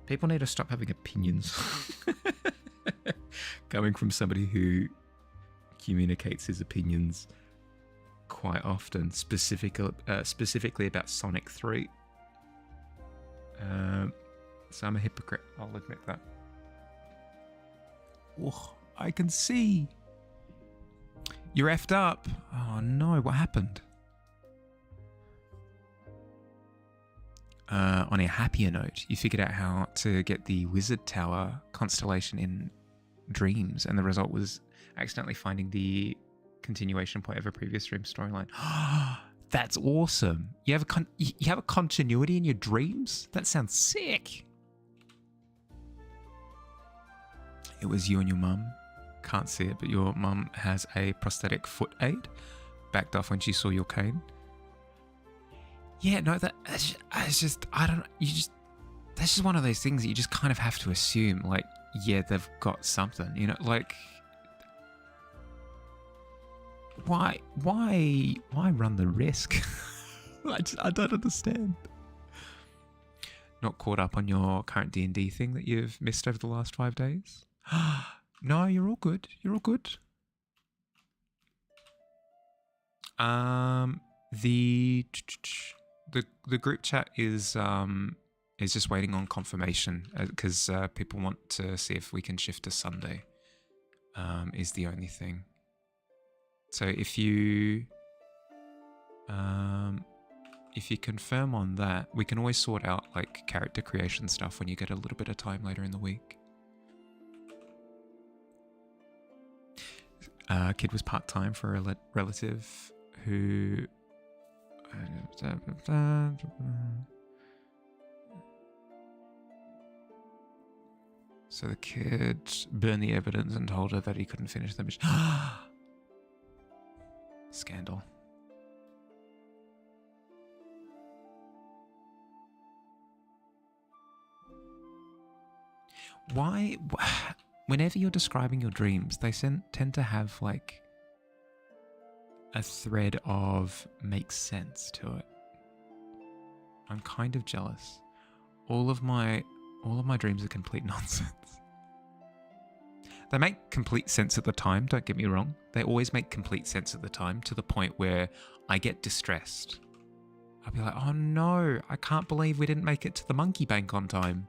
People need to stop having opinions. Coming from somebody who communicates his opinions quite often, specifically about Sonic 3. So I'm a hypocrite, I'll admit that. Oh, I can see. You're effed up. Oh no, what happened? On a happier note, you figured out how to get the Wizard Tower constellation in dreams, and the result was accidentally finding the continuation point of a previous dream storyline. That's awesome. You have a continuity in your dreams? That sounds sick. It was you and your mum. Can't see it, but your mum has a prosthetic foot aid. Backed off when she saw your cane. Yeah, no, that's just one of those things that you just kind of have to assume, like, yeah, they've got something, you know, like, why run the risk? I don't understand. Not caught up on your current D&D thing that you've missed over the last 5 days? No, you're all good. You're all good. The group chat is just waiting on confirmation because people want to see if we can shift to Sunday. Is the only thing. So if you confirm on that, we can always sort out like character creation stuff when you get a little bit of time later in the week. Kid was part-time for a relative who So the kid burned the evidence and told her that he couldn't finish the mission. Scandal. Why, whenever you're describing your dreams, they tend to have like a thread of makes sense to it. I'm kind of jealous. All of my dreams are complete nonsense. They make complete sense at the time, don't get me wrong. They always make complete sense at the time, to the point where I get distressed. I'll be like, oh no, I can't believe we didn't make it to the monkey bank on time.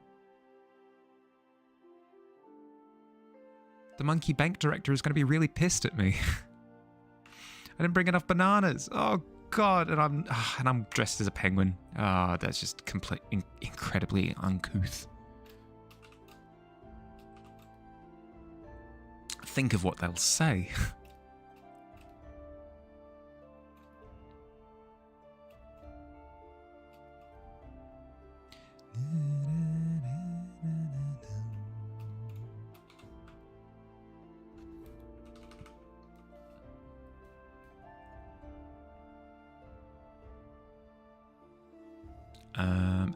The monkey bank director is going to be really pissed at me. I didn't bring enough bananas. Oh God, and I'm dressed as a penguin. Ah, that's just incredibly uncouth. Think of what they'll say.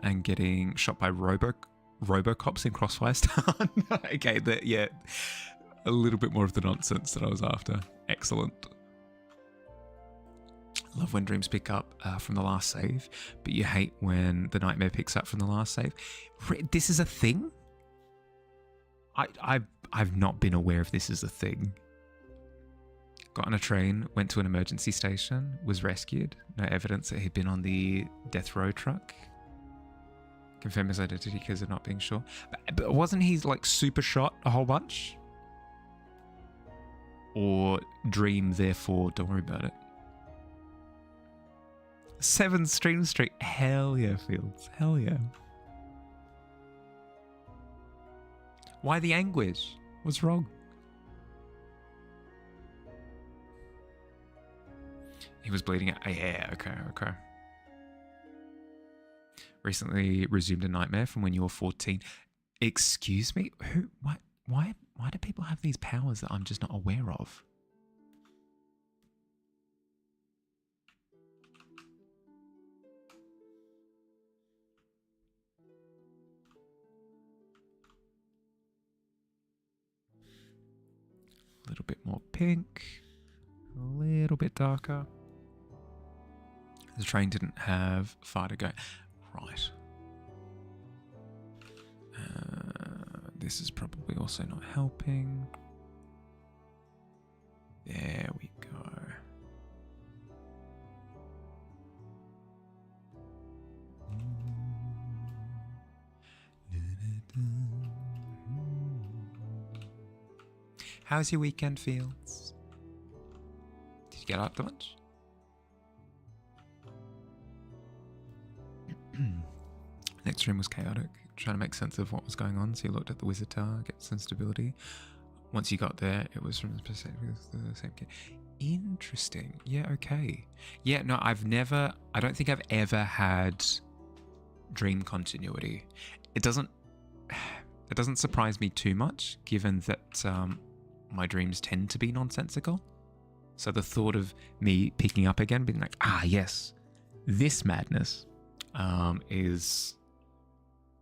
And getting shot by Robocops in Crossfire Star. Okay, yeah, a little bit more of the nonsense that I was after. Excellent. Love when dreams pick up from the last save, but you hate when the nightmare picks up from the last save. This is a thing? I've not been aware of this as a thing. Got on a train, went to an emergency station, was rescued. No evidence that he'd been on the death row truck. Confirm his identity because of not being sure. But wasn't he like super shot a whole bunch? Or dream, therefore don't worry about it. 7 Stream Street. Hell yeah, Fields. Hell yeah. Why the anguish? What's wrong? He was bleeding out. Yeah, okay. Recently resumed a nightmare from when you were 14. Excuse me? Who? What? Why do people have these powers that I'm just not aware of? A little bit more pink. A little bit darker. The train didn't have far to go. Right. This is probably also not helping. There we go. How's your weekend, Fields? Did you get up to much? Next room was chaotic, trying to make sense of what was going on, so you looked at the wizard tower, get some stability. Once you got there, it was from the perspective of the same kid. Interesting. Yeah, okay. Yeah, no, I don't think I've ever had dream continuity. It doesn't surprise me too much, given that my dreams tend to be nonsensical. So the thought of me picking up again, being like, yes, this madness is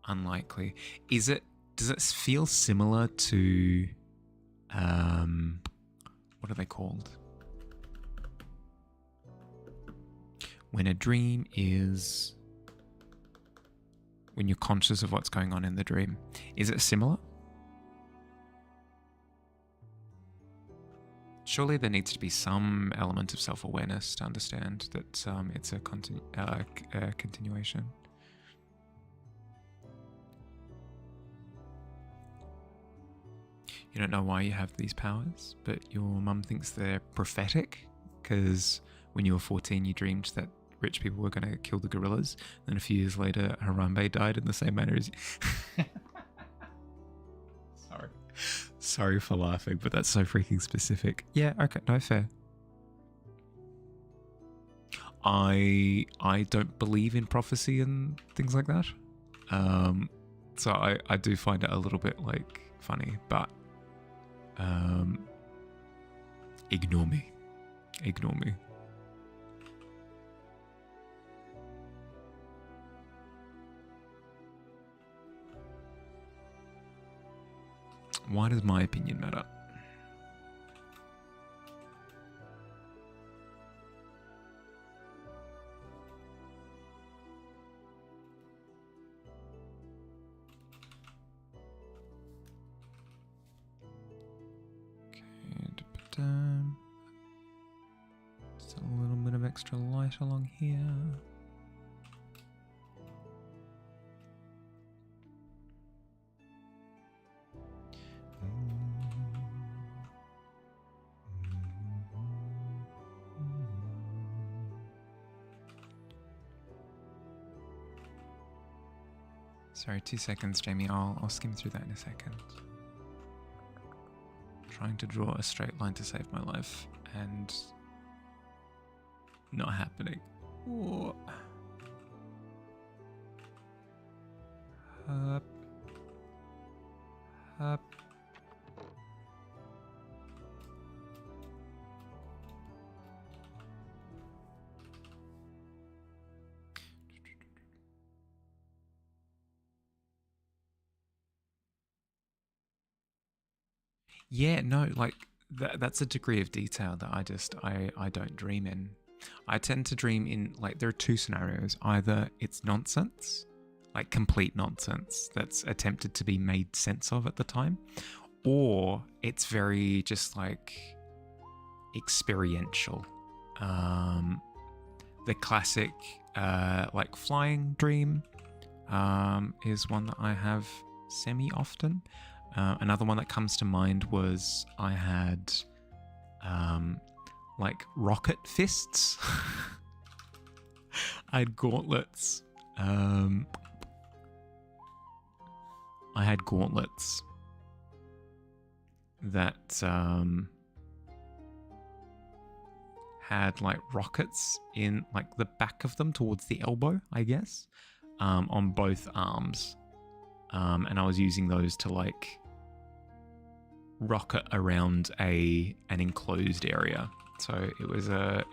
unlikely. Does it feel similar to what are they called? When a dream is when you're conscious of what's going on in the dream. Is it similar? Surely there needs to be some element of self-awareness to understand that it's a continuation. You don't know why you have these powers, but your mum thinks they're prophetic because when you were 14 you dreamed that rich people were going to kill the gorillas, and a few years later Harambe died in the same manner as you. Sorry for laughing, but that's so freaking specific. Yeah, okay, no, fair. I don't believe in prophecy and things like that. So I do find it a little bit like funny, but ignore me. Ignore me. Why does my opinion matter? Just a little bit of extra light along here. Sorry, 2 seconds, Jamie. I'll skim through that in a second. Trying to draw a straight line to save my life, and not happening. Ooh. Up. Up. Yeah, no, like that's a degree of detail that I don't dream in. I tend to dream in, like, there are two scenarios. Either it's nonsense, like complete nonsense that's attempted to be made sense of at the time, or it's very just like experiential. The classic like flying dream is one that I have semi-often. Another one that comes to mind was I had like rocket fists. I had gauntlets. I had gauntlets that had like rockets in like the back of them towards the elbow, I guess, on both arms. And I was using those to like rocket around an enclosed area. So it was like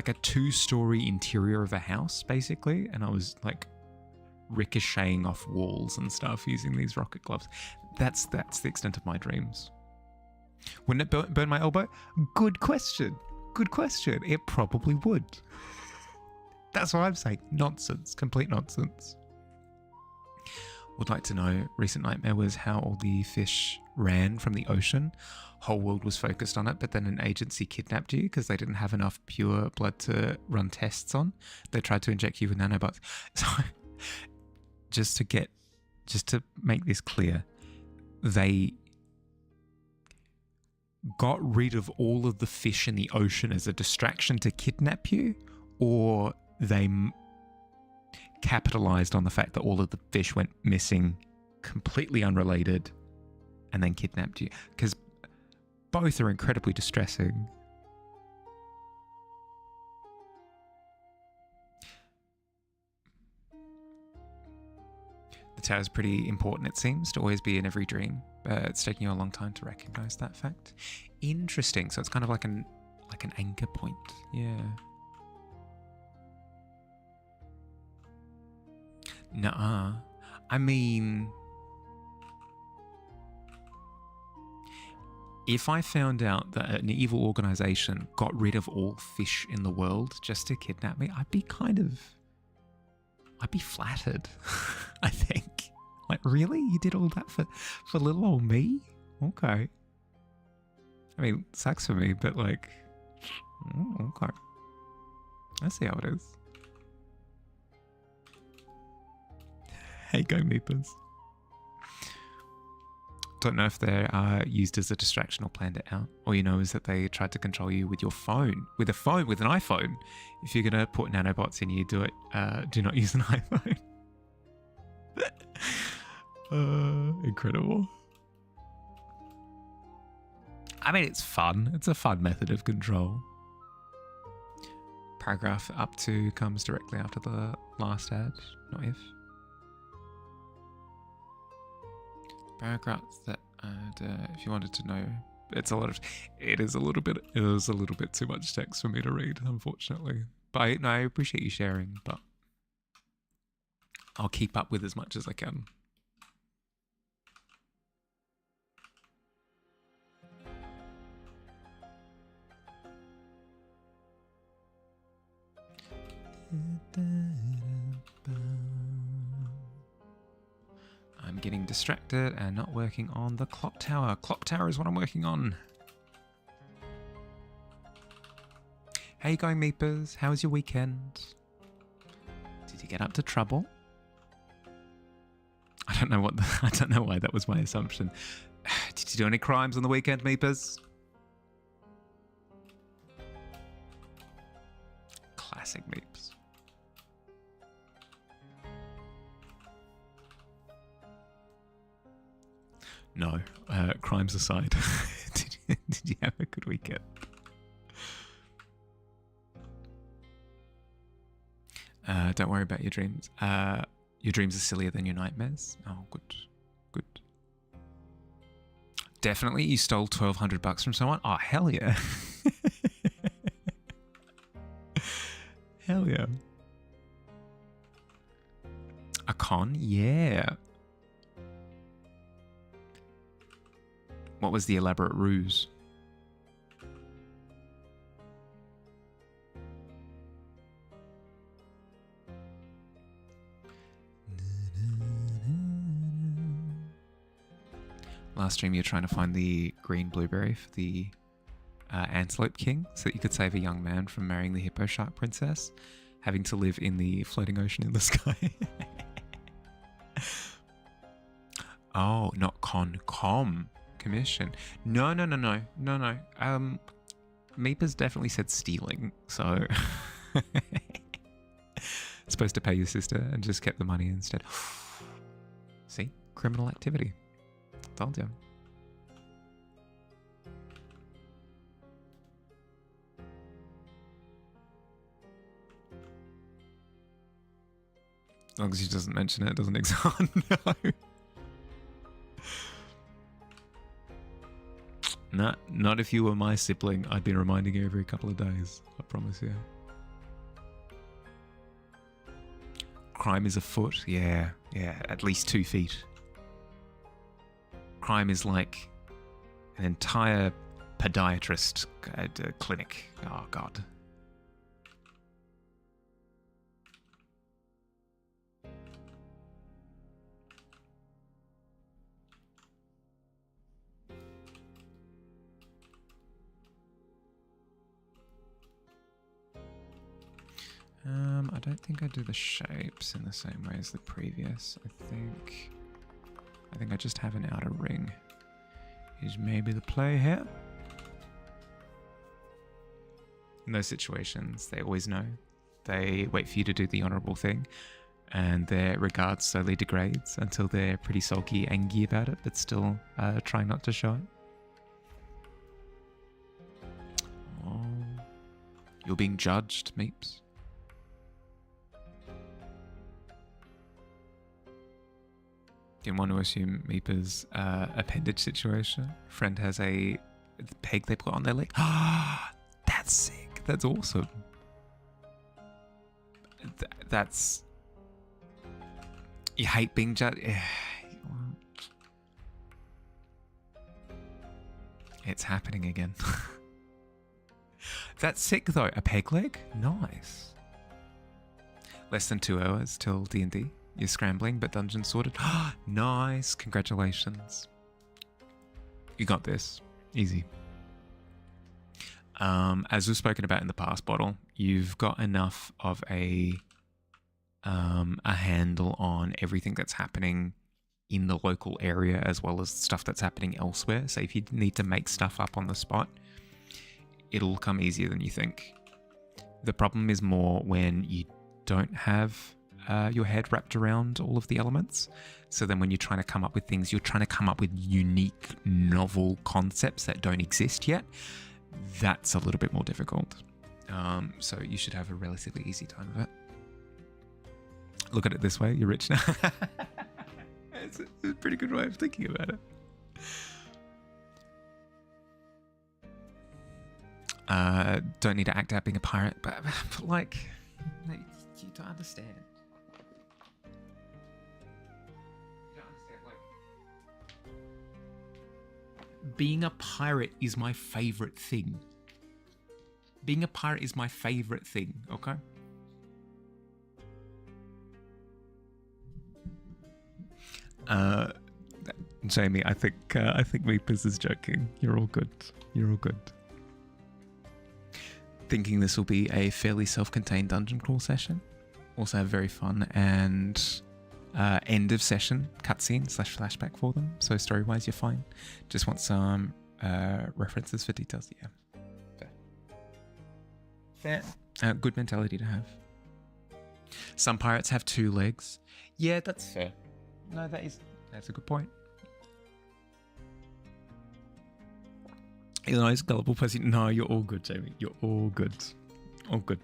a 2-story interior of a house basically, and I was like ricocheting off walls and stuff using these rocket gloves. That's the extent of my dreams. Wouldn't it burn my elbow? Good question. Good question. It probably would. That's what I'm saying. Nonsense. Complete nonsense. Would like to know, recent nightmare was how all the fish ran from the ocean. Whole world was focused on it, but then an agency kidnapped you because they didn't have enough pure blood to run tests on. They tried to inject you with nanobots. So, just to make this clear, they got rid of all of the fish in the ocean as a distraction to kidnap you, or they capitalized on the fact that all of the fish went missing, completely unrelated, and then kidnapped you? Because both are incredibly distressing. The tower is pretty important, it seems, to always be in every dream, but it's taking you a long time to recognize that fact. Interesting. So it's kind of like an anchor point. Yeah. Nuh-uh. I mean, if I found out that an evil organization got rid of all fish in the world just to kidnap me, I'd be flattered. I think. Like, really? You did all that for little old me? Okay. I mean, sucks for me, but like, okay. I see how it is. Hey, go Meepers. Don't know if they're used as a distraction or planned it out. All you know is that they tried to control you with your phone. With an iPhone. If you're going to put nanobots in you, do not use an iPhone. Incredible. I mean, it's fun. It's a fun method of control. paragraph up to comes directly after the last ad, not if. Paragraphs that add, if you wanted to know, it is a little bit too much text for me to read, unfortunately. But I appreciate you sharing, but I'll keep up with as much as I can. I'm getting distracted and not working on the clock tower. Clock tower is what I'm working on. How you going, Meepers? How was your weekend? Did you get up to trouble? I don't know why that was my assumption. Did you do any crimes on the weekend, Meepers? Classic Meeps. No, crimes aside, did you have a good weekend? Don't worry about your dreams. Your dreams are sillier than your nightmares. Oh, good. Good. Definitely you stole $1,200 from someone? Oh, hell yeah. Hell yeah. A con? Yeah. What was the elaborate ruse? Last stream you were trying to find the green blueberry for the Antelope King so that you could save a young man from marrying the hippo shark princess, having to live in the floating ocean in the sky. Oh, not com. Commission. No. Meepa's definitely said stealing, so supposed to pay your sister and just kept the money instead. See? Criminal activity. Told you. As long as she doesn't mention it, doesn't exist. No. Not if you were my sibling. I'd be reminding you every couple of days. I promise you. Crime is afoot. Yeah. At least 2 feet. Crime is like an entire podiatrist clinic. Oh, God. I don't think I do the shapes in the same way as the previous. I think I just have an outer ring. Is maybe the play here? In those situations, they always know. They wait for you to do the honourable thing, and their regard slowly degrades until they're pretty sulky, angry about it, but still trying not to show it. Oh, you're being judged, Meeps. Didn't want to assume Meepa's appendage situation. Friend has a peg they put on their leg. Ah, that's sick. That's awesome. That's... You hate being judged. It's happening again. That's sick though. A peg leg? Nice. Less than 2 hours till D&D. You're scrambling, but dungeon sorted. Nice. Congratulations. You got this. Easy. As we've spoken about in the past, Bottle, you've got enough of a handle on everything that's happening in the local area as well as stuff that's happening elsewhere. So if you need to make stuff up on the spot, it'll come easier than you think. The problem is more when you don't have your head wrapped around all of the elements. So then when you're trying to come up with things, you're trying to come up with unique, novel concepts that don't exist yet. That's a little bit more difficult. So you should have a relatively easy time of it. Look at it this way, you're rich now. It's a pretty good way of thinking about it. Don't need to act out being a pirate, but like, you don't understand. You don't understand, like, being a pirate is my favorite thing. Being a pirate is my favorite thing, okay? Jamie, I think Meepers is joking. You're all good. You're all good. Thinking this will be a fairly self-contained dungeon crawl session. Also have very fun and end of session cutscene / flashback for them. So story-wise, you're fine. Just want some references for details. Yeah. Fair. Good mentality to have. Some pirates have 2 legs. Yeah, that's fair. No, that's a good point. You know, it's gullible person. No, you're all good, Jamie. You're all good. All good.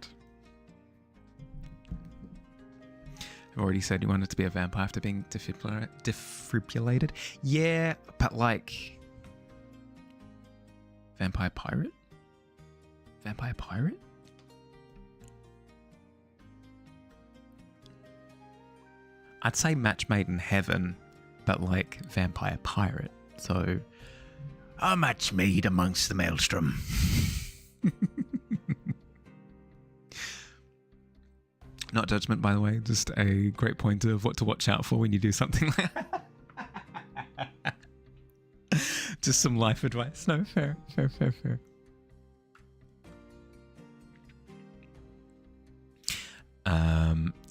I've already said you wanted to be a vampire after being defibrillated. Yeah, but like... Vampire pirate? Vampire pirate? I'd say match made in heaven, but like vampire pirate. So... A match made amongst the maelstrom. Not judgment, by the way. Just a great pointer of what to watch out for when you do something like that. Just some life advice. No, fair.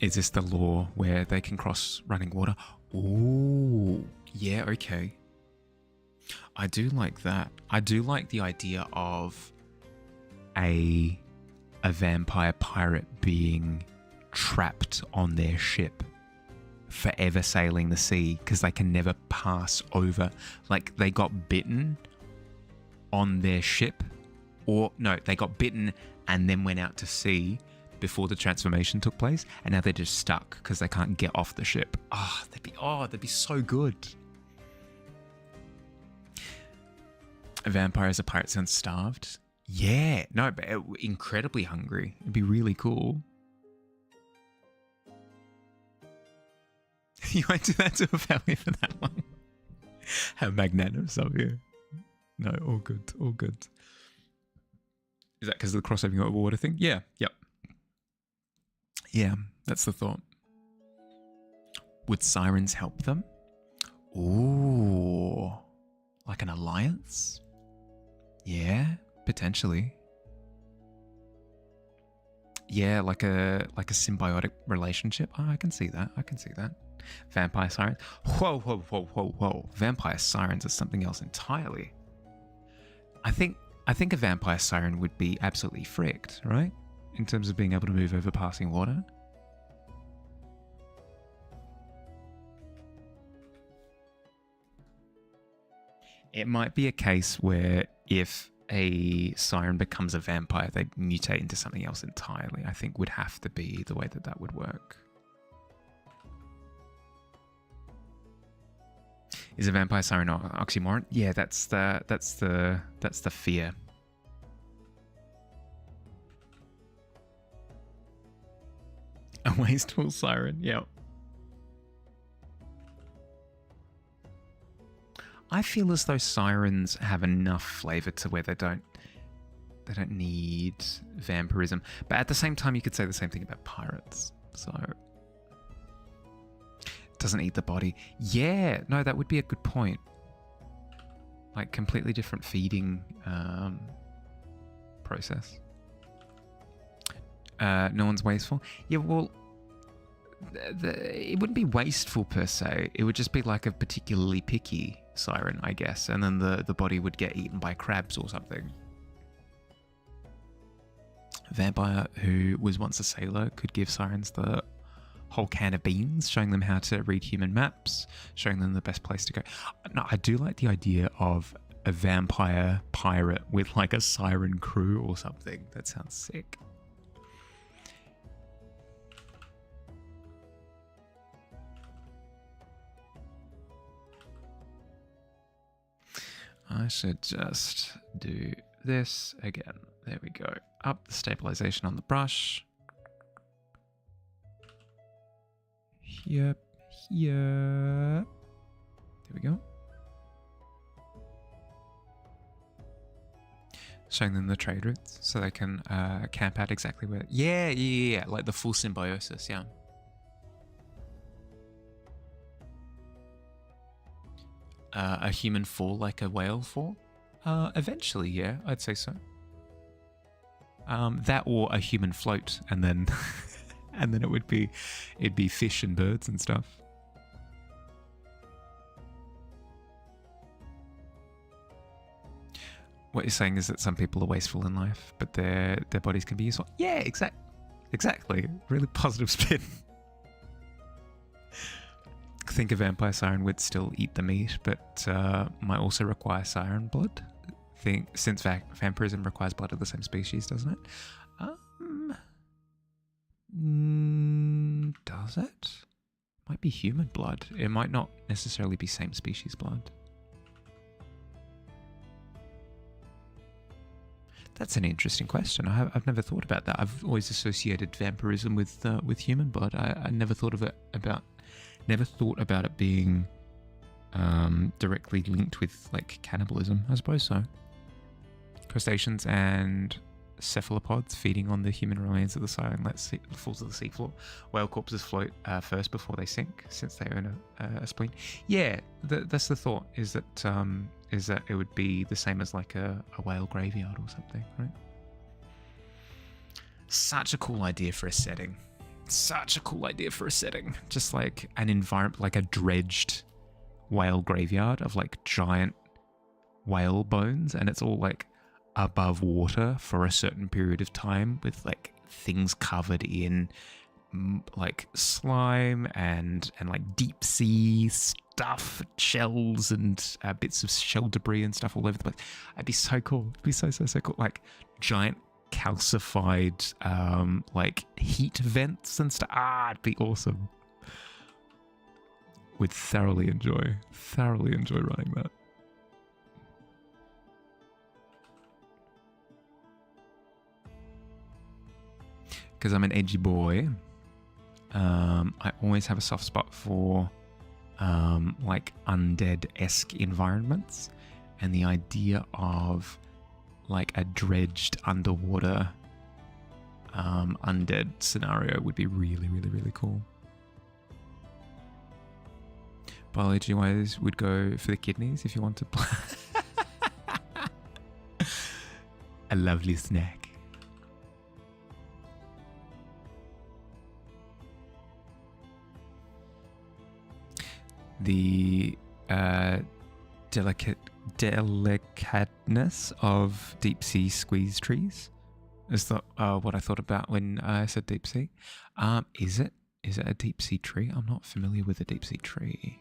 Is this the law where they can cross running water? Ooh, yeah, okay. I do like that. I do like the idea of a vampire pirate being trapped on their ship, forever sailing the sea because they can never pass over. Like they got bitten on their ship, or no, they got bitten and then went out to sea before the transformation took place, and now they're just stuck because they can't get off the ship. That'd be so good. A vampire as a pirate sounds starved. Yeah, no, but incredibly hungry. It'd be really cool. You won't do that to a family for that one. How magnanimous of you. No, all good, all good. Is that because of the crossovering over water thing? Yeah, yep. Yeah, that's the thought. Would sirens help them? Ooh, like an alliance? Yeah, potentially. Yeah, like a symbiotic relationship. Oh, I can see that. Vampire sirens. Whoa. Vampire sirens are something else entirely. I think a vampire siren would be absolutely fricked, right? In terms of being able to move over passing water. It might be a case where if a siren becomes a vampire, they mutate into something else entirely. I think would have to be the way that would work. Is a vampire siren an oxymoron? Yeah, that's the fear. A wasteful siren, yeah. I feel as though sirens have enough flavor to where they don't need vampirism. But at the same time, you could say the same thing about pirates. So it doesn't eat the body. Yeah, no, that would be a good point. Like completely different feeding process. No one's wasteful. Yeah, well, it wouldn't be wasteful per se. It would just be like a particularly picky siren, I guess. And then the body would get eaten by crabs or something. Vampire who was once a sailor could give sirens the whole can of beans, showing them how to read human maps, showing them the best place to go. No, I do like the idea of a vampire pirate with like a siren crew or something. That sounds sick. I should just do this again. There we go. Up the stabilization on the brush. Yep. There we go. Showing them the trade routes so they can camp out exactly where... Yeah. Like the full symbiosis, yeah. A human fall like a whale fall? Eventually, yeah, I'd say so. That or a human float, and then and then it'd be fish and birds and stuff. What you're saying is that some people are wasteful in life, but their bodies can be useful. Yeah, exactly. Really positive spin. I think a vampire siren would still eat the meat, but might also require siren blood. Since vampirism requires blood of the same species, doesn't it? Does it? Might be human blood. It might not necessarily be same species blood. That's an interesting question. I've never thought about that. I've always associated vampirism with human blood. I never thought of it never thought about it being directly linked with like cannibalism. I suppose so. Crustaceans and cephalopods feeding on the human remains of the siren falls to the seafloor. Whale corpses float first before they sink, since they own a spleen. Yeah, that's the thought. Is that it would be the same as like a whale graveyard or something, right? Such a cool idea for a setting. Just like an environment, like a dredged whale graveyard of like giant whale bones, and it's all like above water for a certain period of time with like things covered in like slime and like deep sea stuff, shells and bits of shell debris and stuff all over the place. It'd be so cool. It'd be so cool. Like giant calcified like heat vents and stuff. It'd be awesome. Would thoroughly enjoy running that. Because I'm an edgy boy, I always have a soft spot for like undead-esque environments, and the idea of like a dredged underwater undead scenario would be really cool. Biology-wise, would go for the kidneys if you want to play. A lovely snack. The delicateness of deep sea squeeze trees is what I thought about when I said deep sea. Is it a deep sea tree? I'm not familiar with a deep sea tree.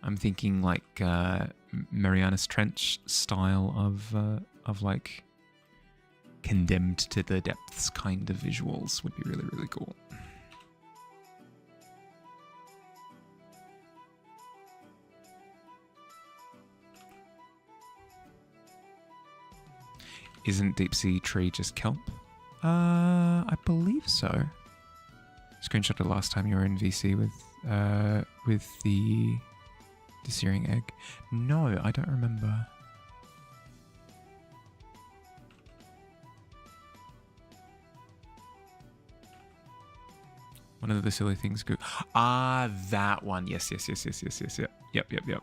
I'm thinking like Marianas Trench style of like condemned to the depths kind of visuals would be really cool. Isn't deep sea tree just kelp? I believe so. Screenshot the last time you were in VC with the searing egg. No, I don't remember. One of the silly things go. That one. Yes. Yep.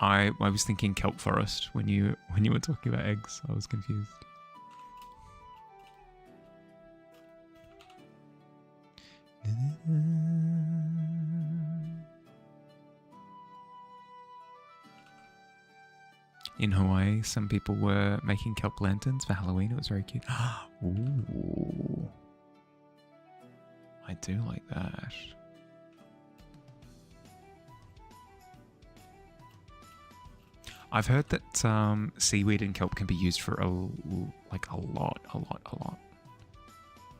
I was thinking kelp forest when you were talking about eggs. I was confused. In Hawaii, some people were making kelp lanterns for Halloween. It was very cute. Ooh. I do like that. I've heard that seaweed and kelp can be used for a lot,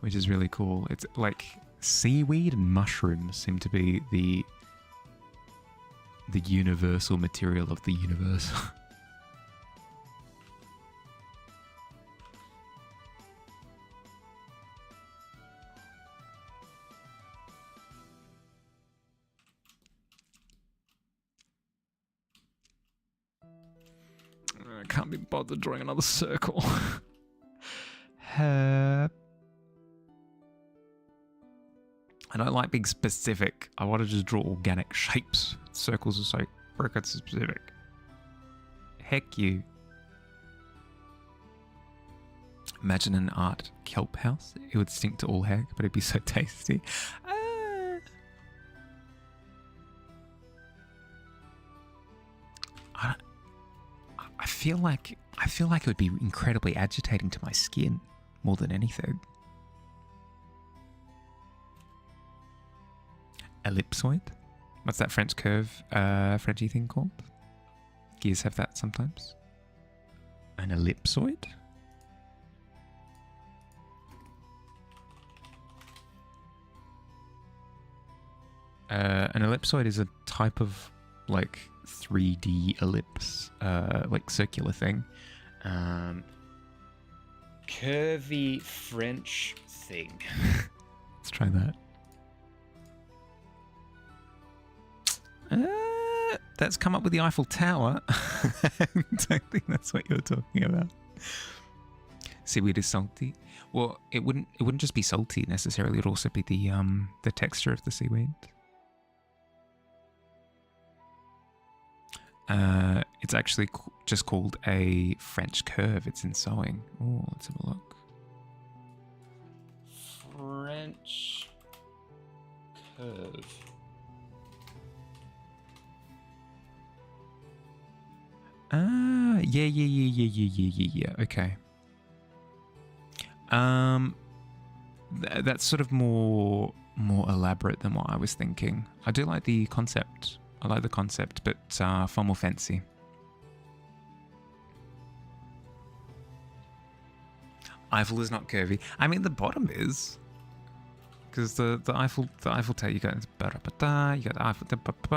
which is really cool. It's like seaweed and mushrooms seem to be the universal material of the universe. I can't be bothered drawing another circle. And I don't like being specific. I want to just draw organic shapes. Circles are so freaking specific. Heck you. Imagine an art kelp house. It would stink to all heck, but it'd be so tasty. I feel like it would be incredibly agitating to my skin more than anything. Ellipsoid? What's that French curve, Frenchy thing called? Gears have that sometimes. An ellipsoid? An ellipsoid is a type of like 3D ellipse, like circular thing. Curvy French thing. Let's try that. That's come up with the Eiffel Tower. I don't think that's what you're talking about. Seaweed is salty. Well, it wouldn't just be salty necessarily. It'd also be the texture of the seaweed. It's actually just called a French curve. It's in sewing. Oh, let's have a look. French curve. Yeah. Okay. That's sort of more elaborate than what I was thinking. I do like the concept. I like the concept, but far more fancy. Eiffel is not curvy. I mean, the bottom is, because the Eiffel Tower, you got you got the Eiffel,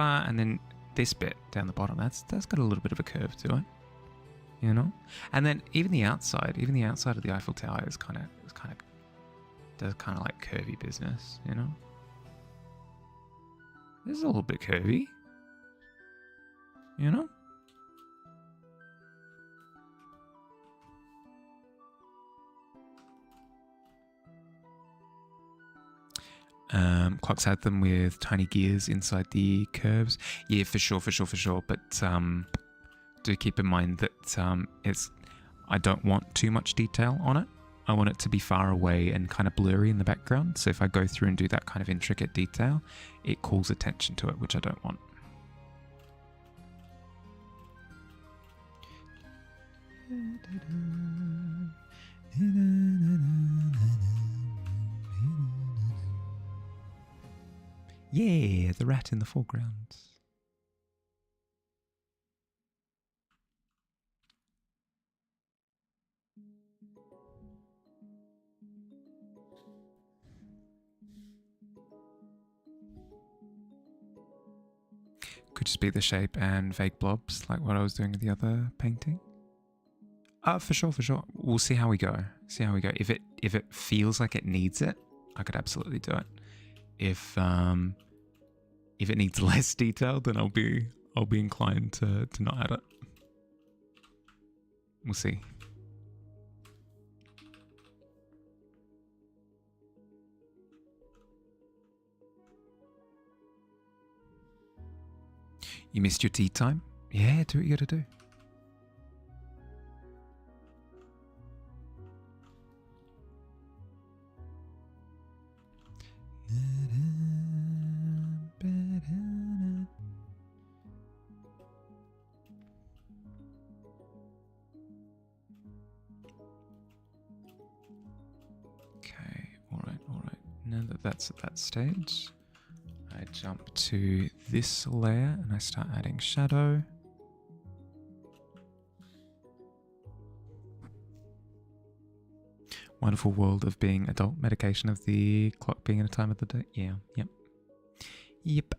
and then this bit down the bottom, that's got a little bit of a curve to it, you know. And then even the outside of the Eiffel Tower is kind of like curvy business, you know. This is a little bit curvy, you know. Clocks had them with tiny gears inside the curves. Yeah, for sure. But do keep in mind that I don't want too much detail on it. I want it to be far away and kind of blurry in the background. So if I go through and do that kind of intricate detail, it calls attention to it, which I don't want. Yeah, the rat in the foreground. Could just be the shape and vague blobs, like what I was doing with the other painting. For sure. We'll see how we go. If it feels like it needs it, I could absolutely do it. If it needs less detail, then I'll be inclined to not add it. We'll see. You missed your tea time? Yeah, do what you gotta do. Okay, all right. now that that's at that stage, I jump to this layer and I start adding shadow. Wonderful world of being adult. Medication of the clock being at a time of the day. Yeah, yep. Yep.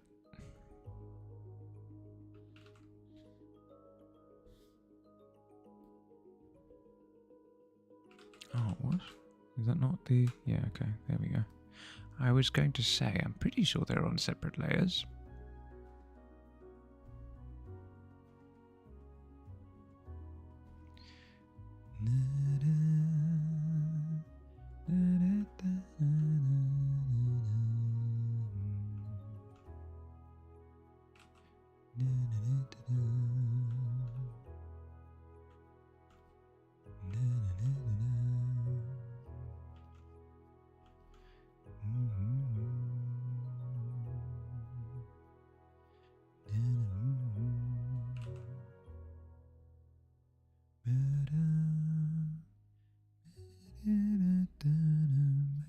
Oh, what? Is that not the... Yeah, okay, there we go. I was going to say, I'm pretty sure they're on separate layers.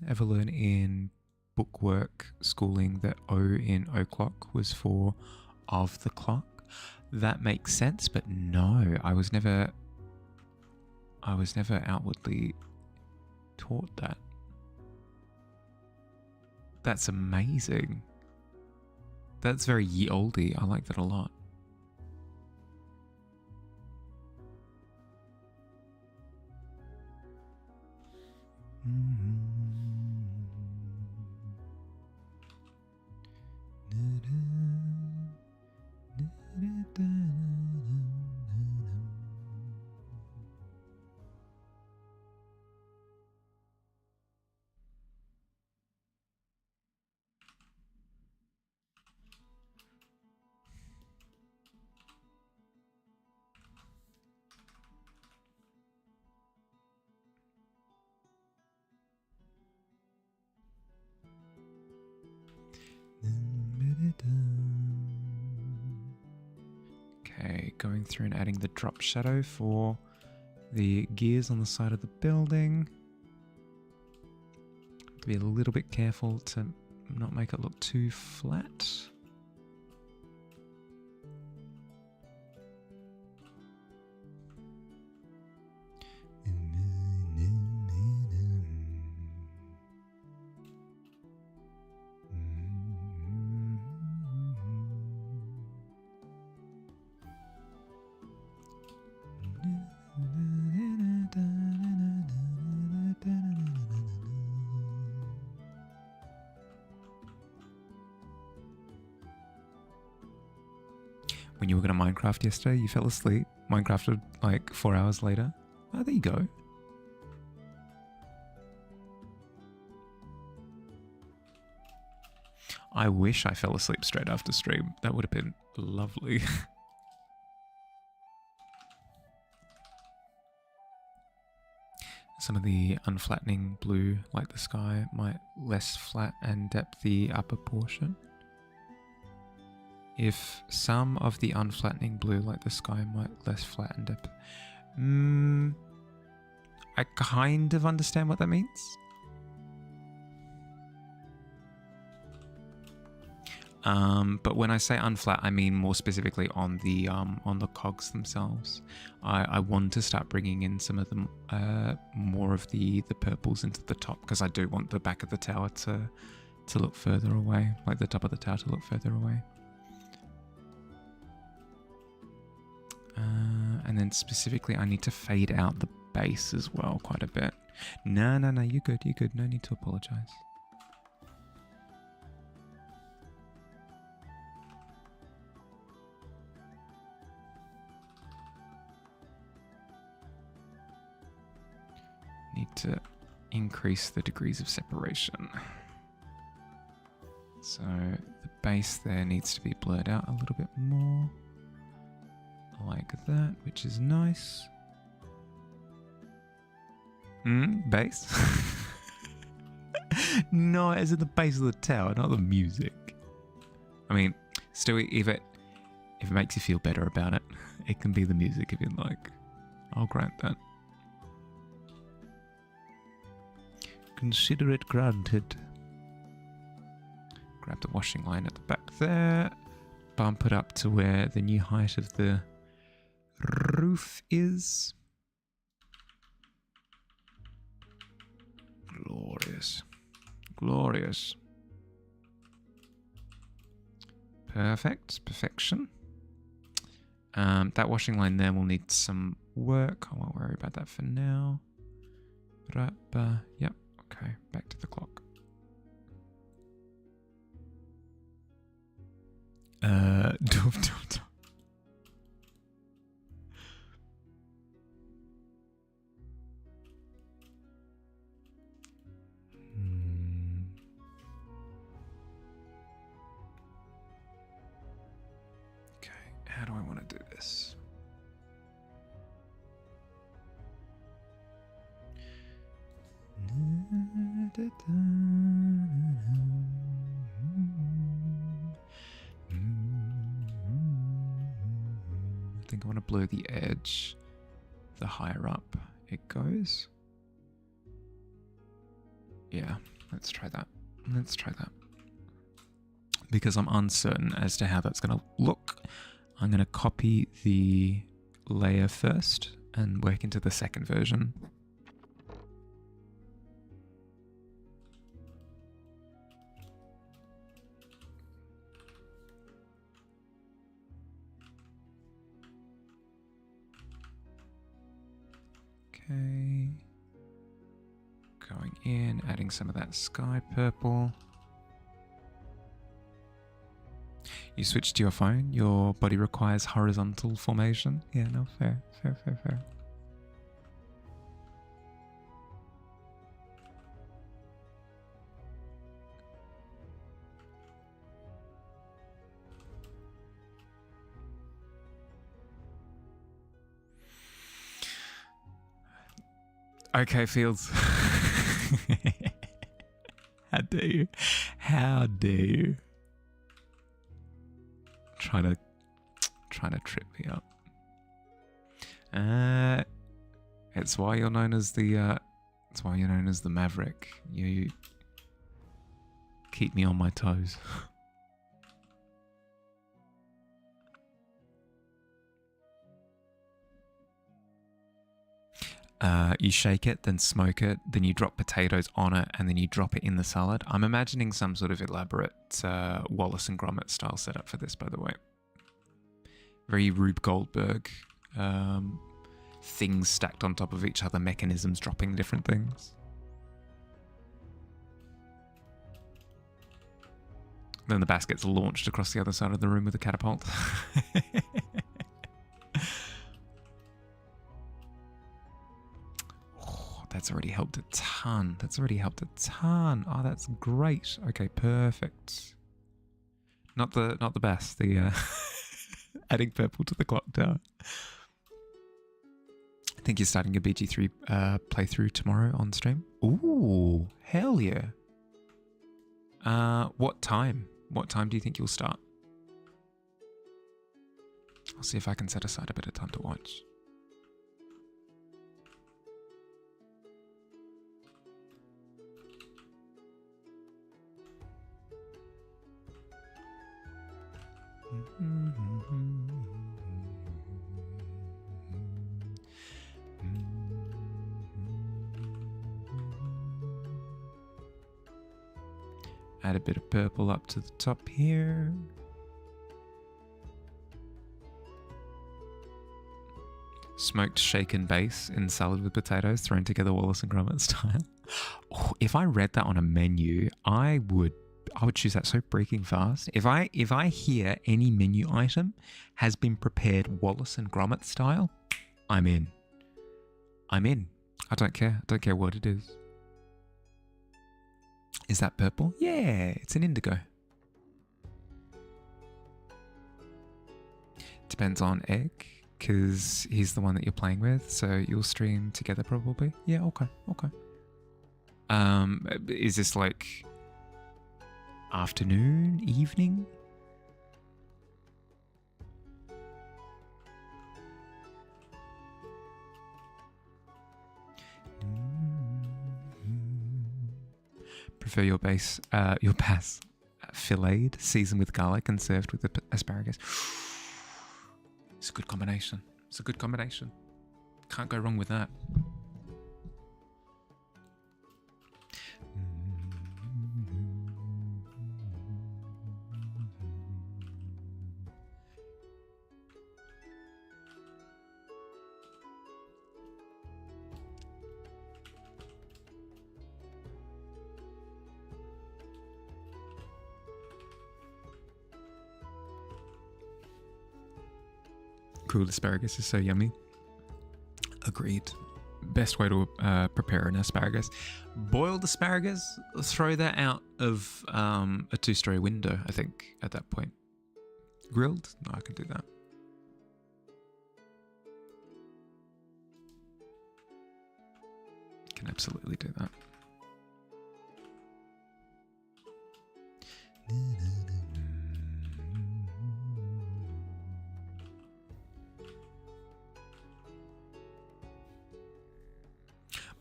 Ever learn in bookwork schooling that O in o'clock was for of the clock? That makes sense, but no, I was never outwardly taught that. That's amazing. That's very ye olde. I like that a lot. Okay, going through and adding the drop shadow for the gears on the side of the building. Be a little bit careful to not make it look too flat. When you were going to Minecraft yesterday, you fell asleep. Minecrafted like 4 hours later. Oh, there you go. I wish I fell asleep straight after stream. That would have been lovely. Some of the unflattening blue, like the sky, might less flat and depth the upper portion. If some of the unflattening blue, like the sky, might less flatten depth. I kind of understand what that means. But when I say unflat, I mean more specifically on the cogs themselves. I want to start bringing in some of the more of the purples into the top, because I do want the back of the tower to look further away, like the top of the tower to look further away. And then specifically, I need to fade out the base as well quite a bit. No, you're good, no need to apologize. Need to increase the degrees of separation. So the base there needs to be blurred out a little bit more. Like that, which is nice. Bass? No, as in the base of the tower, not the music. I mean, still, if it makes you feel better about it, it can be the music if you like. I'll grant that. Consider it granted. Grab the washing line at the back there. Bump it up to where the new height of the roof is. Glorious. Glorious. Perfect. Perfection. That washing line there will need some work. I won't worry about that for now. Yep. Okay. Back to the clock. Okay, how do I want to do this? I think I want to blur the edge the higher up it goes. Yeah, let's try that. Let's try that. Because I'm uncertain as to how that's going to look, I'm going to copy the layer first and work into the second version. Okay. Going in, adding some of that sky purple. You switch to your phone, your body requires horizontal formation. Yeah, no, fair. Okay, Fields. How dare you? How dare you? Trying to trip me up. It's why you're known as the Maverick. You keep me on my toes. You shake it, then smoke it, then you drop potatoes on it, and then you drop it in the salad. I'm imagining some sort of elaborate Wallace and Gromit style setup for this, by the way. Very Rube Goldberg. Things stacked on top of each other, mechanisms dropping different things. Then the basket's launched across the other side of the room with a catapult. That's already helped a ton. Oh, that's great. Okay, perfect. Not the best. The adding purple to the clock tower. I think you're starting a BG3 playthrough tomorrow on stream. Ooh, hell yeah. What time? What time do you think you'll start? I'll see if I can set aside a bit of time to watch. Add a bit of purple up to the top here. Smoked shaken base in salad with potatoes thrown together Wallace and Gromit style. Oh, if I read that on a menu, I would choose that so freaking fast. If I hear any menu item has been prepared Wallace and Gromit style, I'm in. I don't care. I don't care what it is. Is that purple? Yeah, it's an indigo. Depends on Egg, because he's the one that you're playing with, so you'll stream together probably. Yeah, okay. Is this like afternoon, evening? Prefer your bass filleted, seasoned with garlic, and served with the asparagus. It's a good combination. It's a good combination. Can't go wrong with that. Grilled asparagus is so yummy. Agreed. Best way to prepare an asparagus. Boiled asparagus, throw that out of a 2-story window, I think, at that point. Grilled? No, I can do that. Can absolutely do that.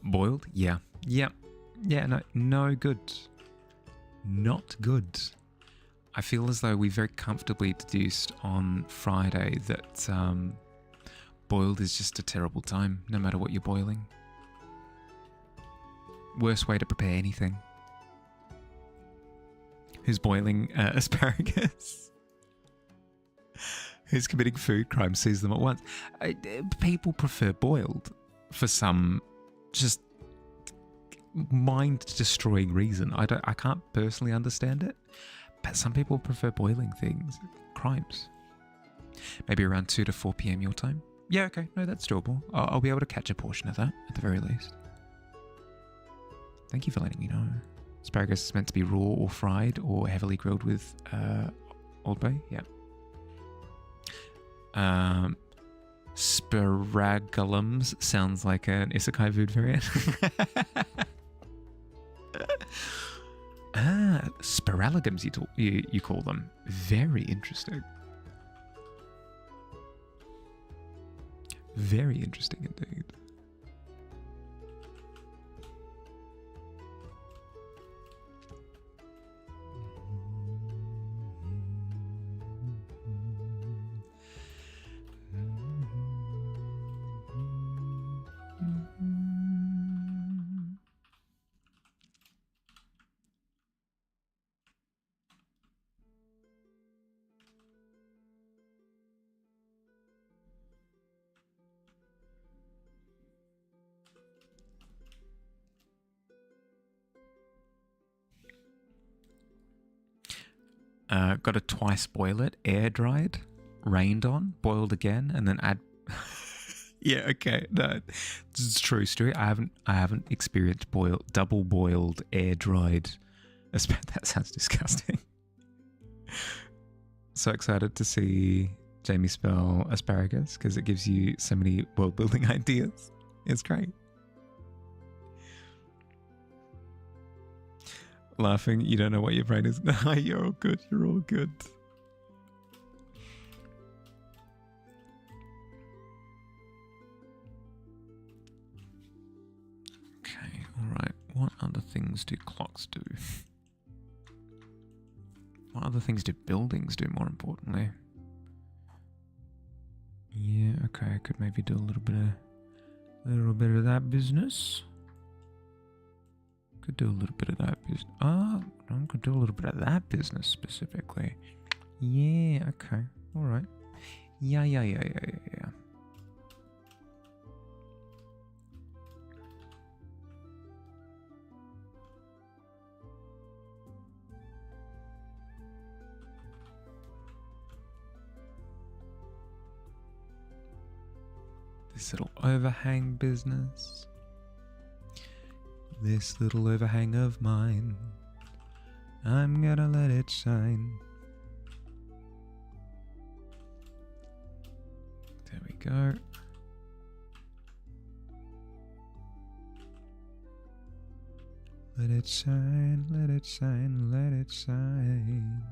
Boiled? Yeah. Yeah. Yeah, no good. Not good. I feel as though we very comfortably deduced on Friday that boiled is just a terrible time, no matter what you're boiling. Worst way to prepare anything. Who's boiling asparagus? Who's committing food crimes sees them at once? People prefer boiled for some just mind-destroying reason. I can't personally understand it, but some people prefer boiling things. Crimes. Maybe around 2 to 4 p.m. your time. Yeah, okay, no, that's doable. I'll be able to catch a portion of that at the very least. Thank you for letting me know. Asparagus is meant to be raw or fried or heavily grilled with Old Bay. Yeah. Sparagulums sounds like an isekai food variant. Sparalegums you call them. Very interesting. Very interesting indeed. Got to twice boil it, air dried, rained on, boiled again, and then add. Yeah, okay, no, it's true story. I haven't experienced double boiled, air dried. That sounds disgusting. So excited to see Jamie spell asparagus because it gives you so many world building ideas. It's great. Laughing, you don't know what your brain is. No, you're all good. You're all good. Okay, all right. What other things do clocks do? What other things do buildings do, more importantly? Yeah, okay, I could maybe do a little bit of that business. Could do a little bit of that business. I could do a little bit of that business specifically. Yeah, okay. All right. Yeah. This little overhang business. This little overhang of mine, I'm gonna let it shine. There we go. Let it shine, let it shine, let it shine.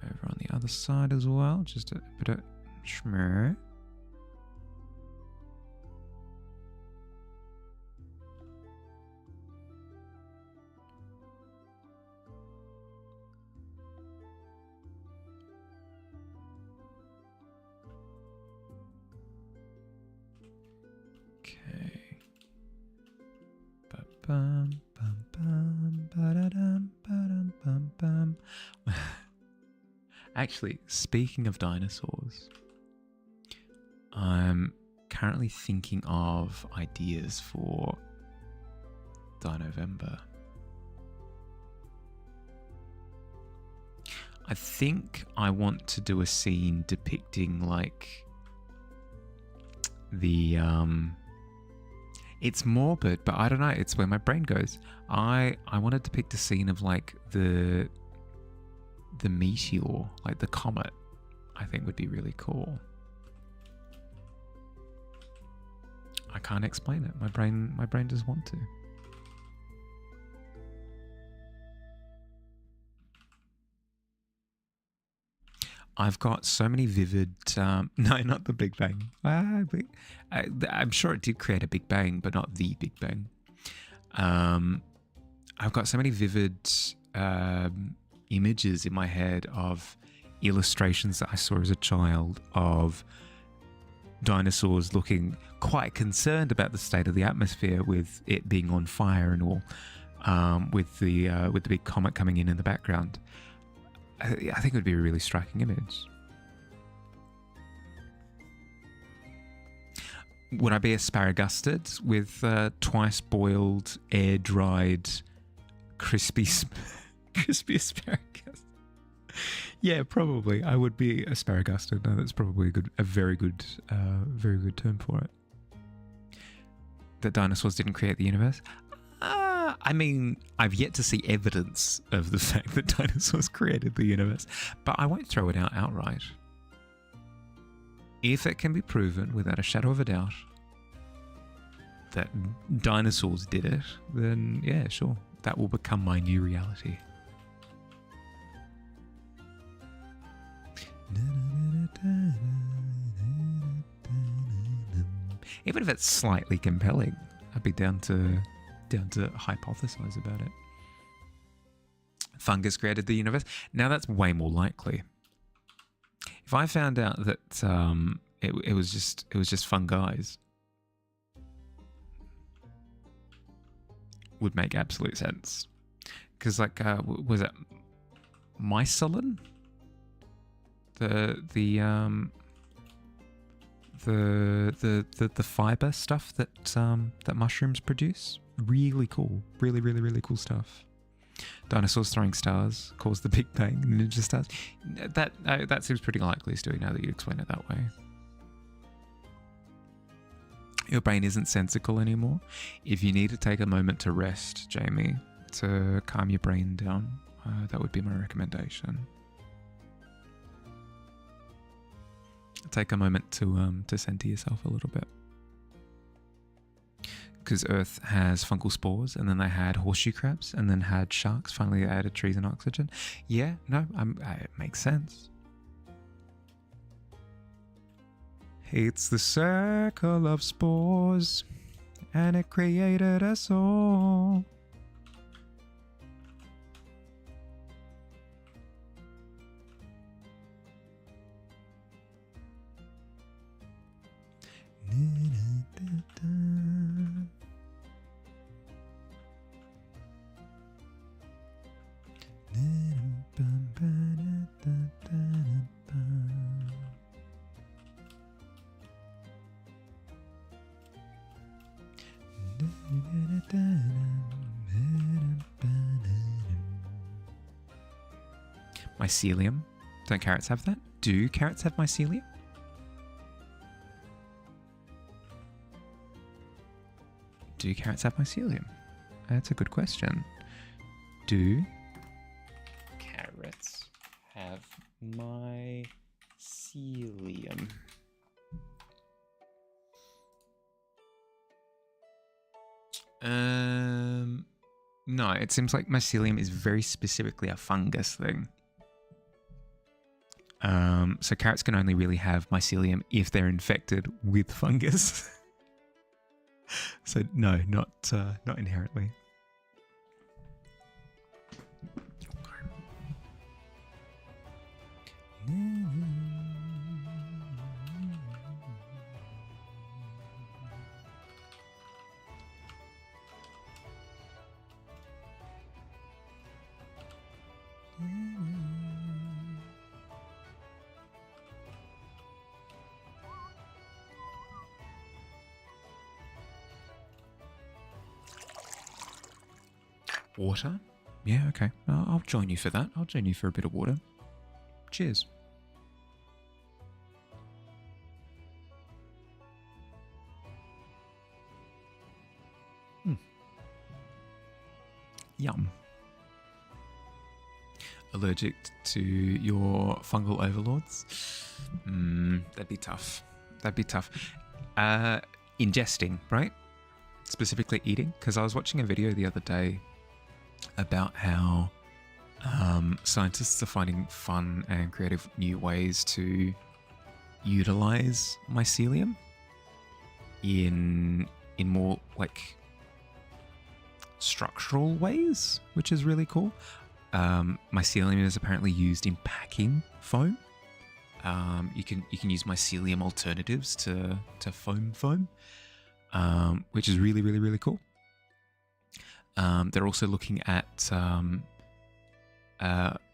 Over on the other side as well, just a bit of schmear. Actually, speaking of dinosaurs, I'm currently thinking of ideas for Dinovember. I think I want to do a scene depicting like the it's morbid, but I don't know, it's where my brain goes. I want to depict a scene of like the meteor, like the comet. I think would be really cool. I can't explain it. My brain does want to. I've got so many vivid... no, not the Big Bang. I'm sure it did create a Big Bang, but not the Big Bang. I've got so many vivid images in my head of illustrations that I saw as a child of dinosaurs looking quite concerned about the state of the atmosphere with it being on fire and all, with the big comet coming in the background. I think it would be a really striking image. Would I be asparagussed with twice boiled, air dried, crispy asparagus? Yeah, probably. I would be asparagussed. No, that's probably a very good term for it. That dinosaurs didn't create the universe. I mean, I've yet to see evidence of the fact that dinosaurs created the universe, but I won't throw it out outright. If it can be proven without a shadow of a doubt that dinosaurs did it, then yeah, sure, that will become my new reality. Even if it's slightly compelling, I'd be down to hypothesize about it. Fungus created the universe. Now that's way more likely. If I found out that it was just fungi, would make absolute sense. Because like was it mycelium? The fiber stuff that mushrooms produce. Really cool. Really cool stuff. Dinosaurs throwing stars caused the Big Bang, ninja stars. That seems pretty likely, Stewie, now that you explain it that way. Your brain isn't sensical anymore. If you need to take a moment to rest, Jamie, to calm your brain down, that would be my recommendation. Take a moment to center yourself a little bit. Because Earth has fungal spores, and then they had horseshoe crabs, and then had sharks. Finally, they added trees and oxygen. Yeah, no, it makes sense. It's the circle of spores, and it created us all. Mycelium. Don't carrots have that? Do carrots have mycelium? Do carrots have mycelium? That's a good question. Do carrots have mycelium? No, it seems like mycelium is very specifically a fungus thing. So carrots can only really have mycelium if they're infected with fungus. So no, not inherently. Water? Yeah, okay. I'll join you for that. I'll join you for a bit of water. Cheers. Yum. Allergic to your fungal overlords? That'd be tough. That'd be tough. Ingesting, right? Specifically eating? Because I was watching a video the other day about how scientists are finding fun and creative new ways to utilize mycelium in more like structural ways, which is really cool. Mycelium is apparently used in packing foam. You can use mycelium alternatives to foam, which is really, really, really cool. They're also looking at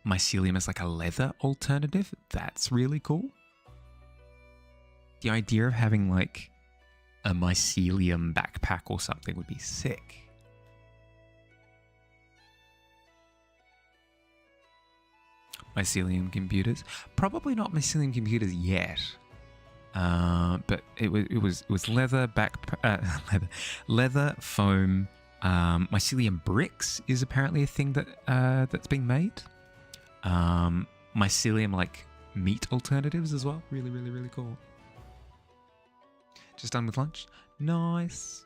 mycelium as like a leather alternative. That's really cool. The idea of having like a mycelium backpack or something would be sick. Mycelium computers, probably not mycelium computers yet, but it was leather leather foam. Mycelium bricks is apparently a thing that that's being made. Mycelium like meat alternatives as well. Really, really, really cool. Just done with lunch. Nice.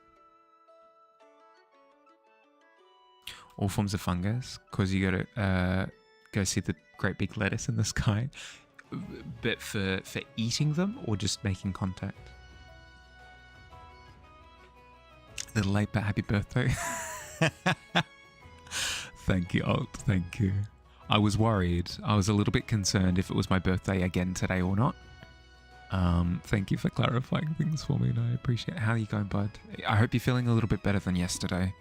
All forms of fungus, because you gotta go see the great big lettuce in the sky. But for eating them or just making contact. Little late, but happy birthday. Thank you, Alt. Thank you. I was worried. I was a little bit concerned if it was my birthday again today or not. Thank you for clarifying things for me, and I appreciate it. How are you going, bud? I hope you're feeling a little bit better than yesterday.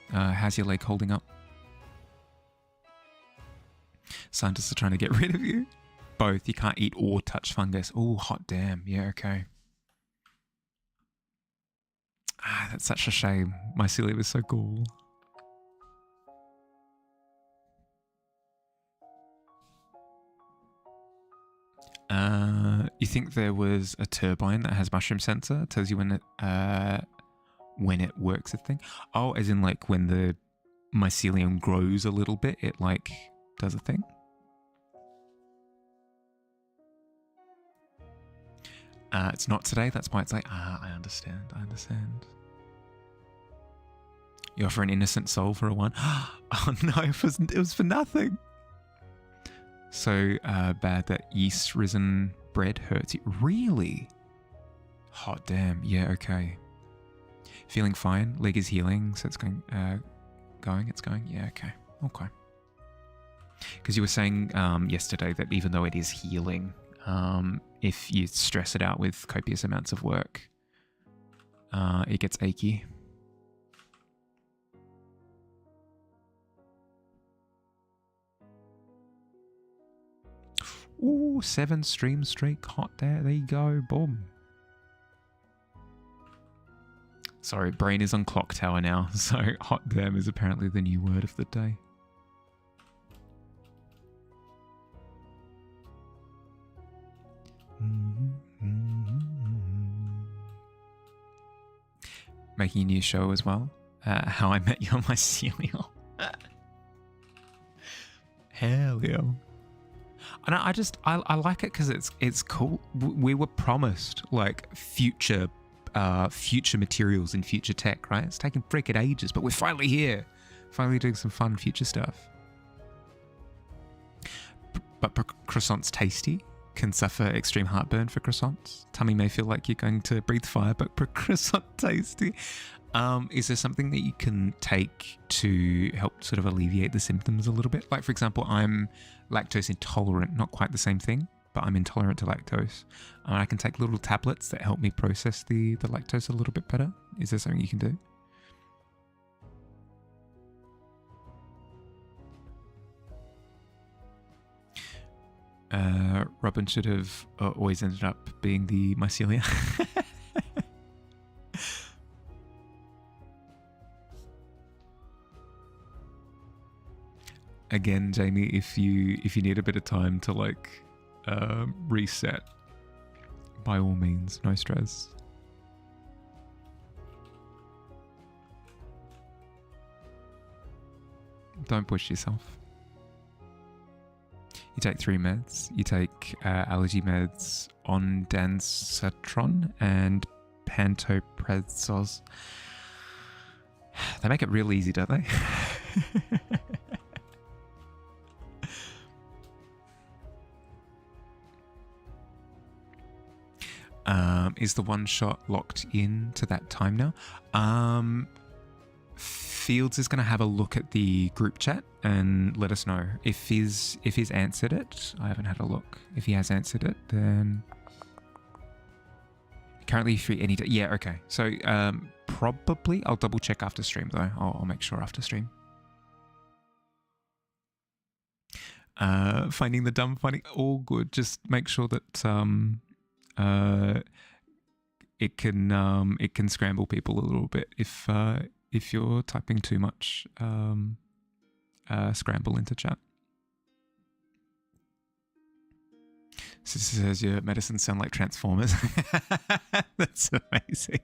How's your leg holding up? Scientists are trying to get rid of you. Both. You can't eat or touch fungus. Oh, hot damn. Yeah, okay. That's such a shame. Mycelium is so cool. You think there was a turbine that has mushroom sensor? It tells you when it works a thing. Oh, as in like when the mycelium grows a little bit, it like does a thing. It's not today. That's why it's like, I understand. You offer an innocent soul for a one. Oh no, it was for nothing. So bad that yeast risen bread hurts you. Really? Hot damn. Yeah, okay. Feeling fine. Leg is healing, so it's going. It's going. Yeah, okay. Okay. Because you were saying yesterday that even though it is healing, if you stress it out with copious amounts of work, it gets achy. Ooh, 7 stream streak hot there. There you go. Boom. Sorry, brain is on clock tower now, so hot damn is apparently the new word of the day. Making a new show as well. How I Met Your Mycelium. Hell yeah. And I like it because it's cool. We were promised like future materials and future tech, right? It's taken freaking ages, but we're finally here. Finally doing some fun future stuff. But croissants tasty. Can suffer extreme heartburn for croissants. Tummy may feel like you're going to breathe fire, but croissant tasty. Is there something that you can take to help sort of alleviate the symptoms a little bit? Like, for example, I'm lactose intolerant, not quite the same thing, but I'm intolerant to lactose. I can take little tablets that help me process the lactose a little bit better. Is there something you can do? Robin should have always ended up being the mycelia. again, Jamie, if you need a bit of time to like reset, by all means, no stress. Don't push yourself. You take 3 meds. You take allergy meds, ondansetron and pantoprazole. They make it real easy, don't they? Is the one shot locked in to that time now? Fields is going to have a look at the group chat and let us know if he's answered it. I haven't had a look. If he has answered it, then currently free any day. Yeah, okay. So probably I'll double check after stream though. I'll make sure after stream. Finding the dumb funny, all good. Just make sure that it can scramble people a little bit if you're typing too much scramble into chat. Sister says your medicines sound like Transformers. That's amazing.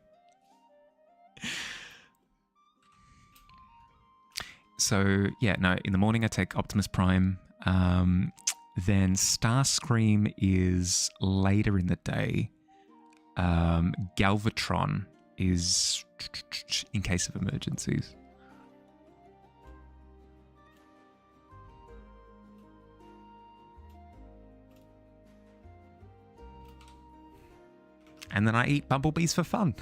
So yeah, no, in the morning I take Optimus Prime. Then Starscream is later in the day. Galvatron is in case of emergencies. And then I eat bumblebees for fun.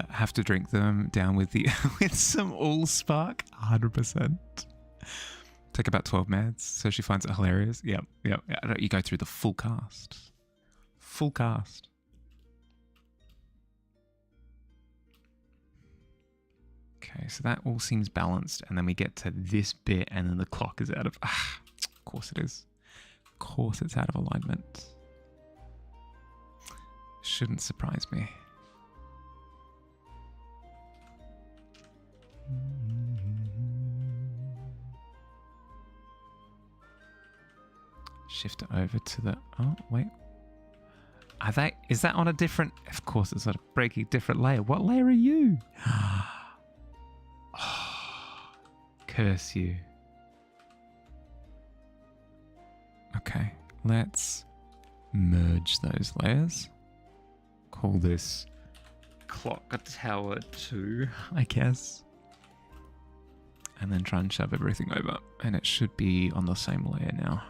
Have to drink them down with the with some Allspark, 100%. Take about 12 meds, so she finds it hilarious. Yep. You go through the full cast. Full cast. Okay, so that all seems balanced, and then we get to this bit, and then the clock is out of... of course it is. Of course it's out of alignment. Shouldn't surprise me. Shift it over to the... Oh, wait. Are they... Is that on a different... Of course it's on a breaking different layer. What layer are you? Oh, curse you. Okay, let's merge those layers. Call this Clock Tower 2, I guess. And then try and shove everything over. And it should be on the same layer now.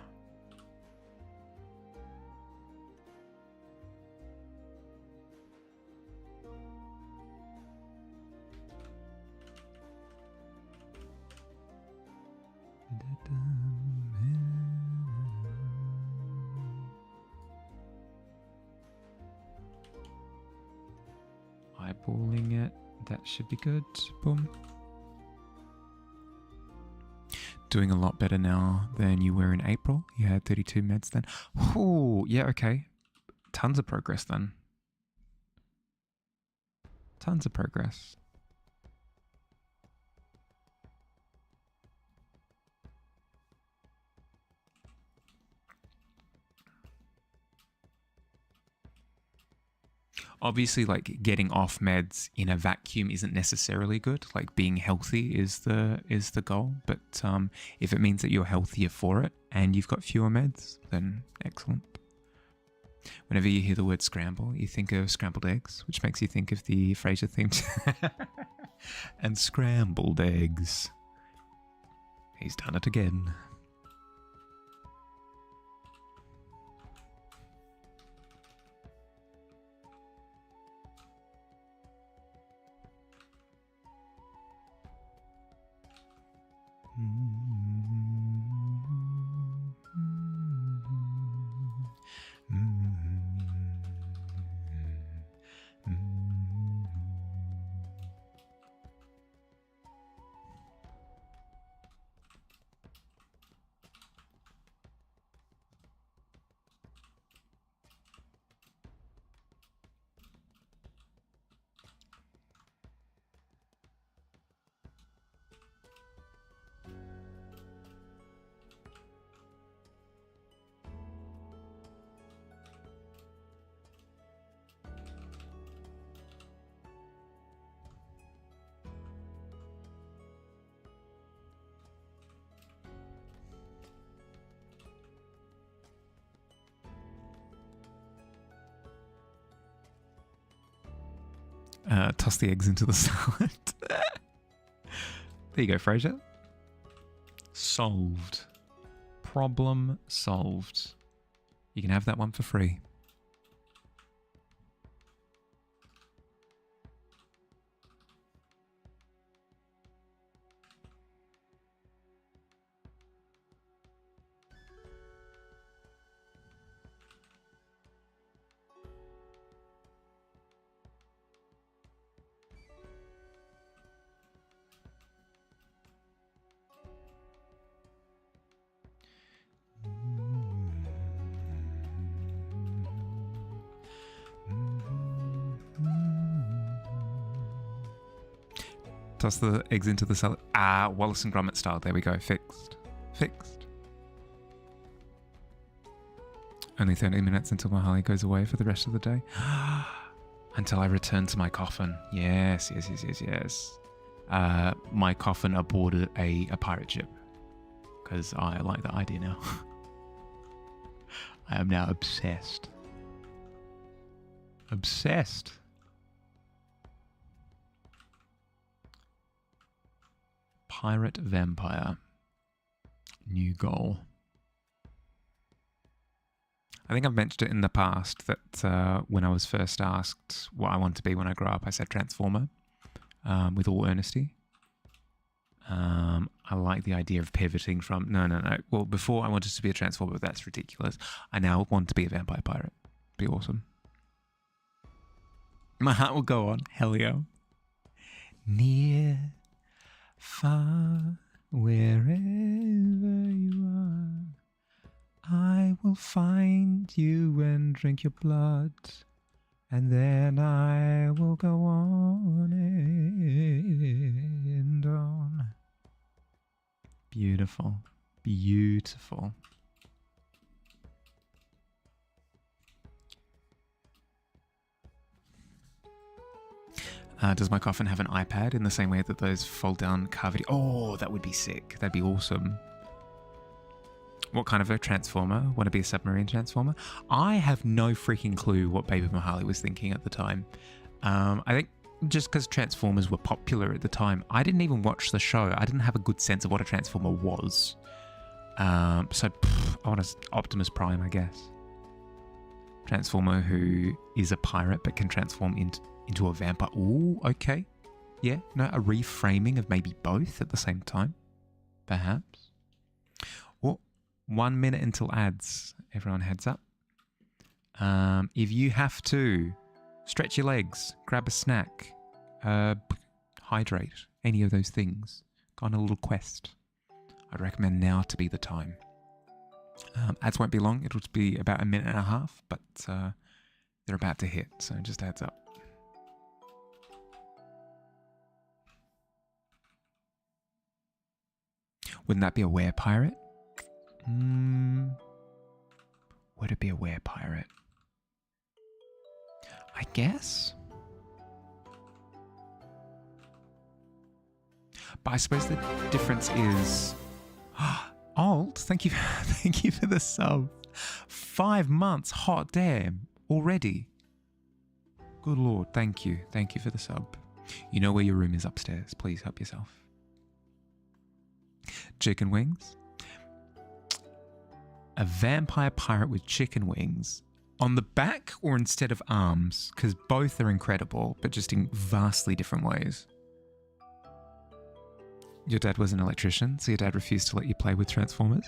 Eyeballing it. That should be good. Boom. Doing a lot better now than you were in April. You had 32 meds then. Oh, yeah, okay. Tons of progress then. Tons of progress. Obviously, like getting off meds in a vacuum isn't necessarily good. Like being healthy is the goal. But if it means that you're healthier for it and you've got fewer meds, then excellent. Whenever you hear the word scramble, you think of scrambled eggs, which makes you think of the Frasier theme. And scrambled eggs. He's done it again. Toss the eggs into the salad. There you go, Frasier. Solved. Problem solved. You can have that one for free. Toss the eggs into the salad. Ah, Wallace and Gromit style. There we go. Fixed. Fixed. Only 30 minutes until Mahali goes away for the rest of the day. Until I return to my coffin. Yes. My coffin aboard a pirate ship. Because I like that idea now. I am now obsessed. Obsessed. Pirate vampire. New goal. I think I've mentioned it in the past that when I was first asked what I want to be when I grow up, I said Transformer, with all earnesty. I like the idea of pivoting from, no. Well, before I wanted to be a Transformer, but that's ridiculous. I now want to be a vampire pirate. Be awesome. My heart will go on. Hell yeah. Near, far, wherever you are, I will find you and drink your blood, and then I will go on and on. Beautiful. Beautiful. Does my coffin have an iPad in the same way that those fold-down car video? Oh, that would be sick. That'd be awesome. What kind of a transformer? Want to be a submarine transformer? I have no freaking clue what Baby Mahali was thinking at the time. I think just because Transformers were popular at the time, I didn't even watch the show. I didn't have a good sense of what a Transformer was. I want Optimus Prime, I guess. Transformer who is a pirate but can transform into a vampire. Ooh, okay. Yeah, no, a reframing of maybe both at the same time. Perhaps. Well, 1 minute until ads. Everyone heads up. If you have to stretch your legs, grab a snack, hydrate, any of those things, go on a little quest, I'd recommend now to be the time. Ads won't be long. It'll be about 1.5 minutes, but they're about to hit, so just heads up. Wouldn't that be a were-pirate? Would it be a were-pirate? I guess. But I suppose the difference is... Alt, thank you for the sub. 5 months, hot damn, already. Good Lord, thank you. Thank you for the sub. You know where your room is upstairs. Please help yourself. Chicken wings. A vampire pirate with chicken wings. On the back or instead of arms? Because both are incredible, but just in vastly different ways. Your dad was an electrician, so your dad refused to let you play with Transformers?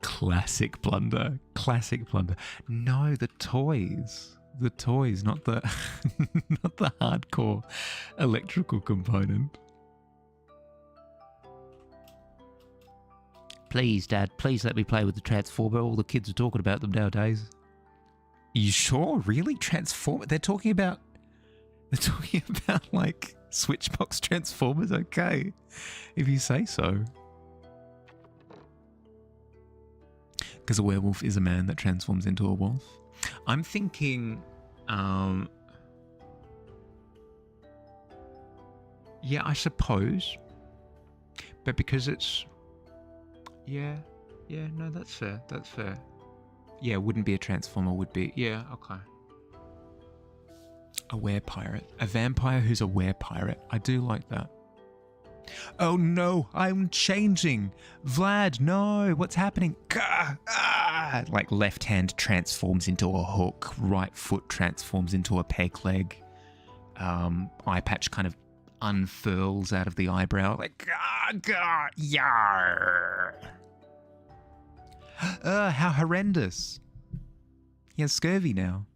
Classic blunder. Classic blunder. No, the toys. The toys, not the not the hardcore electrical component. Please, Dad, please let me play with the Transformer. All the kids are talking about them nowadays. You sure? Really? Transformer? They're talking about like Switchbox Transformers? Okay. If you say so. Because a werewolf is a man that transforms into a wolf. I'm thinking, yeah, I suppose. But because it's, yeah, no, that's fair. That's fair. Yeah, wouldn't be a transformer, would be, yeah, okay. A werepirate. A vampire who's a werepirate. I do like that. Oh no, I'm changing. Vlad, no, what's happening? Gah, ah! Like left hand transforms into a hook, right foot transforms into a peg leg. Eye patch kind of unfurls out of the eyebrow, like gah, gah, yar. How horrendous. He has scurvy now.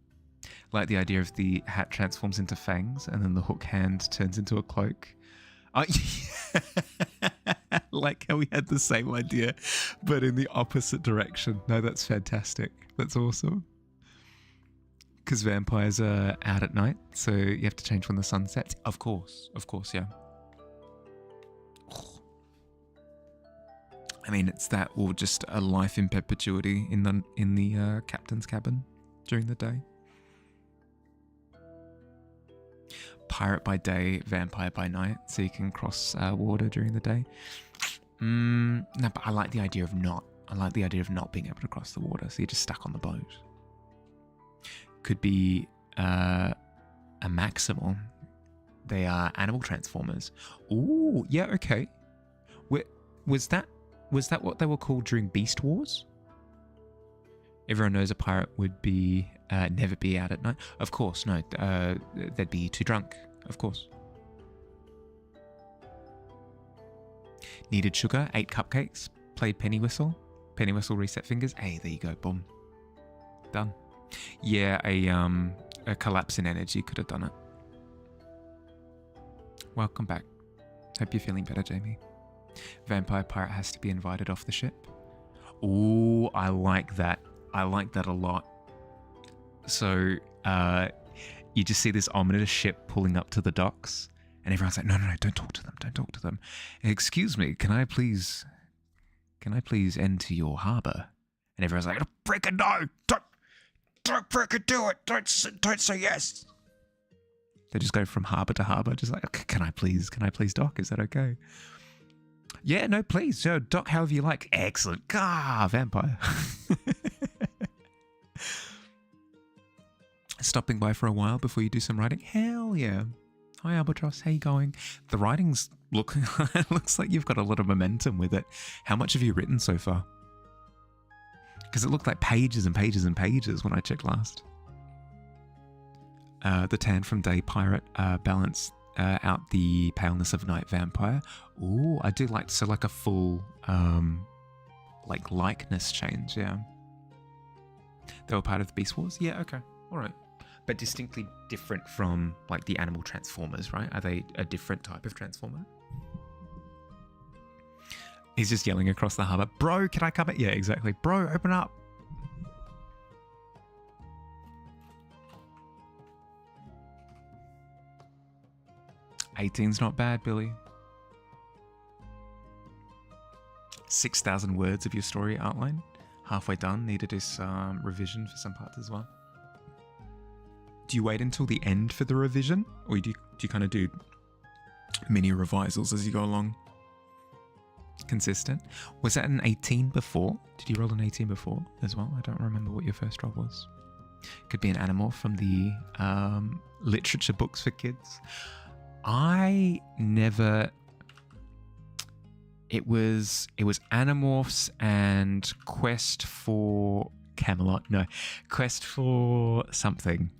Like the idea of the hat transforms into fangs and then the hook hand turns into a cloak. Like how we had the same idea, but in the opposite direction. No, that's fantastic. That's awesome. Because vampires are out at night, so you have to change when the sun sets. Of course, yeah. I mean, it's that or just a life in perpetuity in the captain's cabin during the day. Pirate by day, vampire by night, so you can cross water during the day. No, but I like the idea of not. I like the idea of not being able to cross the water, so you're just stuck on the boat. Could be a maximal. They are animal transformers. Ooh, yeah, okay. Was that what they were called during Beast Wars? Everyone knows a pirate would be never be out at night. Of course, no. They'd be too drunk. Of course. Needed sugar, 8 cupcakes, played penny whistle. Penny whistle, reset fingers. Hey, there you go. Boom. Done. Yeah, a collapse in energy could have done it. Welcome back. Hope you're feeling better, Jamie. Vampire pirate has to be invited off the ship. Ooh, I like that. I like that a lot. So, you just see this ominous ship pulling up to the docks, and everyone's like, no, don't talk to them, don't talk to them. Excuse me, can I please enter your harbour? And everyone's like, frickin' no, don't frickin' do it, don't say yes. They just go from harbour to harbour, just like, can I please dock, is that okay? Yeah, no, please, so dock however you like. Excellent. Vampire. Stopping by for a while before you do some writing? Hell yeah. Hi Albatross, how you going? The writing's looks like you've got a lot of momentum with it. How much have you written so far? Because it looked like pages and pages and pages when I checked last. The tan from day pirate balance out the paleness of night vampire. Ooh, I do like, so like a full like likeness change, yeah. They were part of the Beast Wars? Yeah, okay, all right. But distinctly different from like the animal transformers, right? Are they a different type of transformer? He's just yelling across the harbour, bro, can I come in? Yeah, exactly. Bro, open up. $18's not bad, Billy. 6,000 words of your story outline. Halfway done. Need to do some revision for some parts as well. Do you wait until the end for the revision? Or do you kind of do mini revisals as you go along? consistent. Was that an 18 before? Did you roll an 18 before as well? I don't remember what your first roll was. Could be an animorph from the literature books for kids. I never... It was Animorphs and Quest for Camelot. No, Quest for something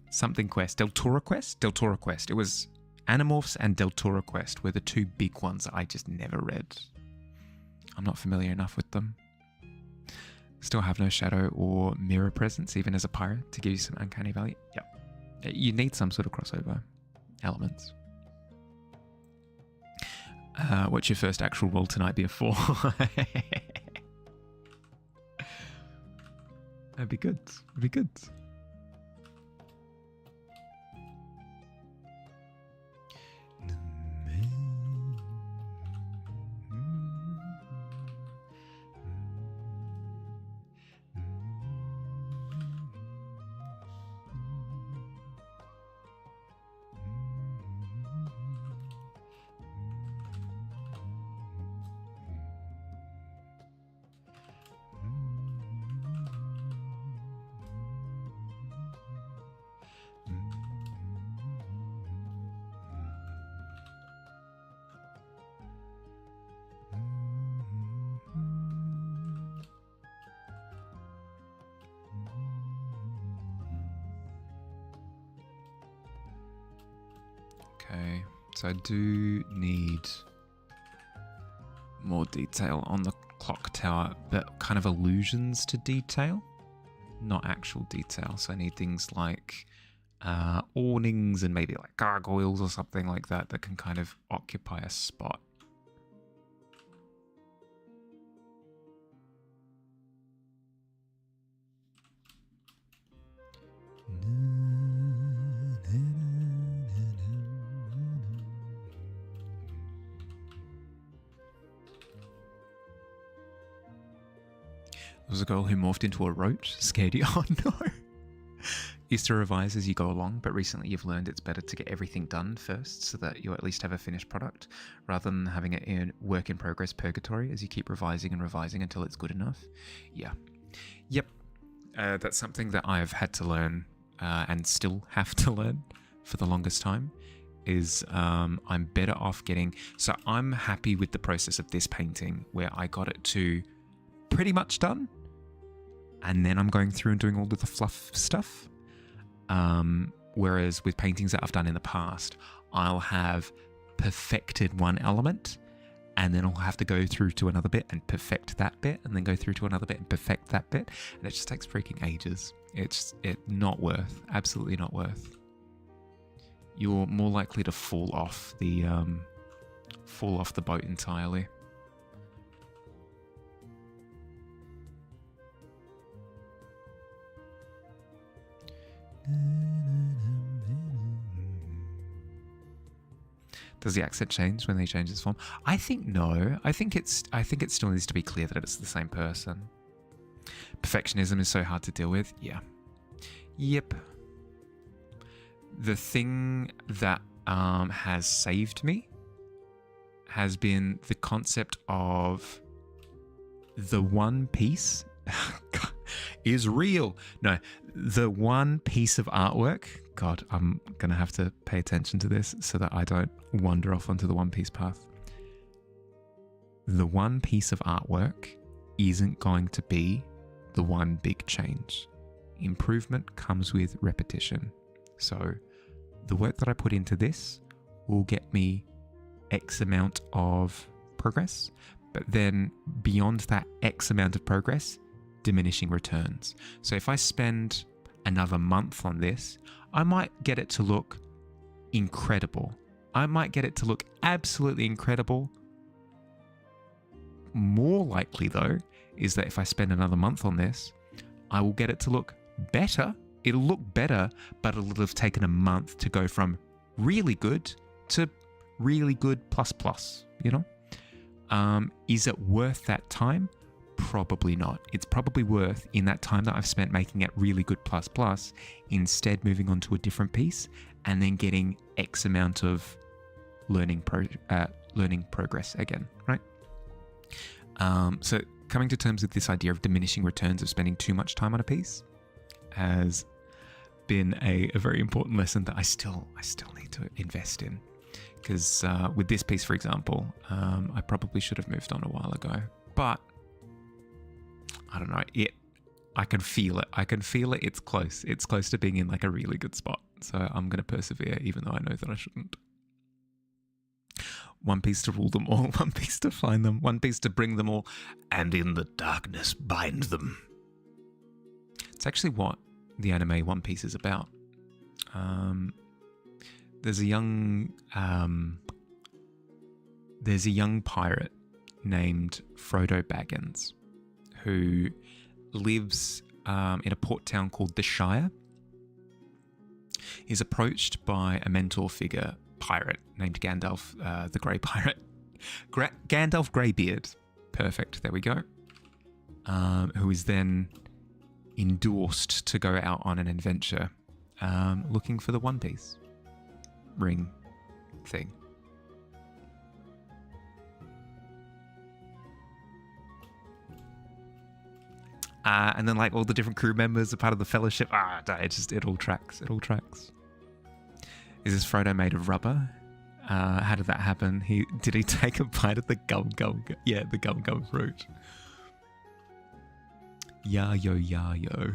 Quest. Deltora Quest. It was Animorphs and Deltora Quest were the two big ones that I just never read. I'm not familiar enough with them. Still have no shadow or mirror presence, even as a pirate, to give you some uncanny valley. Yep. You need some sort of crossover elements. What's your first actual roll tonight be a 4? That'd be good. That'd be good. Okay, so I do need more detail on the clock tower, but kind of allusions to detail, not actual detail. So I need things like awnings and maybe like gargoyles or something like that that can kind of occupy a spot. There was a girl who morphed into a roach. Scared you? Oh no. Used to revise as you go along, but recently you've learned it's better to get everything done first so that you at least have a finished product, rather than having it in work in progress purgatory as you keep revising and revising until it's good enough. Yeah. Yep. That's something that I've had to learn and still have to learn for the longest time, is I'm better off getting... So I'm happy with the process of this painting where I got it to pretty much done, and then I'm going through and doing all of the fluff stuff. Whereas with paintings that I've done in the past, I'll have perfected one element, and then I'll have to go through to another bit and perfect that bit, and then go through to another bit and perfect that bit, and it just takes freaking ages. It's not worth, absolutely not worth. You're more likely to fall off the boat entirely. Does the accent change when they change its form? I think no. I think it still needs to be clear that it's the same person. Perfectionism is so hard to deal with. Yeah. Yep. The thing that has saved me has been the concept of the one piece is real. No, the one piece of artwork. God, I'm going to have to pay attention to this so that I don't wander off onto the One Piece path. The one piece of artwork isn't going to be the one big change. Improvement comes with repetition. So the work that I put into this will get me X amount of progress, but then beyond that X amount of progress, diminishing returns. So if I spend another month on this, I might get it to look incredible. I might get it to look absolutely incredible. More likely though, is that if I spend another month on this, I will get it to look better. It'll look better, but it'll have taken a month to go from really good to really good plus, you know? Is it worth that time? Probably not. It's probably worth, in that time that I've spent making it really good plus, instead moving on to a different piece and then getting X amount of learning progress again, right? So coming to terms with this idea of diminishing returns of spending too much time on a piece has been a very important lesson that I still need to invest in. Because with this piece, for example, I probably should have moved on a while ago. But I don't know. I can feel it. It's close. It's close to being in like a really good spot. So I'm going to persevere, even though I know that I shouldn't. One piece to rule them all. One piece to find them. One piece to bring them all. And in the darkness bind them. It's actually what the anime One Piece is about. There's a young pirate named Frodo Baggins who lives in a port town called the Shire. He's approached by a mentor figure pirate named Gandalf, the Grey Pirate. Gandalf Greybeard. Perfect, there we go. Who is then endorsed to go out on an adventure looking for the One Piece ring thing. And then like all the different crew members are part of the fellowship. It all tracks. Is this Frodo made of rubber? How did that happen? Did he take a bite of the gum? Yeah, the gum fruit. Ya-yo.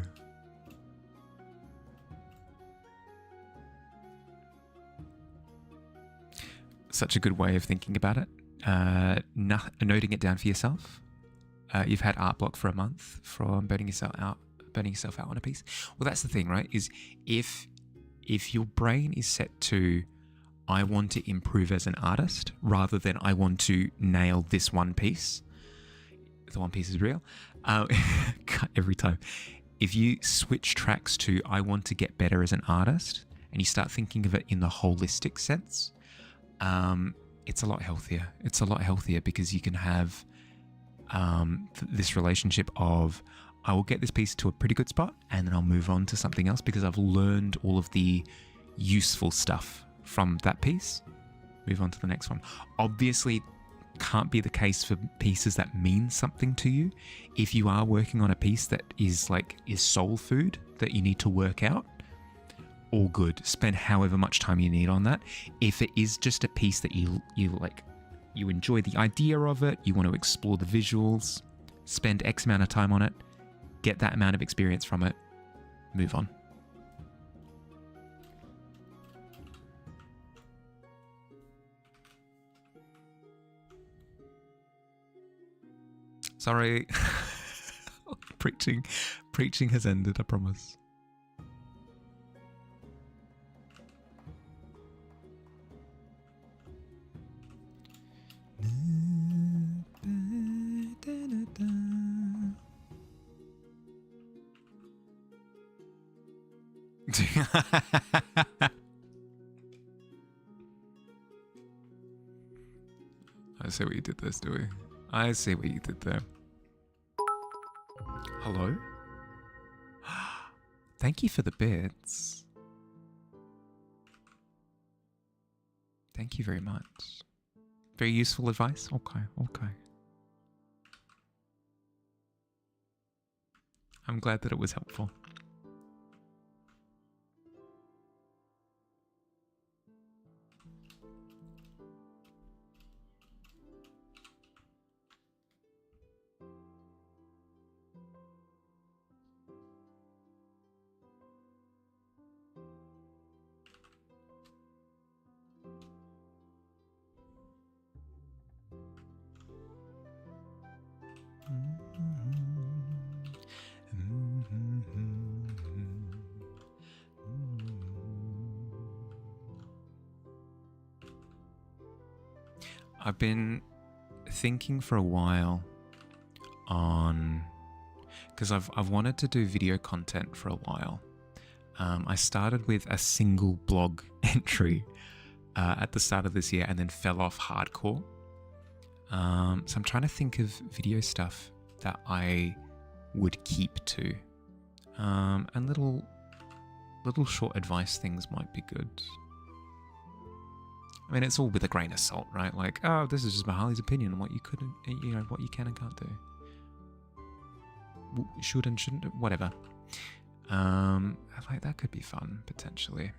Such a good way of thinking about it. Noting it down for yourself. You've had art block for a month from burning yourself out on a piece. Well, that's the thing, right? Is if your brain is set to, I want to improve as an artist, rather than I want to nail this one piece. The One Piece is real. Every time. If you switch tracks to, I want to get better as an artist, and you start thinking of it in the holistic sense, it's a lot healthier. It's a lot healthier because you can have this relationship of, I will get this piece to a pretty good spot and then I'll move on to something else because I've learned all of the useful stuff from that piece. Move on to the next one. Obviously, can't be the case for pieces that mean something to you. If you are working on a piece that is soul food that you need to work out, all good. Spend however much time you need on that. If it is just a piece that you like, you enjoy the idea of it, you want to explore the visuals, spend X amount of time on it, get that amount of experience from it, move on. Sorry. Preaching has ended, I promise. I see what you did there, Stewie. I see what you did there. Hello? Thank you for the bits. Thank you very much. Very useful advice. Okay. I'm glad that it was helpful. I've been thinking for a while on, because I've wanted to do video content for a while. I started with a single blog entry at the start of this year and then fell off hardcore. So I'm trying to think of video stuff that I would keep to. And little short advice things might be good. I mean, it's all with a grain of salt, right? Like, oh, this is just Mahali's opinion on what you couldn't, what you can and can't do. Should and shouldn't, whatever. Like, that could be fun, potentially.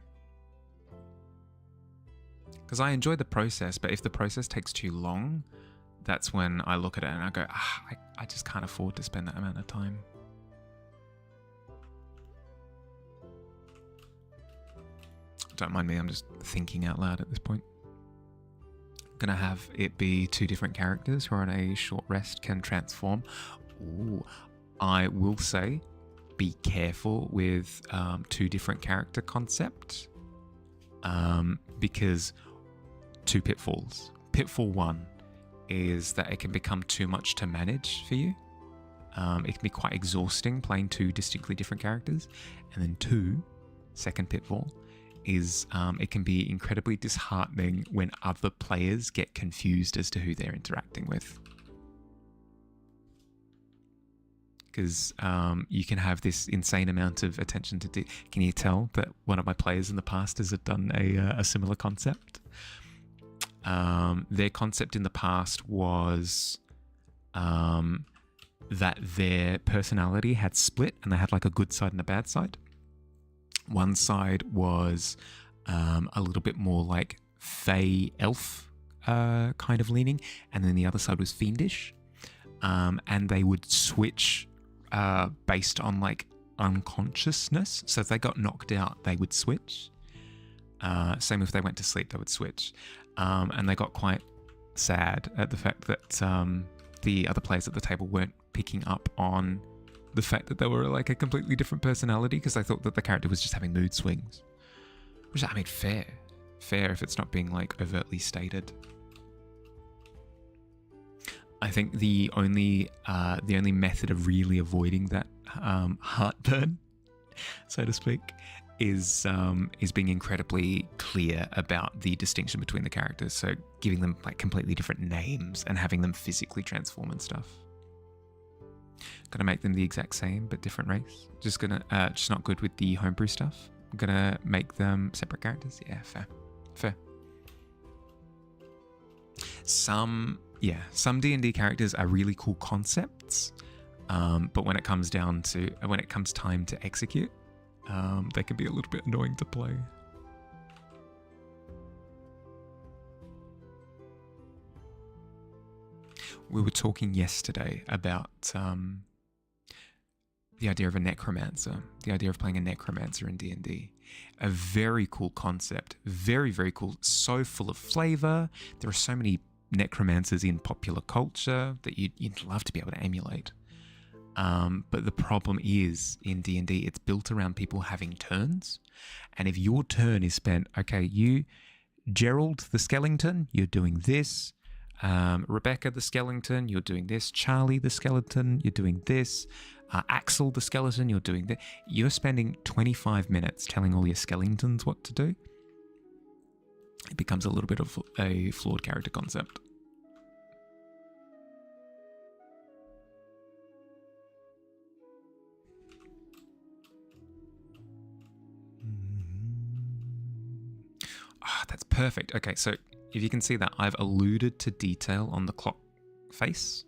Because I enjoy the process, but if the process takes too long, that's when I look at it and I go, I just can't afford to spend that amount of time. Don't mind me, I'm just thinking out loud at this point. I'm gonna have it be 2 different characters who on a short rest can transform. Ooh, I will say, be careful with 2 different character concepts, because 2 pitfalls. Pitfall 1 is that it can become too much to manage for you. It can be quite exhausting playing 2 distinctly different characters. And then 2, second pitfall, is it can be incredibly disheartening when other players get confused as to who they're interacting with. Because you can have this insane amount of attention to Can you tell that one of my players in the past has done a similar concept? Their concept in the past was that their personality had split and they had like a good side and a bad side. One side was a little bit more like Fey elf kind of leaning, and then the other side was fiendish. And they would switch based on like unconsciousness. So if they got knocked out, they would switch. Same if they went to sleep, they would switch. And they got quite sad at the fact that the other players at the table weren't picking up on the fact that they were like a completely different personality, because they thought that the character was just having mood swings. Which, I mean, fair if it's not being like overtly stated. I think the only method of really avoiding that heartburn, so to speak, is being incredibly clear about the distinction between the characters. So giving them like completely different names and having them physically transform and stuff. Gonna make them the exact same but different race. Just not good with the homebrew stuff. I'm gonna make them separate characters. Yeah, fair. Some D&D characters are really cool concepts, but when it comes time to execute, they can be a little bit annoying to play. We were talking yesterday about the idea of a necromancer, the idea of playing a necromancer in D&D. A very cool concept, very, very cool, so full of flavor. There are so many necromancers in popular culture that you'd love to be able to emulate. But the problem is, in D&D, it's built around people having turns. And if your turn is spent, okay, you, Gerald the skeleton, you're doing this. Rebecca the skeleton, you're doing this. Charlie the skeleton, you're doing this. Axel the skeleton, you're doing that. You're spending 25 minutes telling all your skeletons what to do. It becomes a little bit of a flawed character concept. That's perfect. Okay, so if you can see that, I've alluded to detail on the clock face.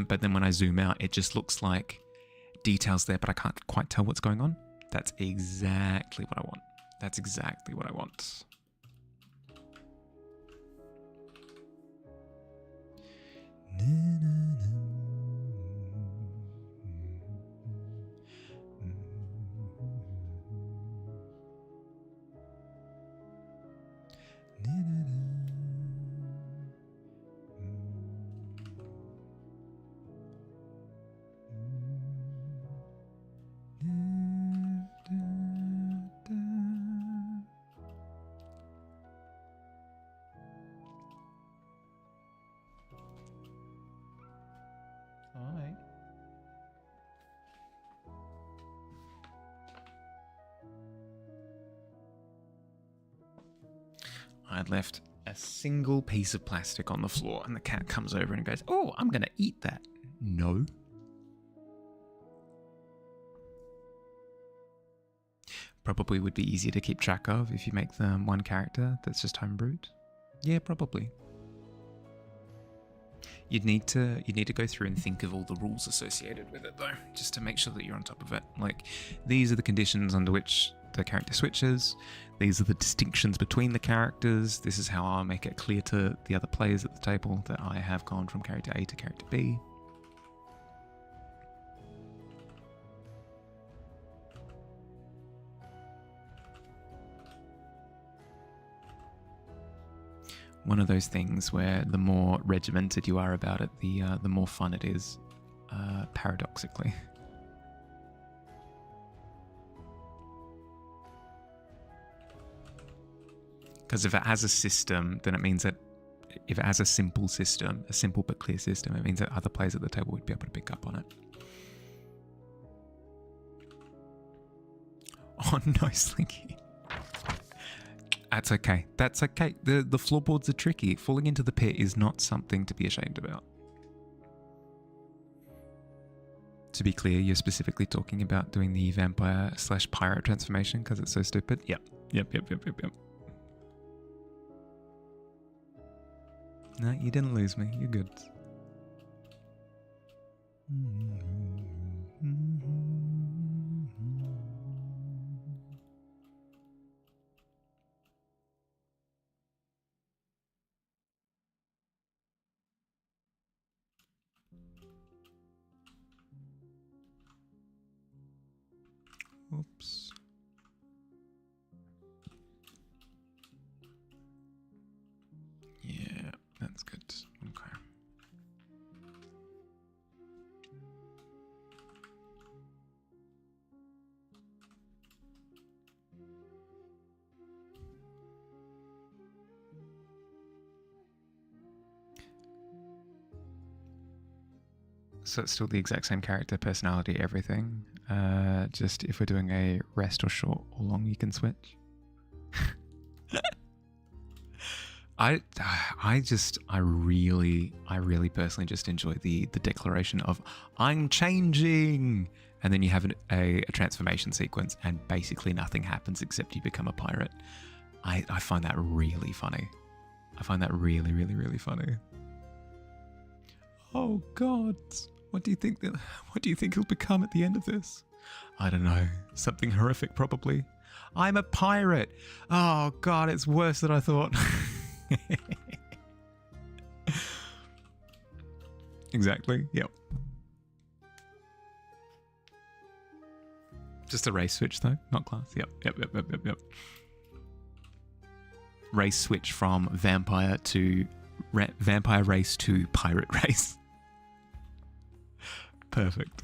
But then when I zoom out, it just looks like details there, but I can't quite tell what's going on. That's exactly what I want. That's exactly what I want. Alright. I'd left a single piece of plastic on the floor and the cat comes over and goes, "Oh, I'm going to eat that." No. probably would be easier to keep track of if you make them one character that's just homebrewed. Yeah, probably. You'd need to go through and think of all the rules associated with it though, just to make sure that you're on top of it. Like, these are the conditions under which the character switches. These are the distinctions between the characters. This is how I'll make it clear to the other players at the table that I have gone from character A to character B. One of those things where the more regimented you are about it, the more fun it is, paradoxically. Because if it has a system, then it means that if it has a simple system, a simple but clear system, it means that other players at the table would be able to pick up on it. Oh no, Slinky. That's okay. That's okay. The floorboards are tricky. Falling into the pit is not something to be ashamed about. To be clear, you're specifically talking about doing the vampire/pirate transformation because it's so stupid. Yep. No, you didn't lose me. You're good. Oops. Yeah, that's good. Okay. So it's still the exact same character, personality, everything. Just if we're doing a rest or short or long, you can switch. I really personally just enjoy the declaration of I'm changing, and then you have a transformation sequence, and basically nothing happens except you become a pirate. I find that really funny. I find that really, really, really funny. Oh God, what do you think he'll become at the end of this? I don't know. Something horrific, probably. I'm a pirate. Oh God, it's worse than I thought. Exactly. Yep. Just a race switch though, not class. Yep. Race switch from vampire to vampire race to pirate race. Perfect.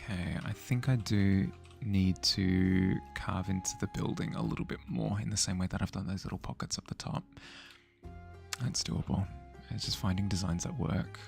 Okay, I think I do need to carve into the building a little bit more in the same way that I've done those little pockets up the top. That's doable. It's just finding designs that work.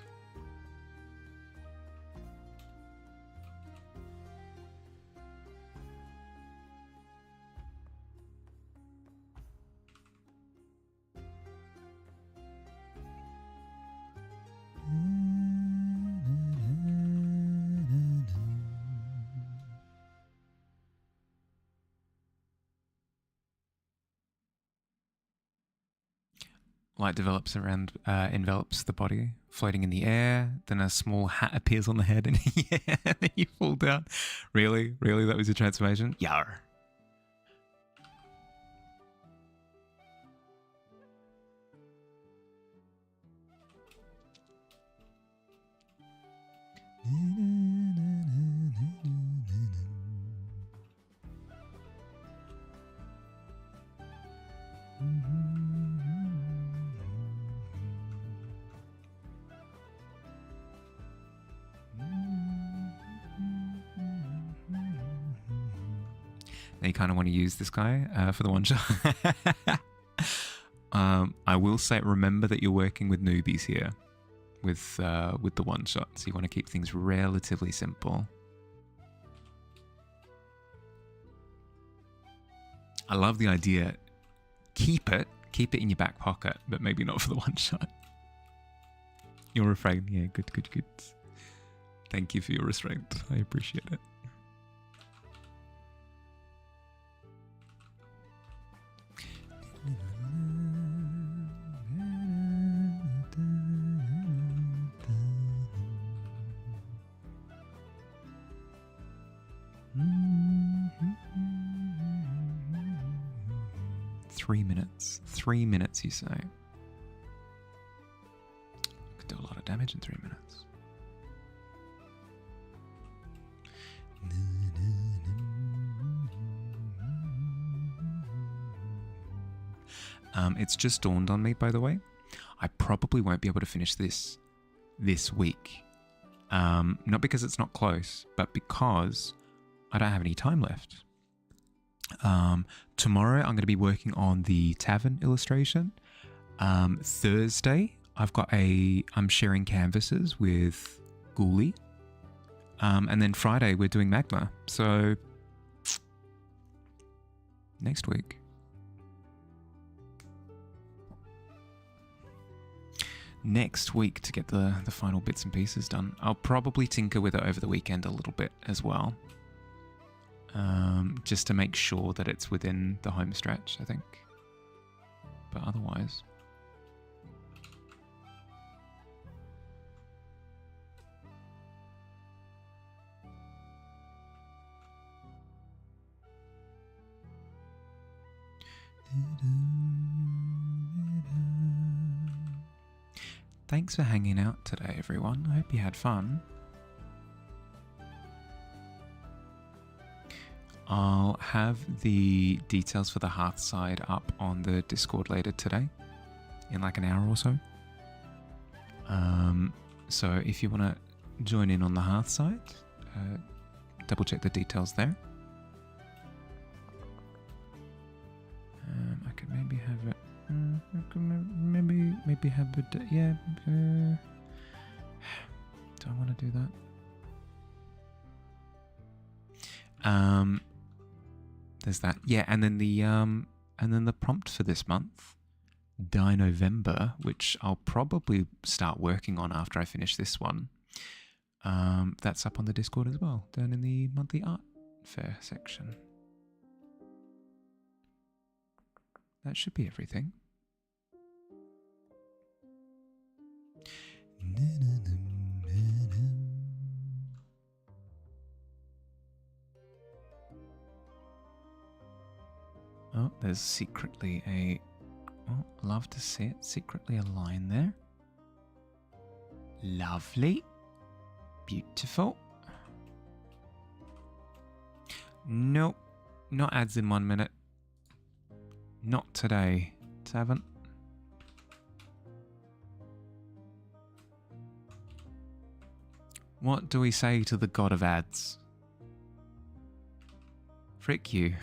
Light develops around, envelops the body, floating in the air. Then a small hat appears on the head, and yeah, then you fall down. Really, really, that was your transformation? Yar. Now you kind of want to use this guy for the one shot. I will say, remember that you're working with newbies here with the one shot, so you want to keep things relatively simple. I love the idea. Keep it in your back pocket, but maybe not for the one shot. Your refrain, yeah, good. Thank you for your restraint. I appreciate it. Three minutes, you say? Could do a lot of damage in 3 minutes. It's just dawned on me, by the way. I probably won't be able to finish this week. Not because it's not close, but because I don't have any time left. Tomorrow I'm going to be working on the Tavern illustration. Thursday I'm sharing canvases with Ghoulie. And then Friday we're doing Magma. So next week. To get the final bits and pieces done. I'll probably tinker with it over the weekend a little bit as well. Just to make sure that it's within the home stretch, I think. But otherwise... Thanks for hanging out today, everyone. I hope you had fun. I'll have the details for the Hearthside up on the Discord later today, in like an hour or so. So if you want to join in on the Hearthside, double check the details there. I could maybe have it. I could maybe have it. Yeah. Do I want to do that? There's that. Yeah, and then the prompt for this month, Die November, which I'll probably start working on after I finish this one. That's up on the Discord as well, down in the monthly art fair section. That should be everything. Oh, there's secretly a... Oh, love to see it. Secretly a line there. Lovely. Beautiful. Nope. Not ads in 1 minute. Not today, Tavern. What do we say to the god of ads? Frick you.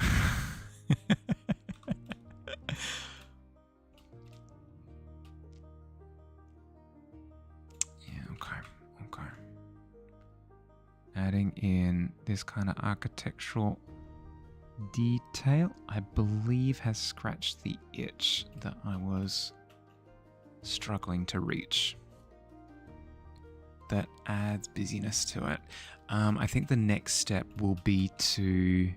Okay. Adding in this kind of architectural detail, I believe, has scratched the itch that I was struggling to reach. That adds busyness to it. I think the next step will be to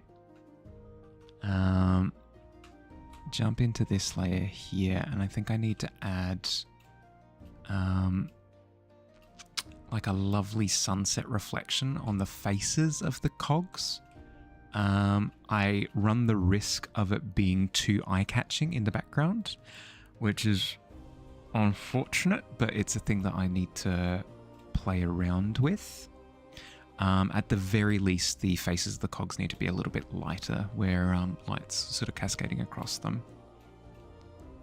jump into this layer here, and I think I need to add like a lovely sunset reflection on the faces of the cogs. I run the risk of it being too eye-catching in the background, which is unfortunate, but it's a thing that I need to play around with. At the very least, the faces of the cogs need to be a little bit lighter, where light's sort of cascading across them.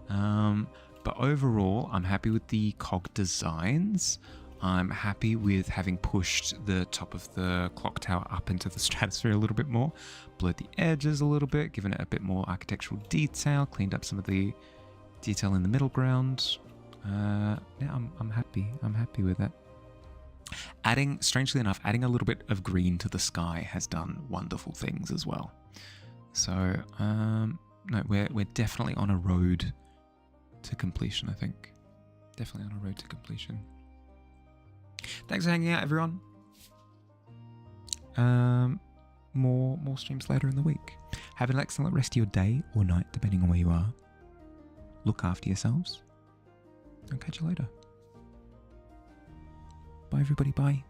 But overall, I'm happy with the cog designs. I'm happy with having pushed the top of the clock tower up into the stratosphere a little bit more, blurred the edges a little bit, given it a bit more architectural detail, cleaned up some of the detail in the middle ground. Yeah, I'm happy. I'm happy with it. Strangely enough, adding a little bit of green to the sky has done wonderful things as well. So, no, we're definitely on a road to completion, I think. Definitely on a road to completion. Thanks for hanging out, everyone. More streams later in the week. Have an excellent rest of your day or night, depending on where you are. Look after yourselves. I'll catch you later. Bye, everybody. Bye.